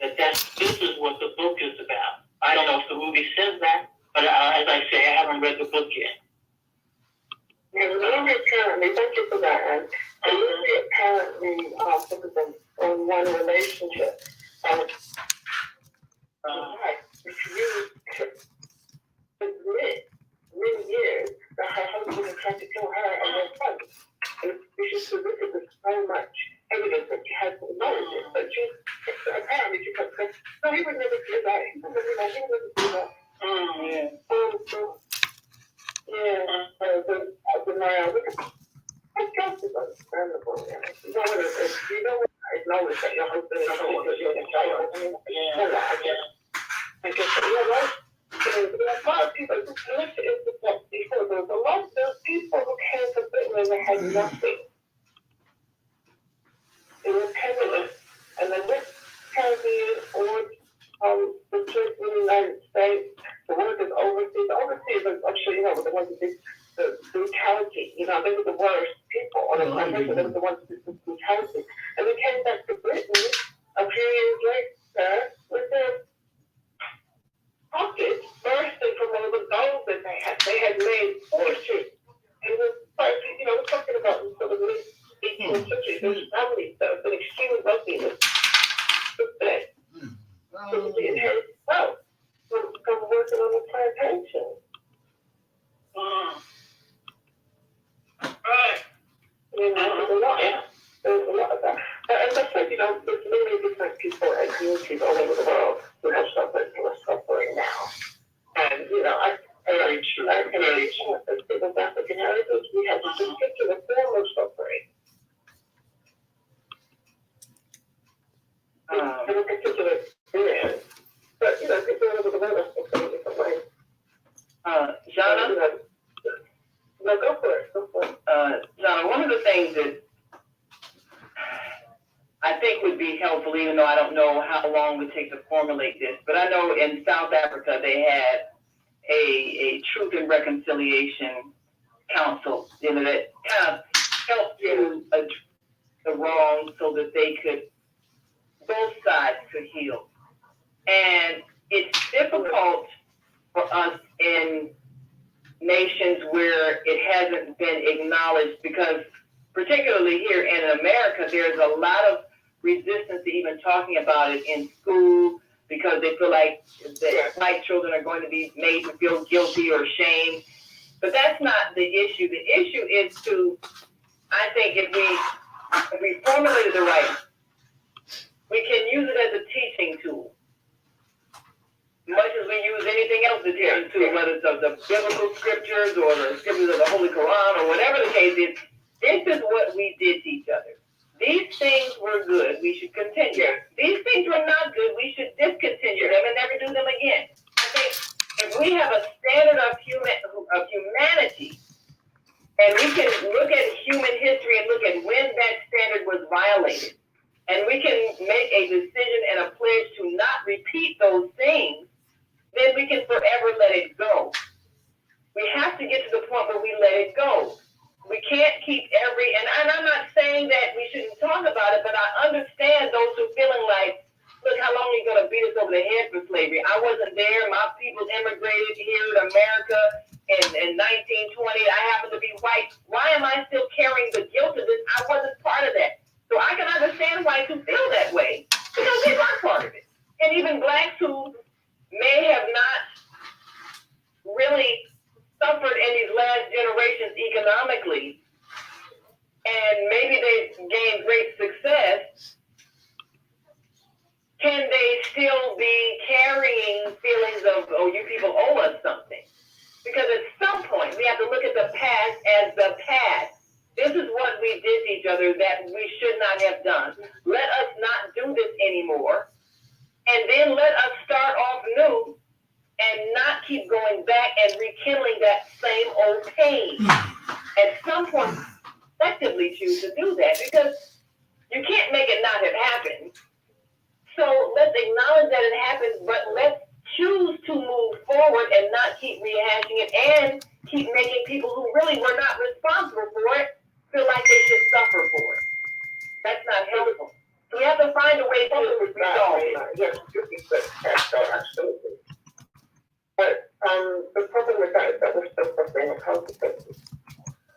This is what the book is about. I don't know if the movie says that, but as I say, I haven't read the book yet. Yeah, the movie apparently, thank you for that. And the movie apparently focuses on one relationship. Refused to admit many years that her husband had tried to kill her and her son. And she submitted with so much evidence that she had acknowledged it. But she apparently she kept saying, no, he would never do that. He would never do that. I guess it's understandable. You know what acknowledge that your husband is someone that you're a child. I guess you know what? There's a lot of people who lived in the book before. There was a lot of those people who came to Britain and they had nothing. They were penniless. And then this Caribbean or the church in the United States, the workers overseas. The overseas, I'm sure you know, were the ones who did the brutality. You know, they were the worst people on the planet. They were the ones who did the brutality. And they came back to Britain a few years later with their pockets bursting from all the gold that they had. They had made fortunes. And it was like, you know, we're talking about sort of mid-18th century. There's families that have been extremely wealthy in this day. So they inherited wealth from working on the plantation. Right. There's a lot. There's a lot of that. And that's like, you know, there's many different people and communities all over the world who have suffered and are suffering now. And, you know, I very true. With African heritage, we have a particular form of suffering. In a particular experience. But, you know, people all over the world are suffering in different ways. Jana? No, go for it. Jana, one of the things that think would be helpful, even though I don't know how long it would take to formulate this, but I know in South Africa they had a Truth and Reconciliation Council, that kind of helped to address the wrong so that they could, both sides could heal. And it's difficult for us in nations where it hasn't been acknowledged, because particularly here in America, there's a lot of resistance to even talking about it in school, because they feel like that white children are going to be made to feel guilty or shamed. But that's not the issue. The issue is I think if we formulate it right, we can use it as a teaching tool, much as we use anything else to teach tool, whether it's of the biblical scriptures or the scriptures of the Holy Quran or whatever the case is. This is what we did to each other. These things were good, we should continue. These things were not good, we should discontinue them and never do them again. I think if we have a standard of humanity, and we can look at human history and look at when that standard was violated, and we can make a decision and a pledge to not repeat those things, then we can forever let it go. We have to get to the point where we let it go. We can't keep and I'm not saying that we shouldn't talk about it, but I understand those who are feeling like, look, how long are you going to beat us over the head for slavery? I wasn't there. My people immigrated here to America in 1920. I happen to be white. Why am I still carrying the guilt of this? I wasn't part of that. So I can understand whites who feel that way, because they weren't part of it. And even blacks who may have not really suffered in these last generations economically, and maybe they've gained great success, can they still be carrying feelings of, oh, you people owe us something? Because at some point, we have to look at the past as the past. This is what we did to each other that we should not have done. Let us not do this anymore. And then let us start off new and not keep going back and rekindling that same old pain. At some point, effectively choose to do that, because you can't make it not have happened. So let's acknowledge that it happened, but let's choose to move forward and not keep rehashing it and keep making people who really were not responsible for it feel like they should suffer for it. That's not helpful. So we have to find a way to resolve it. Yes, absolutely. But the problem with that is that we're still suffering the consequences.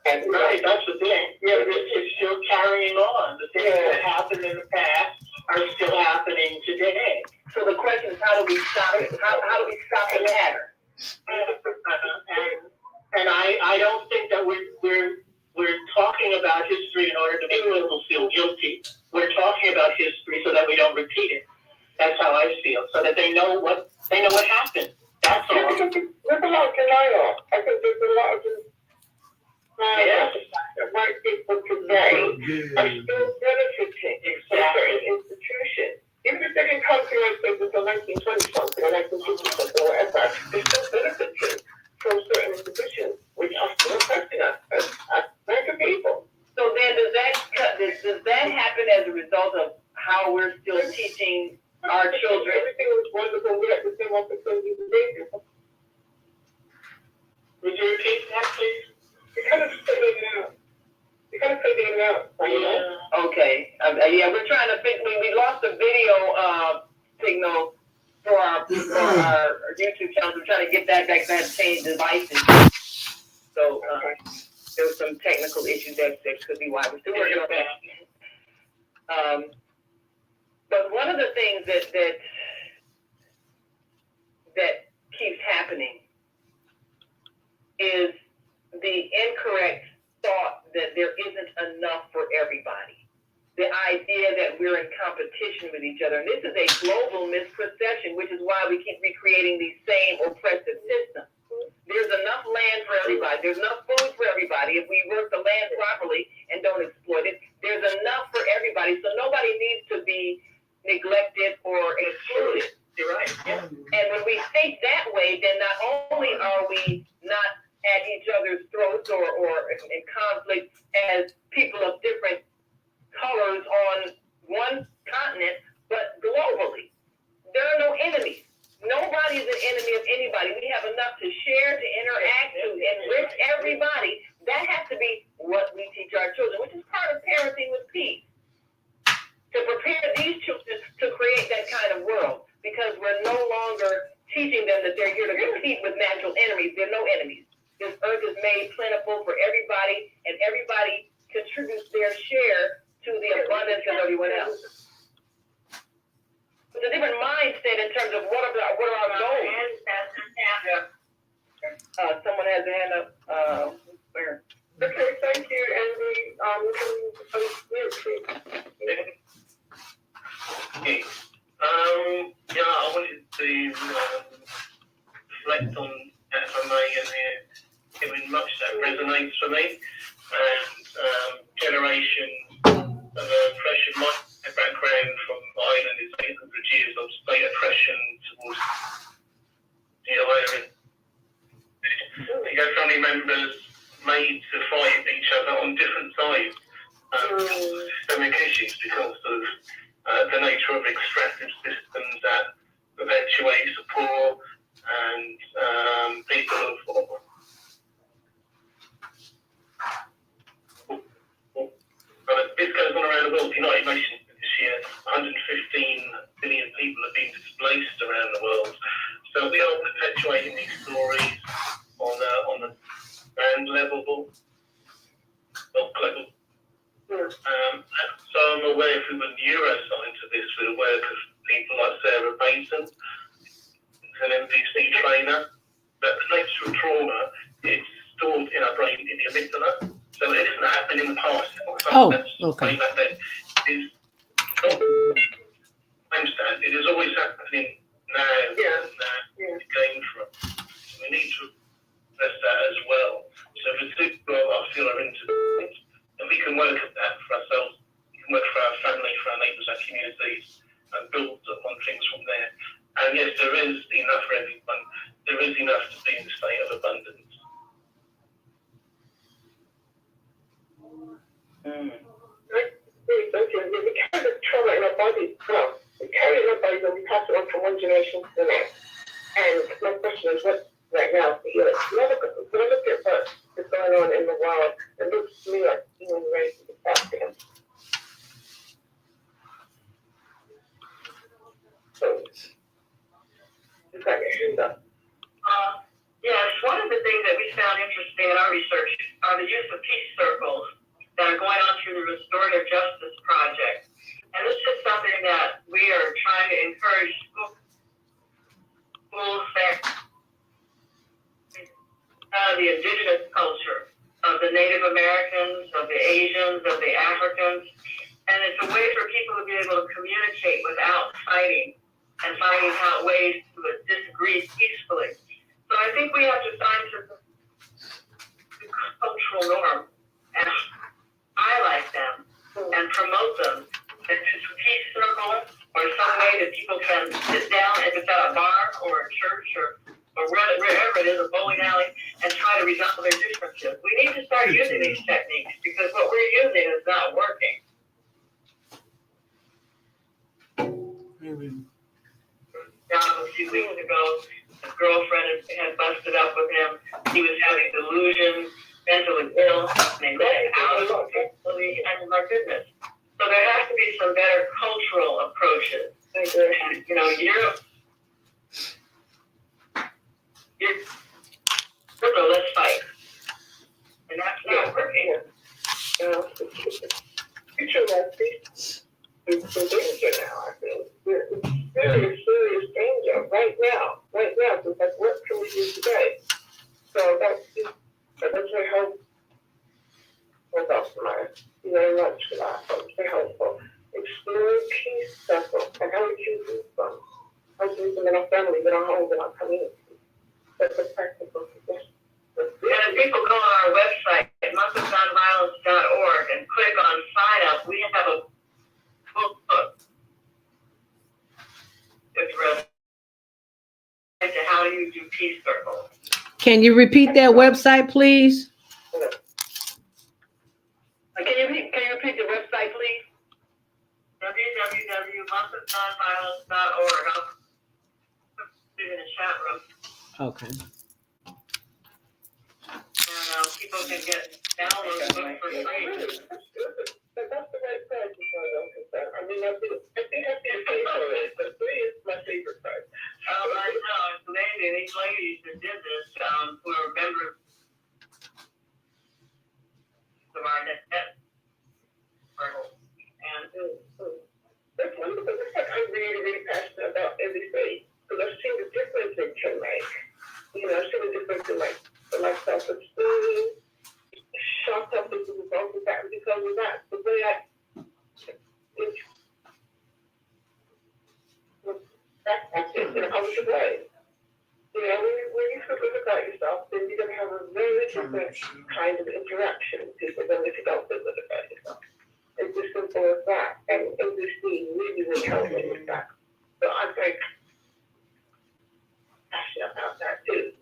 And right, that's the thing. Yeah, it's still carrying on. The things that happened in the past are still happening today. So the question is, how do we stop it? How do we stop the pattern? And I don't think that we're talking about history in order to make people feel guilty. We're talking about history so that we don't repeat it. That's how I feel. So that they know what happened. That's all. There's a lot of denial. I think there's a lot of white people today are still benefiting from certain institutions. Even if they didn't come to us until 1920 something or 1950 something or whatever, they're still benefiting from certain institutions which are still affecting us as American people. So then does that happen as a result of how we're still teaching our children? Everything was wonderful. We had the same opportunities as they do. Would you repeat that, please? We kind of figured it out. Okay. Yeah, we're trying to fix. We lost the video signal for our YouTube channel. We're trying to get that back. That changed devices. So there was some technical issues that could be why we're still working on that. But one of the things that keeps happening is the incorrect thought that there isn't enough for everybody. The idea that we're in competition with each other. And this is a global misperception, which is why we keep recreating these same oppressive systems. There's enough land for everybody. There's enough food for everybody. If we work the land properly and don't exploit it, there's enough for everybody. So nobody needs to be neglected or excluded. You're right. Yeah. And when we think that way, then not only are we not at each other's throats or in conflict as people of different colors on one create that kind of world because we're no longer teaching them that they're here to compete with natural enemies. There are no enemies. This earth is made plentiful for everybody, and everybody contributes their share to the abundance of everyone else. It's a different mindset in terms of what are our goals. Someone has a hand up. Where? Okay, thank you, Andy. Yeah, I wanted to reflect on FMA and giving much that resonates for me. And generation of oppression, my background from Ireland is 800 years of state oppression towards the Irish. Your family members made to fight each other on different sides. Systemic issues because of the nature of extractive systems that perpetuate support and people of this goes on around the world. The United Nations this year, 115 billion people have been displaced around the world. So we are perpetuating these stories on the land level, global. So I'm aware through the neuroscience of this, through the work of people like Sarah Payton, an MVC trainer, that the nature of trauma is stored in our brain in the amygdala. So it isn't happening in the past. Okay. It is always happening now. To gain from. So we need to address that as well. So if it's people I feel are into it, and we can work at that for ourselves, we can work for our family, for our neighbours, our communities, and build upon things from there. And yes, there is enough for everyone. There is enough to be in a state of abundance. We carry the trauma in our bodies. Well, we carry it in our bodies and we pass it on from one generation to the next. And my question is, what right now for you? When I look at what is going on in the world, it looks to me like human race is about to end. So, is that your hand up? Yes, one of the things that we found interesting in our research are the use of peace circles that are going on through the Restorative Justice Project. And this is something that we are trying to encourage schools that the indigenous culture of the Native Americans, of the Asians, of the Africans. And it's a way for people to be able to communicate without fighting and finding out ways to disagree peacefully. So I think we have to find the cultural norm and highlight them and promote them. If it's a peace circle or some way that people can sit down, if it's at a bar or a church or wherever it is, a bowling alley, and try to resolve their differences. We need to start using these techniques because what we're using is not working. A few weeks ago, his girlfriend had busted up with him. He was having delusions, mentally ill, and they let him out of the facility, and my goodness. So there has to be some better cultural approaches. And, you know, so let's fight. And that's not working. Future like this is in danger now, I feel. We're in serious danger right now. So like, what can we do today? So that's my hope. That's awesome, Maya. Thank you very much for that. That was very helpful. Explore peace circle and how we choose these from. How we use them in our families, in our homes, in our communities. That's a practical suggestion. And if people go on our website at monthofnonviolence.org and click on sign up, we have a book. It's related to how do you do peace circles. Can you repeat that website, please? Can you repeat the website, please? www.monthofnonviolence.org. I'll put it in the chat room. Okay. And people can get download the book for free. That's the right price as far as I'm concerned. I mean, I think I can pay for it. That's one of the things that I'm really, really passionate about every day. Because I've seen the difference in him, like, I've seen the difference in, like, the lifestyle self-esteem, shocked up with the results of that, because of that. The way that's it in a positive way. When you feel good about yourself, then you're going to have a very different kind of interaction with people than if you don't feel good about yourself. It's as simple as that. And AUDTION really, really helped me with that. So I'm very passionate about that too.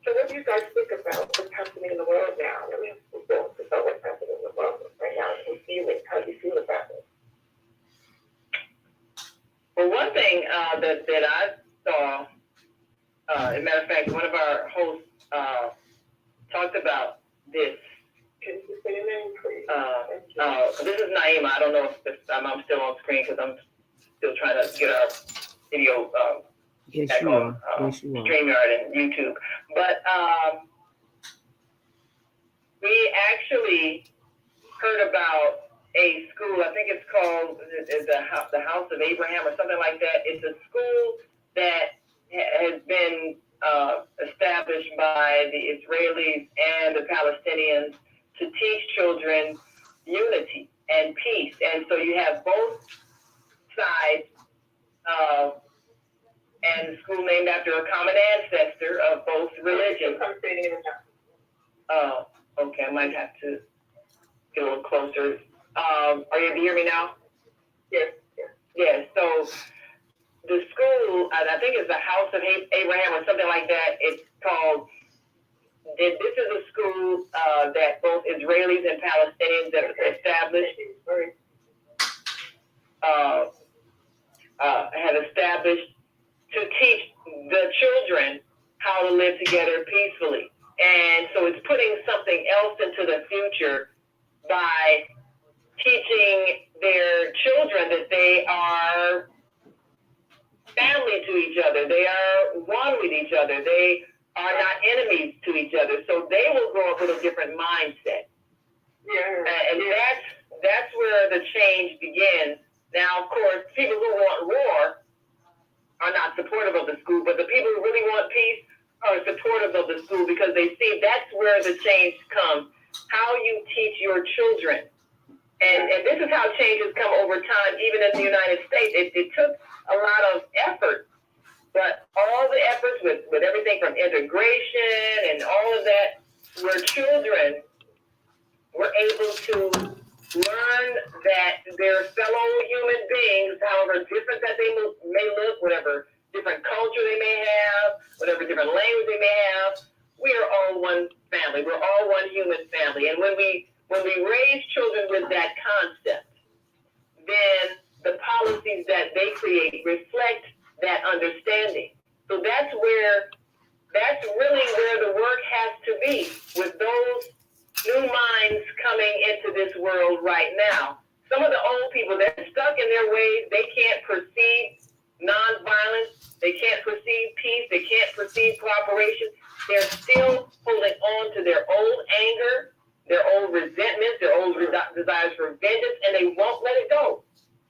So what do you guys think about what's happening in the world now? Let me ask you about what's happening in the world right now. How do you feel about it? Well, one thing that I saw, as a matter of fact, one of our hosts talked about this. Can you say your name, please? This is Naima. I don't know if I'm still on screen because I'm still trying to get our video back on StreamYard and YouTube. But we actually heard about a school, I think it's called the House of Abraham or something like that. It's a school that has been established by the Israelis and the Palestinians to teach children unity and peace. And so you have both sides, and the school named after a common ancestor of both religions. Okay, I might have to get a little closer. Are you able to hear me now? Yes. Yes. So the school, I think it's the House of Abraham or something like that. It's called. This is a school that both Israelis and Palestinians have established. Have established to teach the children how to live together peacefully. And so it's putting something else into the future by teaching their children that they are family to each other. They are one with each other. They are not enemies to each other. So they will grow up with a different mindset. And that's where the change begins. Now, of course, people who want war are not supportive of the school, but the people who really want peace are supportive of the school because they see that's where the change comes. How you teach your children. And this is how changes come over time, even in the United States. It took a lot of effort, but all the efforts with everything from integration and all of that, where children were able to learn that they're fellow human beings, however different that they may look, whatever different culture they may have, whatever different language they may have, we are all one family. We're all one human family. And when we raise children with that concept, then the policies that they create reflect that understanding. So that's really where the work has to be with those new minds coming into this world right now. Some of the old people, they're stuck in their ways. They can't perceive nonviolence. They can't perceive peace. They can't perceive cooperation. They're still holding on to their old anger, their old resentments, their old desires for vengeance, and they won't let it go.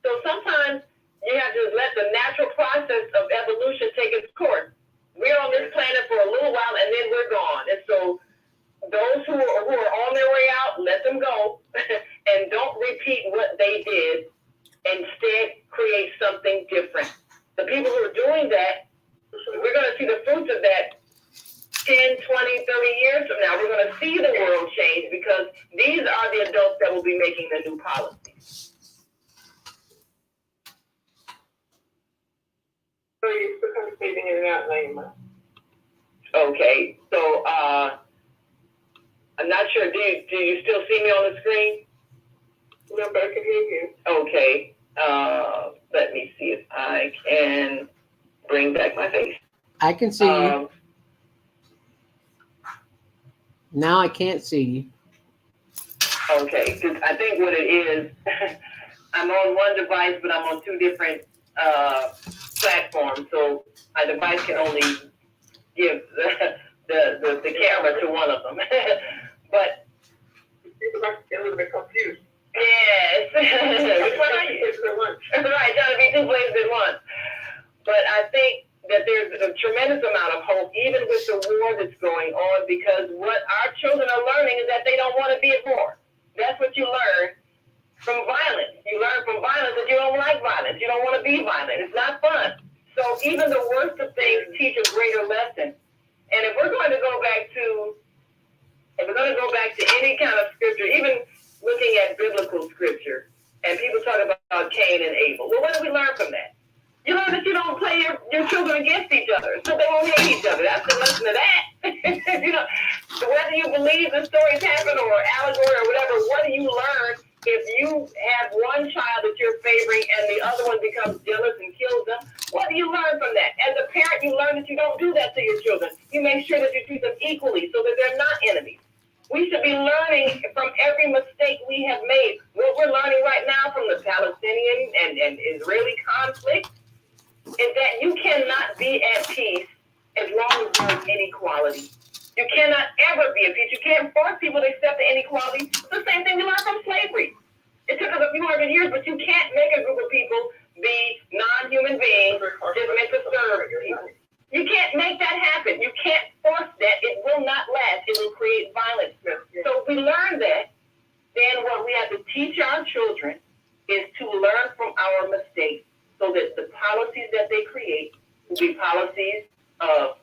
So sometimes you have to let the natural process of evolution take its course. We're on this planet for a little while, and then we're gone. And so those who are on their way out, let them go, and don't repeat what they did. Instead, create something different. The people who are doing that, we're going to see the fruits of that 10, 20, 30 years from now. We're going to see the world change because these are the adults that will be making the new policies. So you're still fading in and out, Naima. Okay, so I'm not sure. Do you still see me on the screen? No, but I can hear you. Okay. Let me see if I can bring back my face. I can see you. Now I can't see you. Okay, because I think what it is, I'm on one device, but I'm on two different platforms. So my device can only give the camera to one of them. But people might get a little bit confused. Yeah, two places at once. But I think that there's a tremendous amount of hope, even with the war that's going on, because what our children are learning is that they don't want to be at war. That's what you learn from violence. You learn from violence that you don't like violence. You don't want to be violent. It's not fun. So even the worst of things teach a greater lesson. And if we're going to go back to any kind of scripture, even looking at biblical scripture, and people talk about Cain and Abel, well, what do we learn from that? You learn that you don't play your children against each other, so they won't hate each other. That's the lesson of that. You know, so whether you believe the stories happen or allegory or whatever, what do you learn if you have one child that you're favoring and the other one becomes jealous and kills them? What do you learn from that? As a parent, you learn that you don't do that to your children. You make sure that you treat them equally so that they're not enemies. We should be learning from every mistake we have made. What we're learning right now from the Palestinian and Israeli conflict is that you cannot be at peace as long as there's inequality. You cannot ever be at peace. You can't force people to accept the inequality. It's the same thing we learned from slavery. It took us a few hundred years, but you can't make a group of people be non-human beings just meant to serve people. You can't make that happen. You can't force that. It will not last. It will create violence. So if we learn that, then what we have to teach our children is to learn from our mistakes so that the policies that they create will be policies of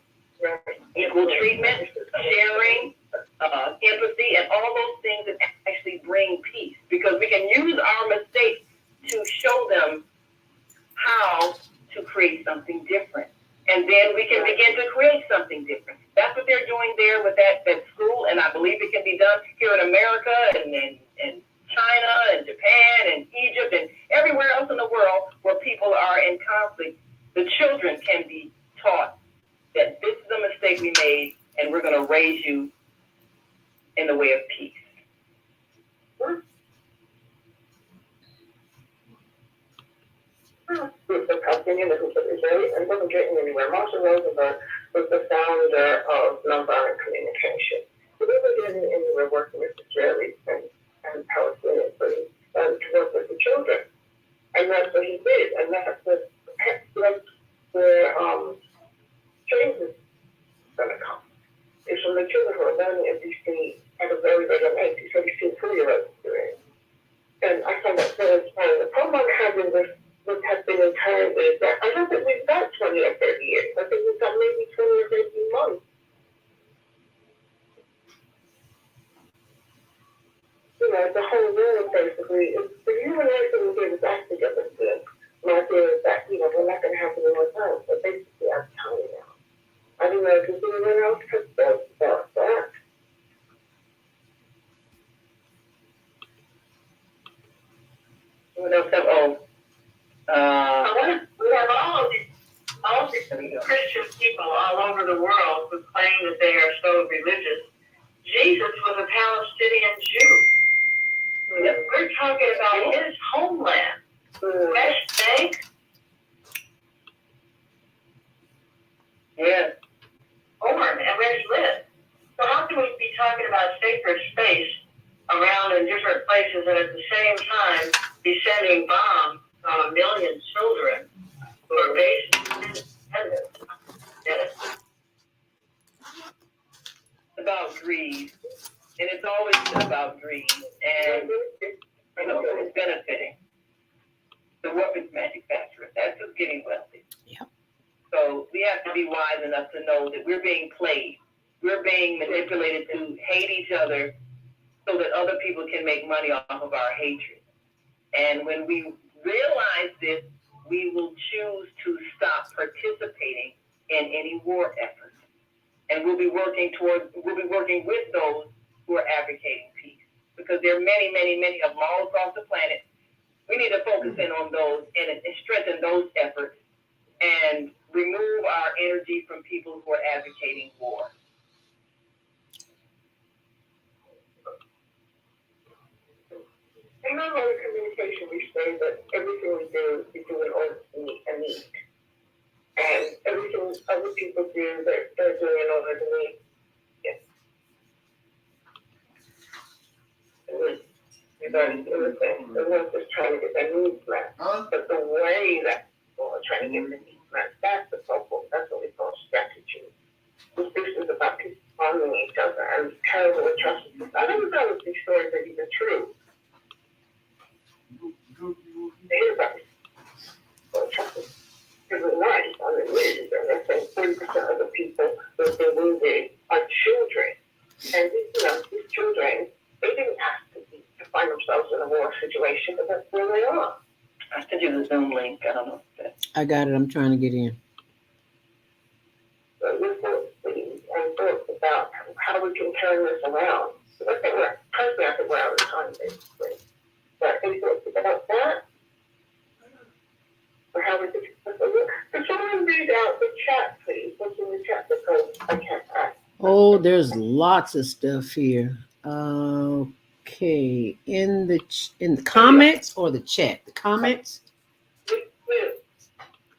equal treatment, sharing, empathy, and all those things that actually bring peace. Because we can use our mistakes to show them how to create something different. And then we can begin to create something different. That's what they're doing there with that school, and I believe it can be done here in America and China and Japan and Egypt and everywhere else in the world where people are in conflict. The children can be taught that this is a mistake we made, and we're going to raise you in the way of peace. The Palestinian, the group of Israelis, and wasn't getting anywhere. Marshall Rosenberg was the founder of nonviolent communication. So we were getting anywhere working with Israelis and Palestinians, but he started to work with the children. And that's what he did. And that's where change is going to come. It's from the children who are learning NBC at a very, very young age. He's 2-year-old experience. And I find that so inspiring. The problem I'm having with what has been encouraged is that I don't think we've got 20 or 30 years. I think we've got maybe 20 or 30 months. You know, the whole world basically, if the human race doesn't get its act together, then my fear is that, you know, we're not going to have any more time. But basically, I'm telling you now. I don't know if there's anyone else to say about that. What else have we have all these Christian people all over the world who claim that they are so religious. Jesus was a Palestinian Jew. We're talking about his homeland, West Bank. Yeah. And where he lived. So how can we be talking about sacred space around in different places and at the same time be sending bombs on 1 million children who are basically independent? Yes. It's about greed. And it's always about greed. And, you know, it's benefiting the weapons manufacturers. That's just getting wealthy. Yeah. So we have to be wise enough to know that we're being played. We're being manipulated to hate each other so that other people can make money off of our hatred. And when we realize this, we will choose to stop participating in any war efforts. And we'll be working with those who are advocating peace. Because there are many, many, many of them all across the planet. We need to focus in on those and strengthen those efforts and remove our energy from people who are advocating war. In our own communication, we say that everything we do in order to meet a need. And everything other people do, they're doing in order to meet. Yes. regarding innocence. They're not just trying to get their needs met, but the way that people are trying to get their needs met, that's the problem. That's what we call strategy. This is about people harming each other and terrible atrocities. I don't know if these stories are even true. They hear about atrocities. Every night on the news, and they're saying 40% of the people that have been wounded are children. And these children, they didn't ask to find themselves in a war situation, but that's where they are. I have to do the Zoom link. I don't know if that's... I got it. I'm trying to get in. So this is and thoughts about how we can turn this around. So I think personally, I think we're out of time, basically. But any thoughts about that? Or how we can... Could someone read out the chat, please? What's in the chat? Because I can't ask. Oh, there's lots of stuff here. Okay, in the comments or the chat? The comments.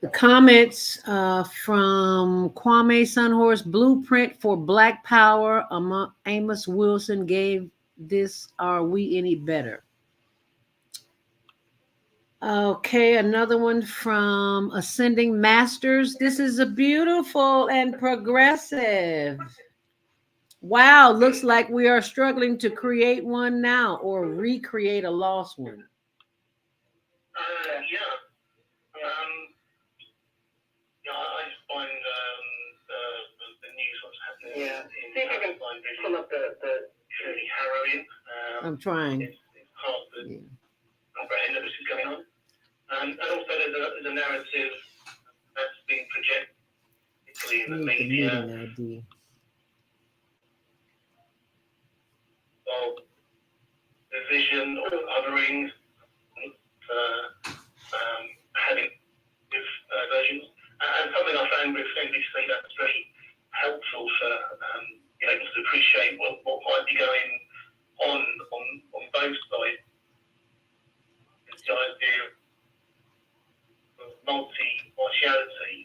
The comments from Kwame Sunhorse: Blueprint for Black Power. Amos Wilson gave this. Are we any better? Okay, another one from Ascending Masters. This is a beautiful and progressive. Wow, looks like we are struggling to create one now or recreate a lost one. I just find the news, what's happening. Yeah. See if I can pull up the really harrowing. I'm trying. It's hard to comprehend that this is going on. And also there's a narrative that's being projected, particularly in the media, of division or othering, having versions. And something I found with NBC that's very helpful for being able to appreciate what might be going on both sides. It's the idea of multi-partiality,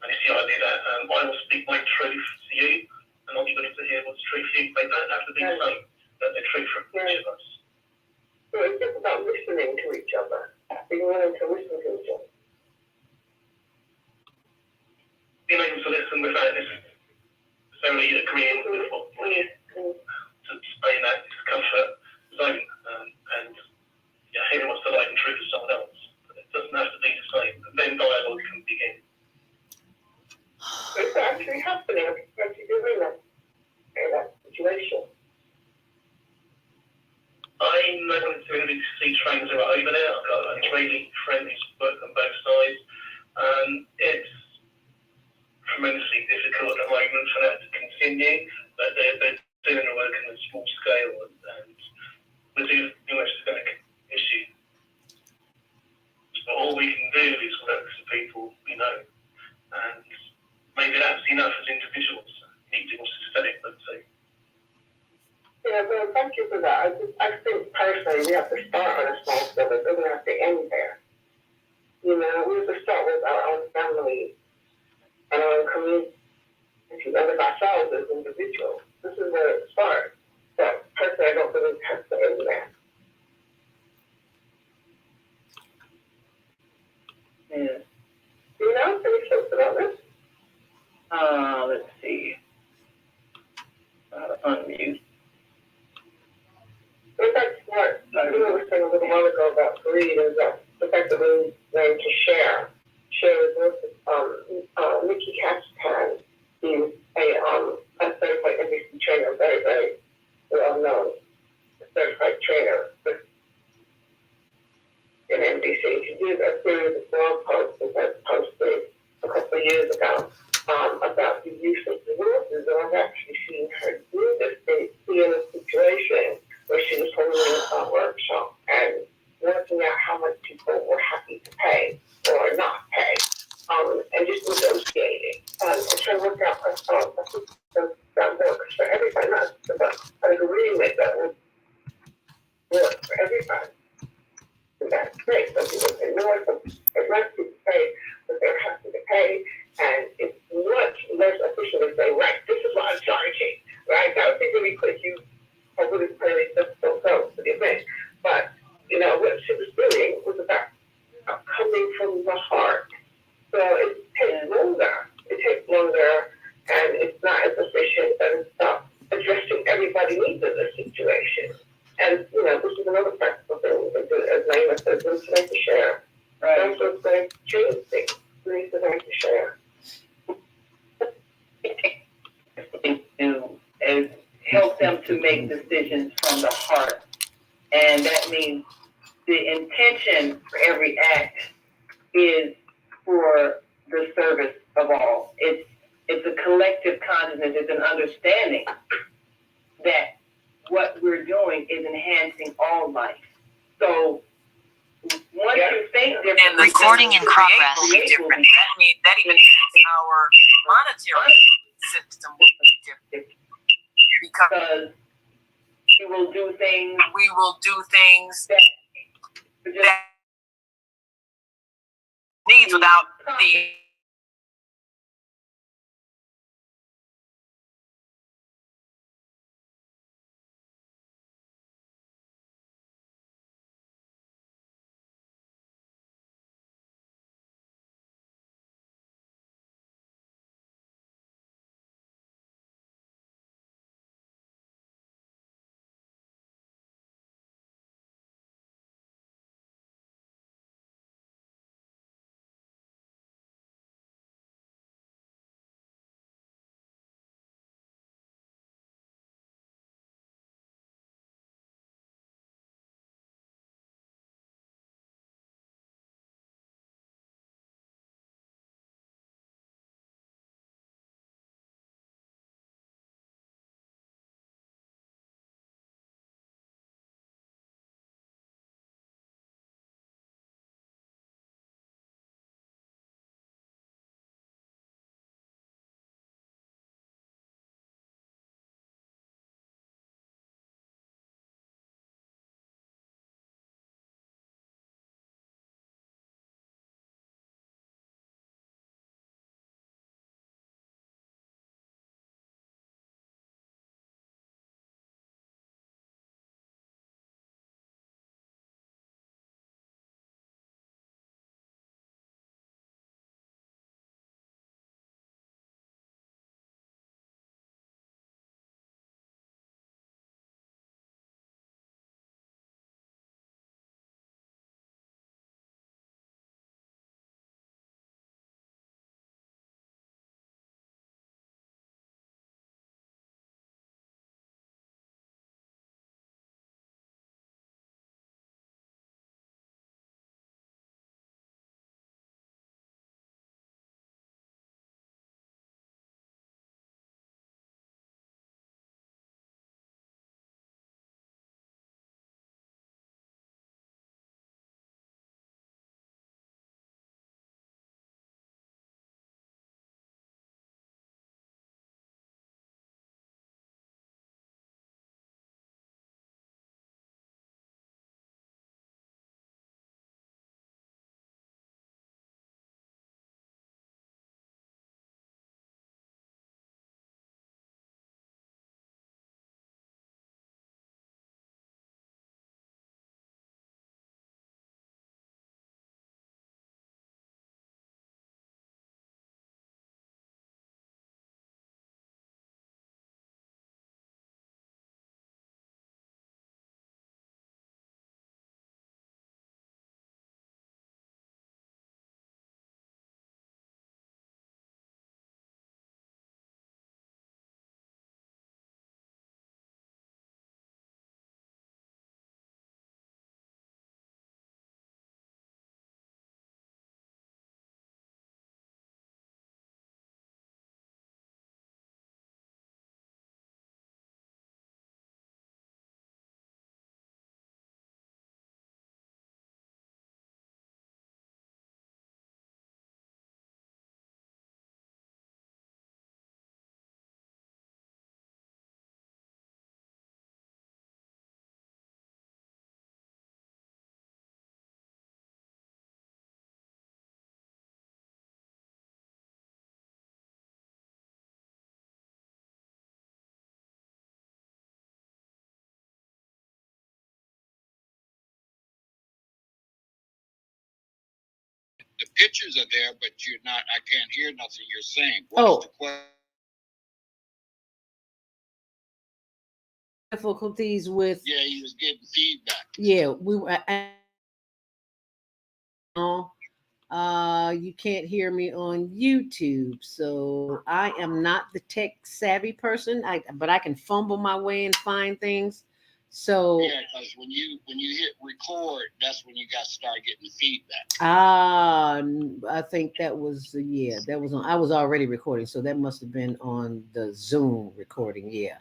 and it's the idea that I will speak my truth to you, and I'll be willing to hear what's true for you. They don't have to be the same, but they're true for each of us. So it's just about listening to each other, being willing to listen to each other. Being able to listen without necessarily agreeing with what to stay in that discomfort zone, and hearing what's the light and truth of someone else. It doesn't have to be the same. And then dialogue can begin. It's actually happening. It's actually doing that in that situation. I'm not going to see trains that are over there. I've got an Israeli friend who's worked on both sides. It's tremendously difficult at the moment for that to continue, but they're doing the work on a small scale, and we're doing a systemic issue. But all we can do is work with the people we know, and maybe that's enough as individuals. We need to be more systemic, let's say. Yeah, well, thank you for that. I think personally we have to start on a small scale, but it doesn't have to end there. We have to start with our own family and our own community, and with ourselves as individuals. This is where it starts. But personally, I don't believe it has to end there. Yeah. Any thoughts about this? Let's see. Unmute. In fact, what was saying a little while ago about greed is that the fact that we learn to share. Share is Nikki Castan. He's a certified NBC trainer, very, very well known. A certified trainer in NBC. She did a series of blog posts that posted a couple of years ago about the use of resources. And I've actually seen her do this in a situation where she was holding a workshop and working out how much people were happy to pay or not pay, and just negotiating and trying to work out a system that works for everybody, not just about an agreement that would work for everybody. And that's great. Some people say no, some people pay what they're happy to pay, and it's much less efficient to say, right, this is what I'm charging, right? That would be really quick. I would have really just don't go to the event. But, you know, what she was doing was about coming from the heart. So it takes longer. It takes longer, and it's not as efficient, and it's not addressing everybody's needs in this situation. And, you know, this is another practical thing we can do, as Naima says, we need to share. Right. That's what's going to change things. We need to learn to share. And help them to make decisions from the heart. And that means the intention for every act is for the service of all. It's a collective consciousness. It's an understanding that what we're doing is enhancing all life. So once you think different, and recording in progress. Different. That even means our monetary system will be different because we will do things. That needs without the the pictures are there, but you're not. I can't hear nothing you're saying. What's the question? Difficulties with. Yeah, he was getting feedback. Yeah, we were. You can't hear me on YouTube, so I am not the tech savvy person. But I can fumble my way and find things. So yeah, because when you hit record, that's when you got to start getting the feedback. I think that was that was on. I was already recording, so that must have been on the Zoom recording. Yeah.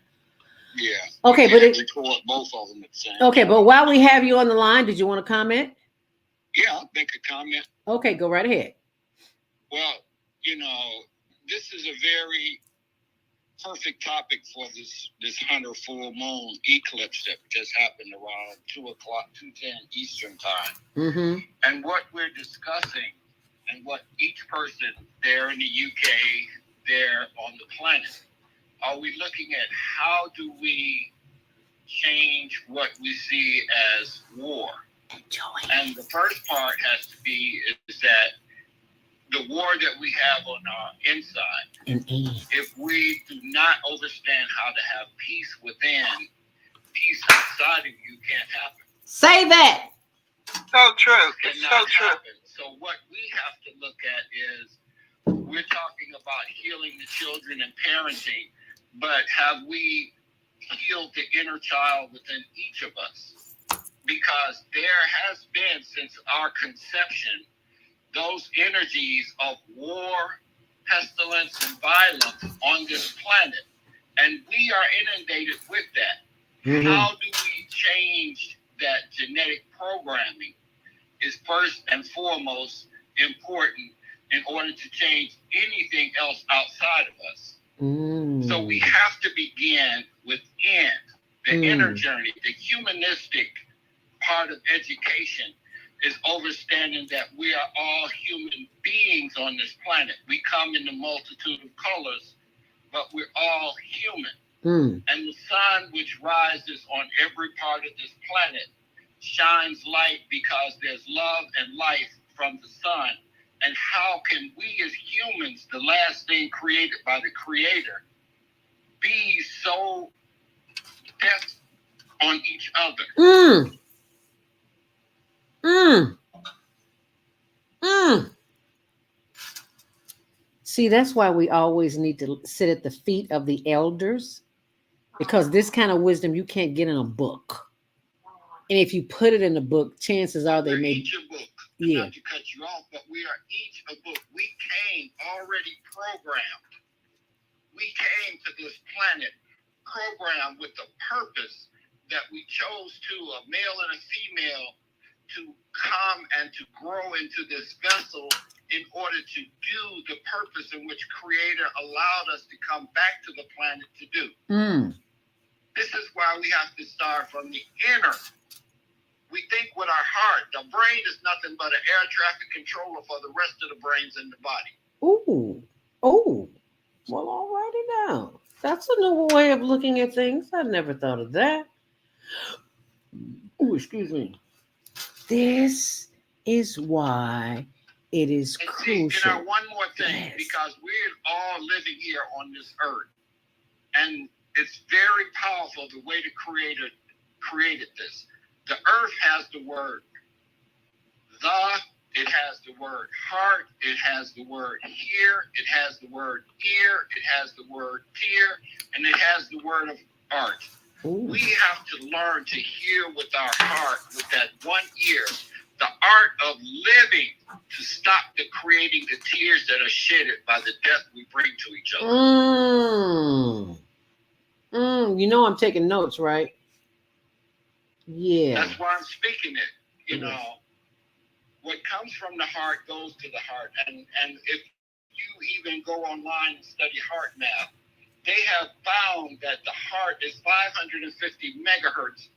Yeah. Okay, but record both of them at the same okay, time. but while we have you on the line, did you want to comment? Yeah, I'll make a comment. Okay, go right ahead. Well, this is a very perfect topic for this Hunter full moon eclipse that just happened around 2:10 Eastern time. Mm-hmm. And what we're discussing, and what each person there in the UK, there on the planet, are we looking at how do we change what we see as war? And the first part has to be is that the war that we have on our inside, if we do not understand how to have peace within, peace outside of you can't happen. Say that. So true. So true. So what we have to look at is we're talking about healing the children and parenting, but have we healed the inner child within each of us? Because there has been, since our conception, those energies of war, pestilence, and violence on this planet. And we are inundated with that. Mm-hmm. How do we change that genetic programming is first and foremost important in order to change anything else outside of us. So we have to begin within the inner journey. The humanistic part of education is understanding that we are all human beings on this planet. We come in the multitude of colors, but we're all human. And the sun, which rises on every part of this planet, shines light because there's love and life from the sun. And how can we as humans, the last thing created by the Creator, be so deaf on each other? See, that's why we always need to sit at the feet of the elders, because this kind of wisdom you can't get in a book. And if you put it in a book, chances are they may. Each a book. Yeah. Not to cut you off, but we are each a book. We came already programmed. We came to this planet programmed with the purpose that we chose to, a male and a female, to come and to grow into this vessel in order to do the purpose in which Creator allowed us to come back to the planet to do. This is why we have to start from the inner. We think with our heart. The brain is nothing but an air traffic controller for the rest of the brains in the body. Well, I'll write it down. That's a new way of looking at things. I never thought of that. Oh, excuse me. This is why it is crucial. And one more thing, because we're all living here on this earth, and it's very powerful the way the Creator created this. The earth has the word it has the word heart, it has the word hear, it has the word ear, it has the word tear, and it has the word of art. We have to learn to hear with our heart, with that one ear, the art of living to stop the creating the tears that are shedded by the death we bring to each other. You know I'm taking notes, right? Yeah. That's why I'm speaking it. You know, what comes from the heart goes to the heart. And if you even go online and study heart math, they have found that the heart is 550 megahertz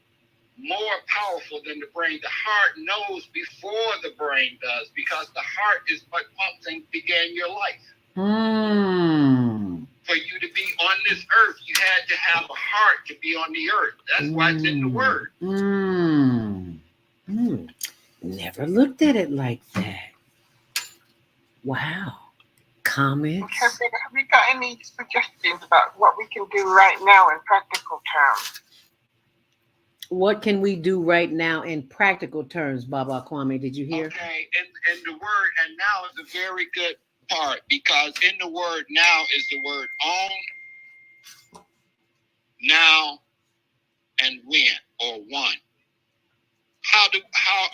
more powerful than the brain. The heart knows before the brain does, because the heart is what pumps and began your life. For you to be on this earth, you had to have a heart to be on the earth. That's why it's in the word. Never looked at it like that. Wow. Comments? Have you got any suggestions about what we can do right now in practical terms? What can we do right now in practical terms, Baba Kwame? Did you hear? Okay, and the word "and now" is a very good part, because in the word "now" is the word "own," "now," and "win" or "won." How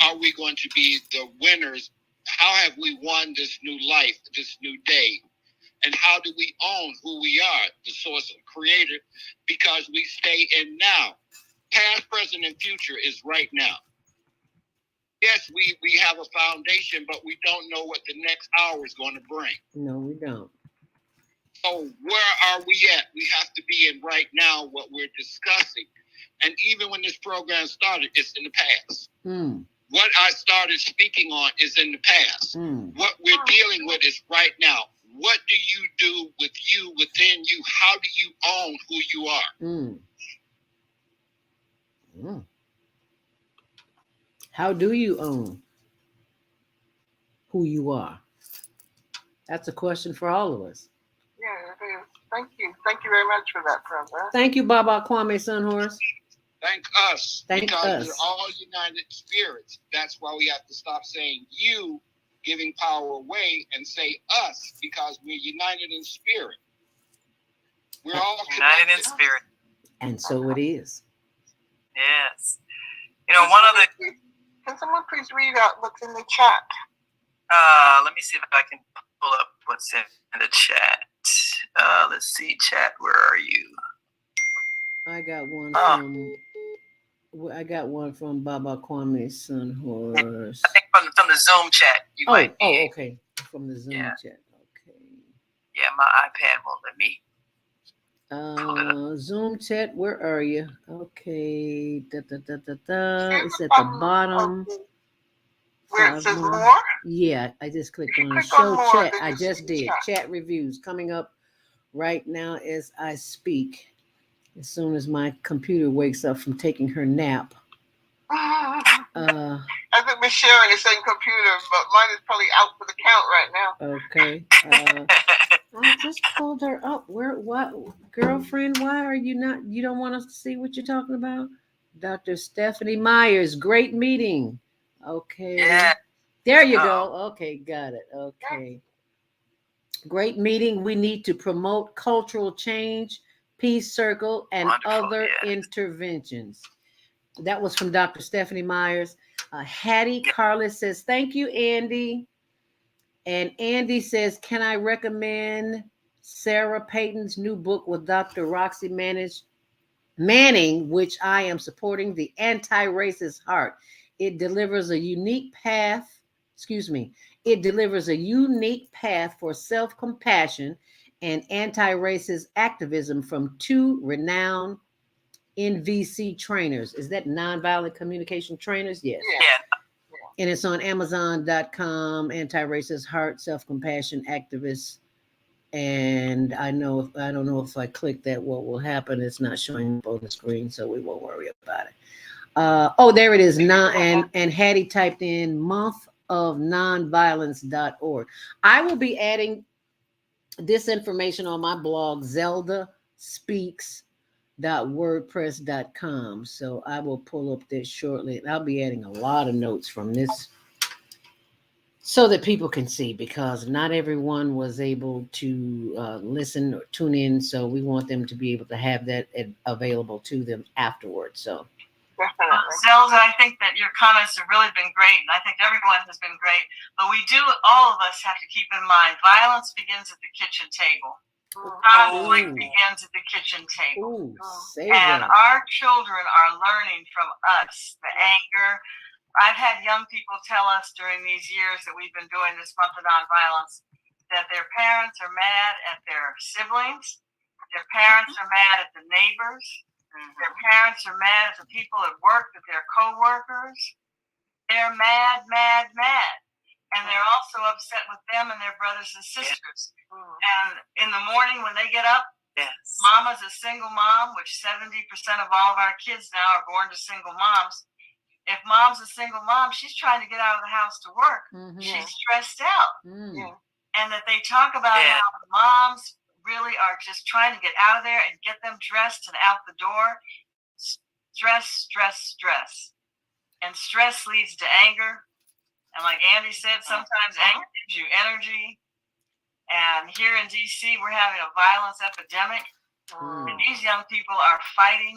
are we going to be the winners? How have we won this new life, this new day? And how do we own who we are, the source of creator? Because we stay in now. Past, present, and future is right now. Yes, we have a foundation, but we don't know what the next hour is going to bring. No, we don't. So where are we at? We have to be in right now what we're discussing. And even when this program started, it's in the past. What I started speaking on is in the past. What we're dealing with is right now. What do you do with you, within you? How do you own who you are? How do you own who you are? That's a question for all of us. Yeah, it is. Thank you. Thank you very much for that, brother. Thank you, Baba Kwame Sunhorse. Thank us. Thank because us. We're all united spirits. That's why we have to stop saying you, giving power away, and say us, because we're united in spirit. We're all united in spirit. And so it is. Yes. You know, one of the... Can someone please read out what's in the chat? Let me see if I can pull up what's in the chat. Let's see, chat, where are you? I got one from Baba Kwame Sunhorse. I think from the Zoom chat. Okay. From the Zoom chat. Okay. Yeah, my iPad won't let me. Zoom chat, where are you? Okay. It's at the bottom. Where it says more? Yeah, I just clicked on show chat. I just did. Chat reviews coming up right now as I speak. As soon as my computer wakes up from taking her nap. I think Miss Sharon is saying computer, but mine is probably out for the count right now. Okay. I just pulled her up. What, girlfriend? Why are you not? You don't want us to see what you're talking about? Dr. Stephanie Myers, great meeting. Okay. Yeah. There you go. Okay, got it. Okay. Great meeting. We need to promote cultural change, Peace Circle, and other interventions. That was from Dr. Stephanie Myers. Hattie Carlos says, thank you, Andy. And Andy says, can I recommend Sarah Payton's new book with Dr. Roxy Manning, which I am supporting, The Anti-Racist Heart. It delivers a unique path for self-compassion and anti-racist activism from two renowned NVC trainers. Is that nonviolent communication trainers? Yes. Yeah. And it's on Amazon.com, Anti-Racist Heart, Self-Compassion Activists. And I don't know if I click that, what will happen. It's not showing up on the screen, so we won't worry about it. There it is. And Hattie typed in monthofnonviolence.org. I will be adding this information on my blog, zeldaspeaks.wordpress.com. So I will pull up this shortly. I'll be adding a lot of notes from this so that people can see, because not everyone was able to listen or tune in. So we want them to be able to have that available to them afterwards. So. Zelda, I think that your comments have really been great, and I think everyone has been great. But all of us have to keep in mind, violence begins at the kitchen table. Conflict begins at the kitchen table. And our children are learning from us the anger. I've had young people tell us during these years that we've been doing this month of nonviolence that their parents are mad at their siblings, their parents are mad at the neighbors, their parents are mad at the people at work, at their co-workers. They're mad. And they're also upset with them and their brothers and sisters. And in the morning when they get up, Mama's a single mom, which 70% of all of our kids now are born to single moms. If mom's a single mom, she's trying to get out of the house to work. She's stressed out. and that they talk about how moms really are just trying to get out of there and get them dressed and out the door. Stress, stress, stress. And stress leads to anger. And like Andy said, sometimes anger gives you energy. And here in DC, we're having a violence epidemic. And these young people are fighting.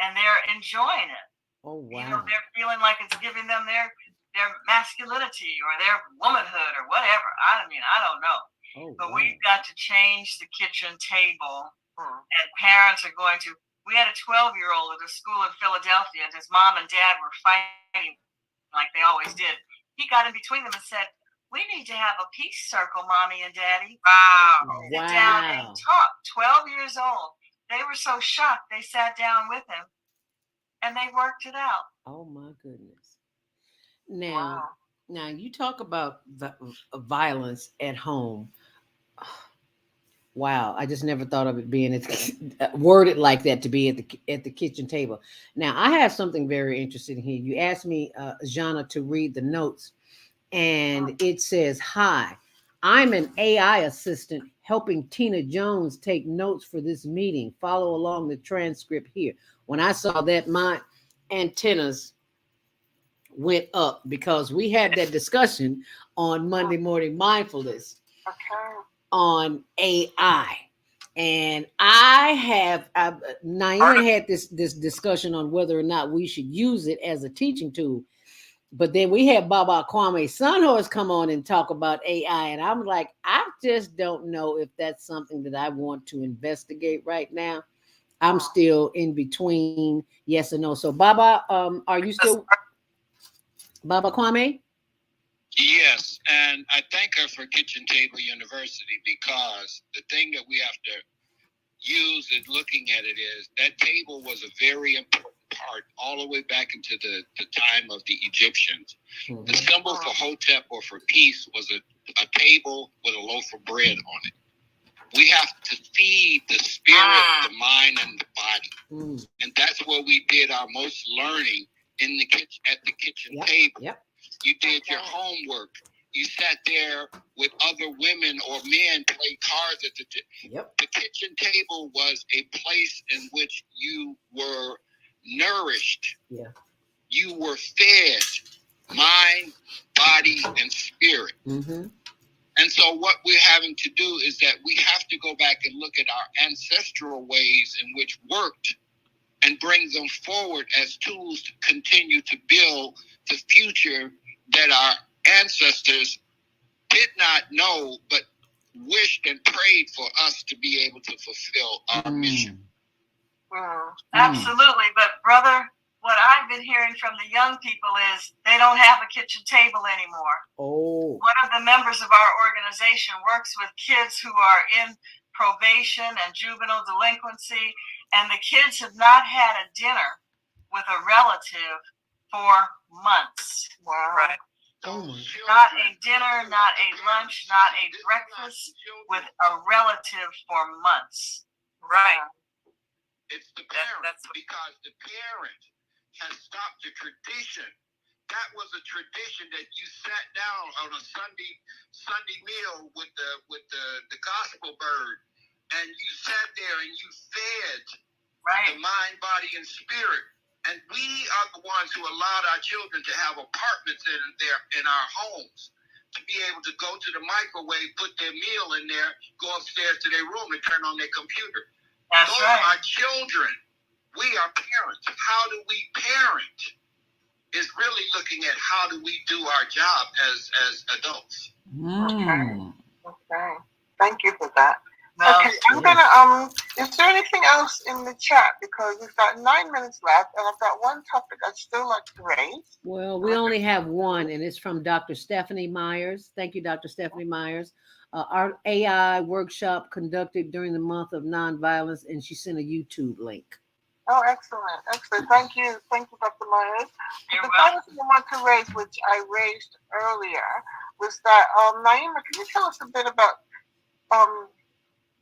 And they're enjoying it. Oh, wow. You know, they're feeling like it's giving them their masculinity or their womanhood or whatever. I mean, I don't know. Oh, but wow. we've got to change the kitchen table. And parents are going to. We had a 12-year-old at a school in Philadelphia, and his mom and dad were fighting like they always did. He got in between them and said, "We need to have a peace circle, Mommy and Daddy. Wow. Sit down and talk." 12 years old. They were so shocked. They sat down with him, and they worked it out. Oh, my goodness. Now you talk about violence at home. Wow, I just never thought of it being worded like that, to be at the kitchen table. Now, I have something very interesting here. You asked me, Jana, to read the notes, and it says, "Hi, I'm an AI assistant helping Tina Jones take notes for this meeting. Follow along the transcript here." When I saw that, my antennas went up, because we had that discussion on Monday Morning Mindfulness on AI. And Naima had this discussion on whether or not we should use it as a teaching tool. But then we had Baba Kwame Sunhorse come on and talk about AI. And I'm like, I just don't know if that's something that I want to investigate right now. I'm still in between yes and no. So Baba, are you still Baba Kwame? Yes, and I thank her for Kitchen Table University, because the thing that we have to use in looking at it is that table was a very important part all the way back into the time of the Egyptians. Mm-hmm. The symbol for Hotep or for peace was a table with a loaf of bread on it. We have to feed the spirit, the mind, and the body. Mm. And that's where we did our most learning in the kitchen, at the kitchen table. Yep. You did your homework. You sat there with other women or men, played cards at the kitchen table was a place in which you were nourished. Yeah. You were fed mind, body, and spirit. Mm-hmm. And so what we're having to do is that we have to go back and look at our ancestral ways in which worked and bring them forward as tools to continue to build the future that our ancestors did not know, but wished and prayed for us to be able to fulfill our mission. Absolutely. But brother, what I've been hearing from the young people is they don't have a kitchen table anymore. Oh. One of the members of our organization works with kids who are in probation and juvenile delinquency, and the kids have not had a dinner with a relative for months. Wow. Right. Not a dinner, not a lunch, not a breakfast with a relative for months. Right. It's the parent, because the parent has stopped the tradition. That was a tradition that you sat down on a Sunday meal with the gospel bird, and you sat there and you fed the mind, body, and spirit. And we are the ones who allowed our children to have apartments in our homes, to be able to go to the microwave, put their meal in there, go upstairs to their room and turn on their computer. Those are our children. We are parents. How do we parent is really looking at how do we do our job as adults. Okay. Thank you for that. Okay, I'm gonna is there anything else in the chat, because we've got 9 minutes left and I've got one topic I'd still like to raise. Well, we only have one, and it's from Dr. Stephanie Myers. Thank you, Dr. Stephanie Myers. Our AI workshop conducted during the month of nonviolence, and she sent a YouTube link. Oh, excellent. Thank you, Dr. Myers. The final thing I want to raise, which I raised earlier, was that Naima, can you tell us a bit about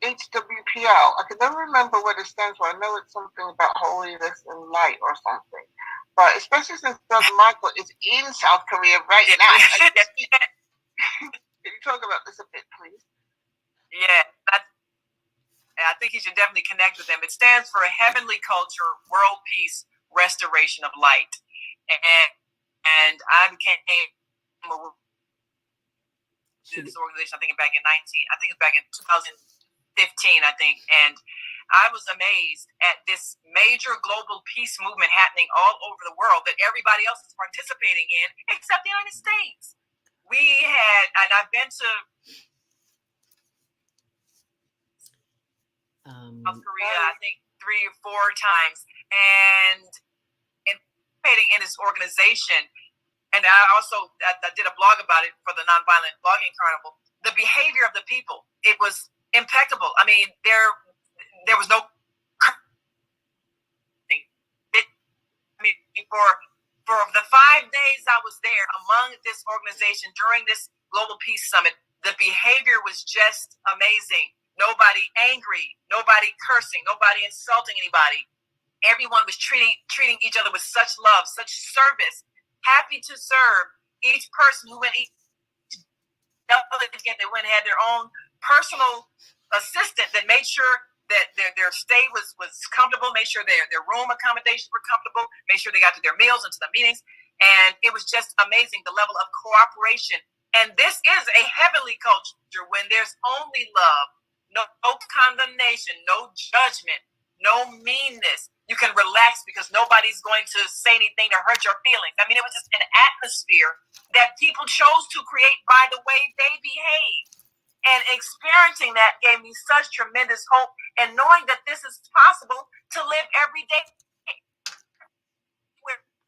HWPL? I can never remember what it stands for. I know it's something about holiness and light or something. But especially since Brother Michael is in South Korea right now. Can you talk about this a bit, please? Yeah, I think you should definitely connect with them. It stands for Heavenly Culture, World Peace, Restoration of Light. And I became this organization, I think back in 2015, I think. And I was amazed at this major global peace movement happening all over the world that everybody else is participating in, except the United States. We had, and I've been to South Korea, I think 3 or 4 times, and participating in this organization. And I also I did a blog about it for the Nonviolent Blogging Carnival. The behavior of the people, it was impeccable. I mean, there was no. For the 5 days I was there among this organization during this Global Peace Summit, the behavior was just amazing. Nobody angry, nobody cursing, nobody insulting anybody. Everyone was treating each other with such love, such service, happy to serve each person who went. They went and had their own personal assistant that made sure that their stay was comfortable, made sure their room accommodations were comfortable, made sure they got to their meals and to the meetings. And it was just amazing, the level of cooperation. And this is a heavenly culture when there's only love, no condemnation, no judgment, no meanness. You can relax because nobody's going to say anything to hurt your feelings. I mean, it was just an atmosphere that people chose to create by the way they behave. And experiencing that gave me such tremendous hope, and knowing that this is possible to live every day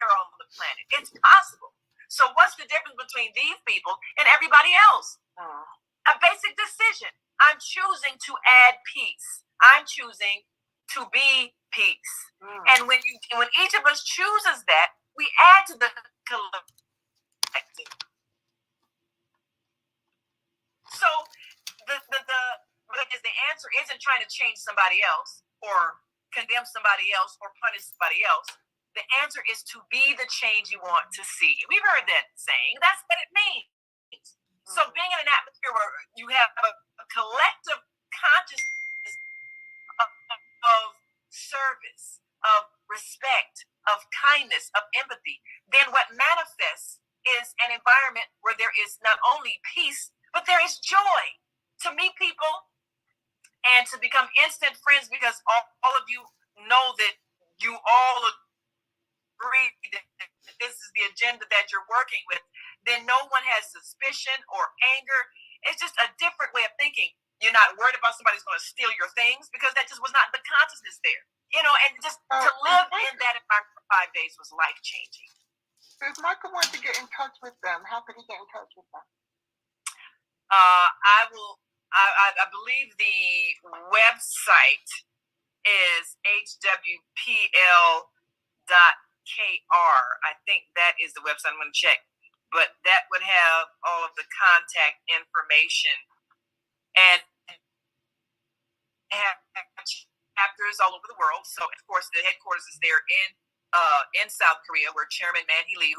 on the planet. It's possible. So what's the difference between these people and everybody else? A basic decision. I'm choosing to add peace. I'm choosing to be peace. And when each of us chooses that, we add to the collective. So the answer isn't trying to change somebody else or condemn somebody else or punish somebody else. The answer is to be the change you want to see. We've heard that saying. That's what it means. So being in an atmosphere where you have a collective consciousness of service, of respect, of kindness, of empathy, then what manifests is an environment where there is not only peace, but there is joy. To meet people and to become instant friends, because all of you know that you all agree that this is the agenda that you're working with, then no one has suspicion or anger. It's just a different way of thinking. You're not worried about somebody's going to steal your things because that just was not the consciousness there. You know, and just to live in that environment for 5 days was life-changing. So if Michael wants to get in touch with them, how can he get in touch with them? I believe the website is hwpl.kr. I think that is the website. I'm going to check. But that would have all of the contact information. And have chapters all over the world. So, of course, the headquarters is there in South Korea, where Chairman Man-hee Lee,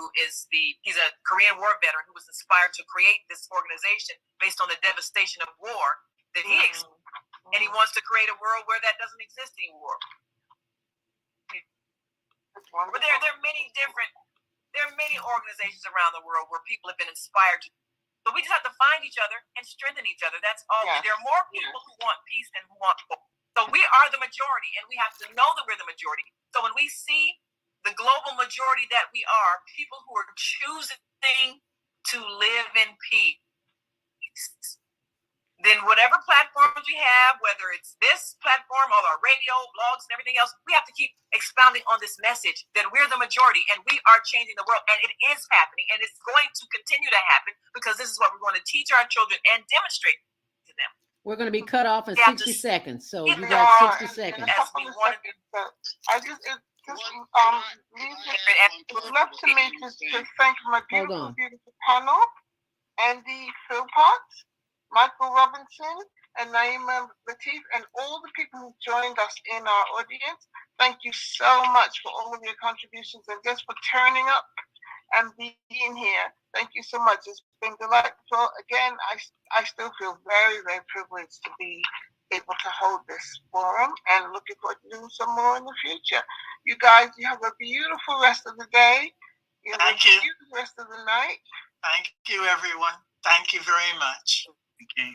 he's a Korean War veteran who was inspired to create this organization based on the devastation of war that he experienced. And he wants to create a world where that doesn't exist anymore. But there are many organizations around the world where people have been inspired to. But we just have to find each other and strengthen each other. That's all. Yes. There are more people who want peace than who want war. So we are the majority, and we have to know that we're the majority. So when we see the global majority that we are, people who are choosing to live in peace, then whatever platforms we have, whether it's this platform or our radio, blogs, and everything else, we have to keep expounding on this message that we're the majority and we are changing the world. And it is happening, and it's going to continue to happen because this is what we're going to teach our children and demonstrate to them. We're going to be cut off in 60 seconds, so you got 60 seconds. I just would love to make to thank my beautiful panel, Andy Philpott, Michael Robinson, and Naima Latif, and all the people who joined us in our audience. Thank you so much for all of your contributions and just for turning up and being here. Thank you so much. It's been delightful. Again, I still feel very, very privileged to be able to hold this forum and looking forward to doing some more in the future. You guys, you have a beautiful rest of the day. You have a beautiful rest of the night. Thank you, everyone. Thank you very much. Thank you.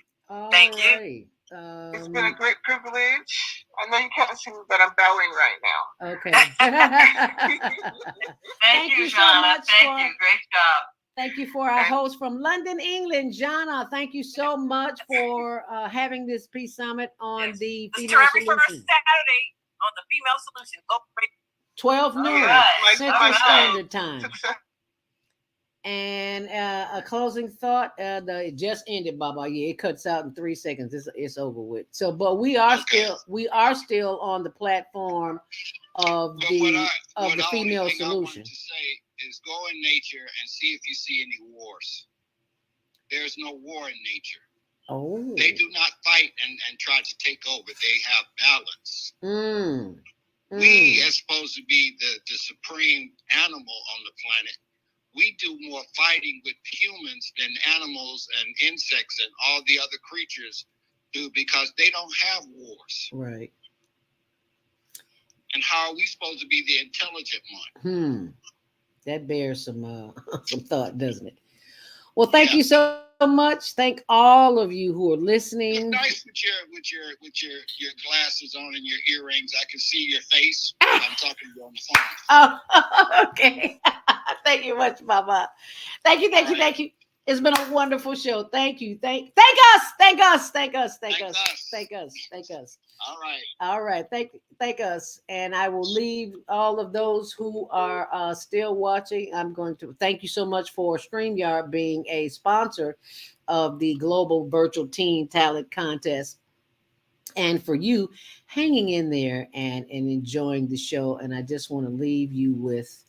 Thank you. It's been a great privilege. I know you can't see me, but I'm bowing right now. Okay. Thank you, so Jana. much Thank you. Great job. Thank you for our host from London, England, Jana. Thank you so much for having this Peace Summit on the Female every Solution. first Saturday on the Female Solution. 12 noon right. Central All right. Standard Time. And a closing thought. It just ended, Baba. Yeah, it cuts out in 3 seconds. It's over with. So, but we are still on the platform of the Female Solution. Is go in nature and see if you see any wars. There's no war in nature. Oh. They do not fight and try to take over. They have balance. We are supposed to be the supreme animal on the planet. We do more fighting with humans than animals and insects and all the other creatures do because they don't have wars. Right. And how are we supposed to be the intelligent one? That bears some thought, doesn't it? Well, thank you so much. Thank all of you who are listening. It's nice with your glasses on and your earrings. I can see your face. I'm talking to you on the phone. Oh, okay. Thank you much, Mama. Thank you. It's been a wonderful show. Thank you. Thank us. All right. Thank us. And I will leave all of those who are still watching. I'm going to thank you so much for StreamYard being a sponsor of the Global Virtual Teen Talent Contest. And for you hanging in there and enjoying the show. And I just want to leave you with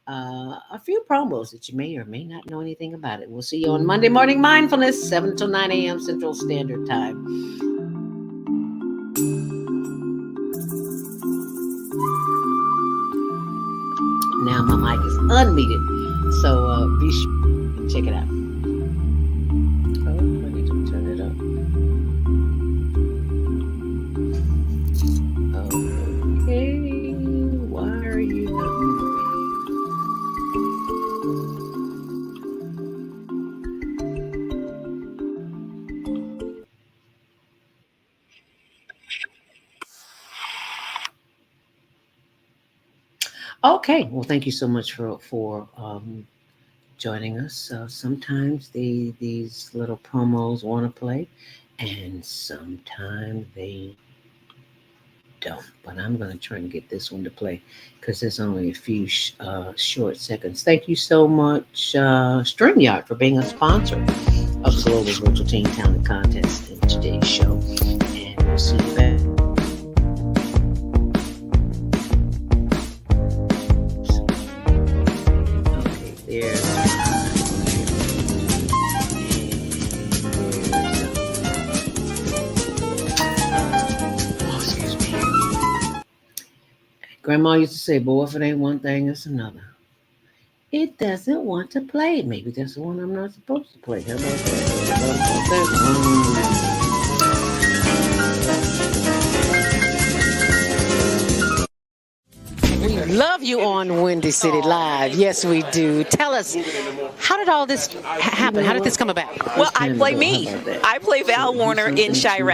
a few promos that you may or may not know anything about it. We'll see you on Monday Morning Mindfulness, 7 to 9 a.m. Central Standard Time. Now my mic is unmuted, so be sure to check it out. Oh, I need to turn it up. Okay, why are you not moving? Okay, well, thank you so much for joining us. Sometimes these little promos want to play, and sometimes they don't. But I'm going to try and get this one to play because there's only a few short seconds. Thank you so much, StreamYard, for being a sponsor of the Global Virtual Teen Talent Contest in today's show. And we'll see you back. Grandma used to say, boy, if it ain't one thing, it's another. It doesn't want to play. Maybe that's the one I'm not supposed to play. How about that? We love you on Windy City Live. Yes, we do. Tell us, how did all this happen? How did this come about? Well, I play me. I play Val Warner in Chirac.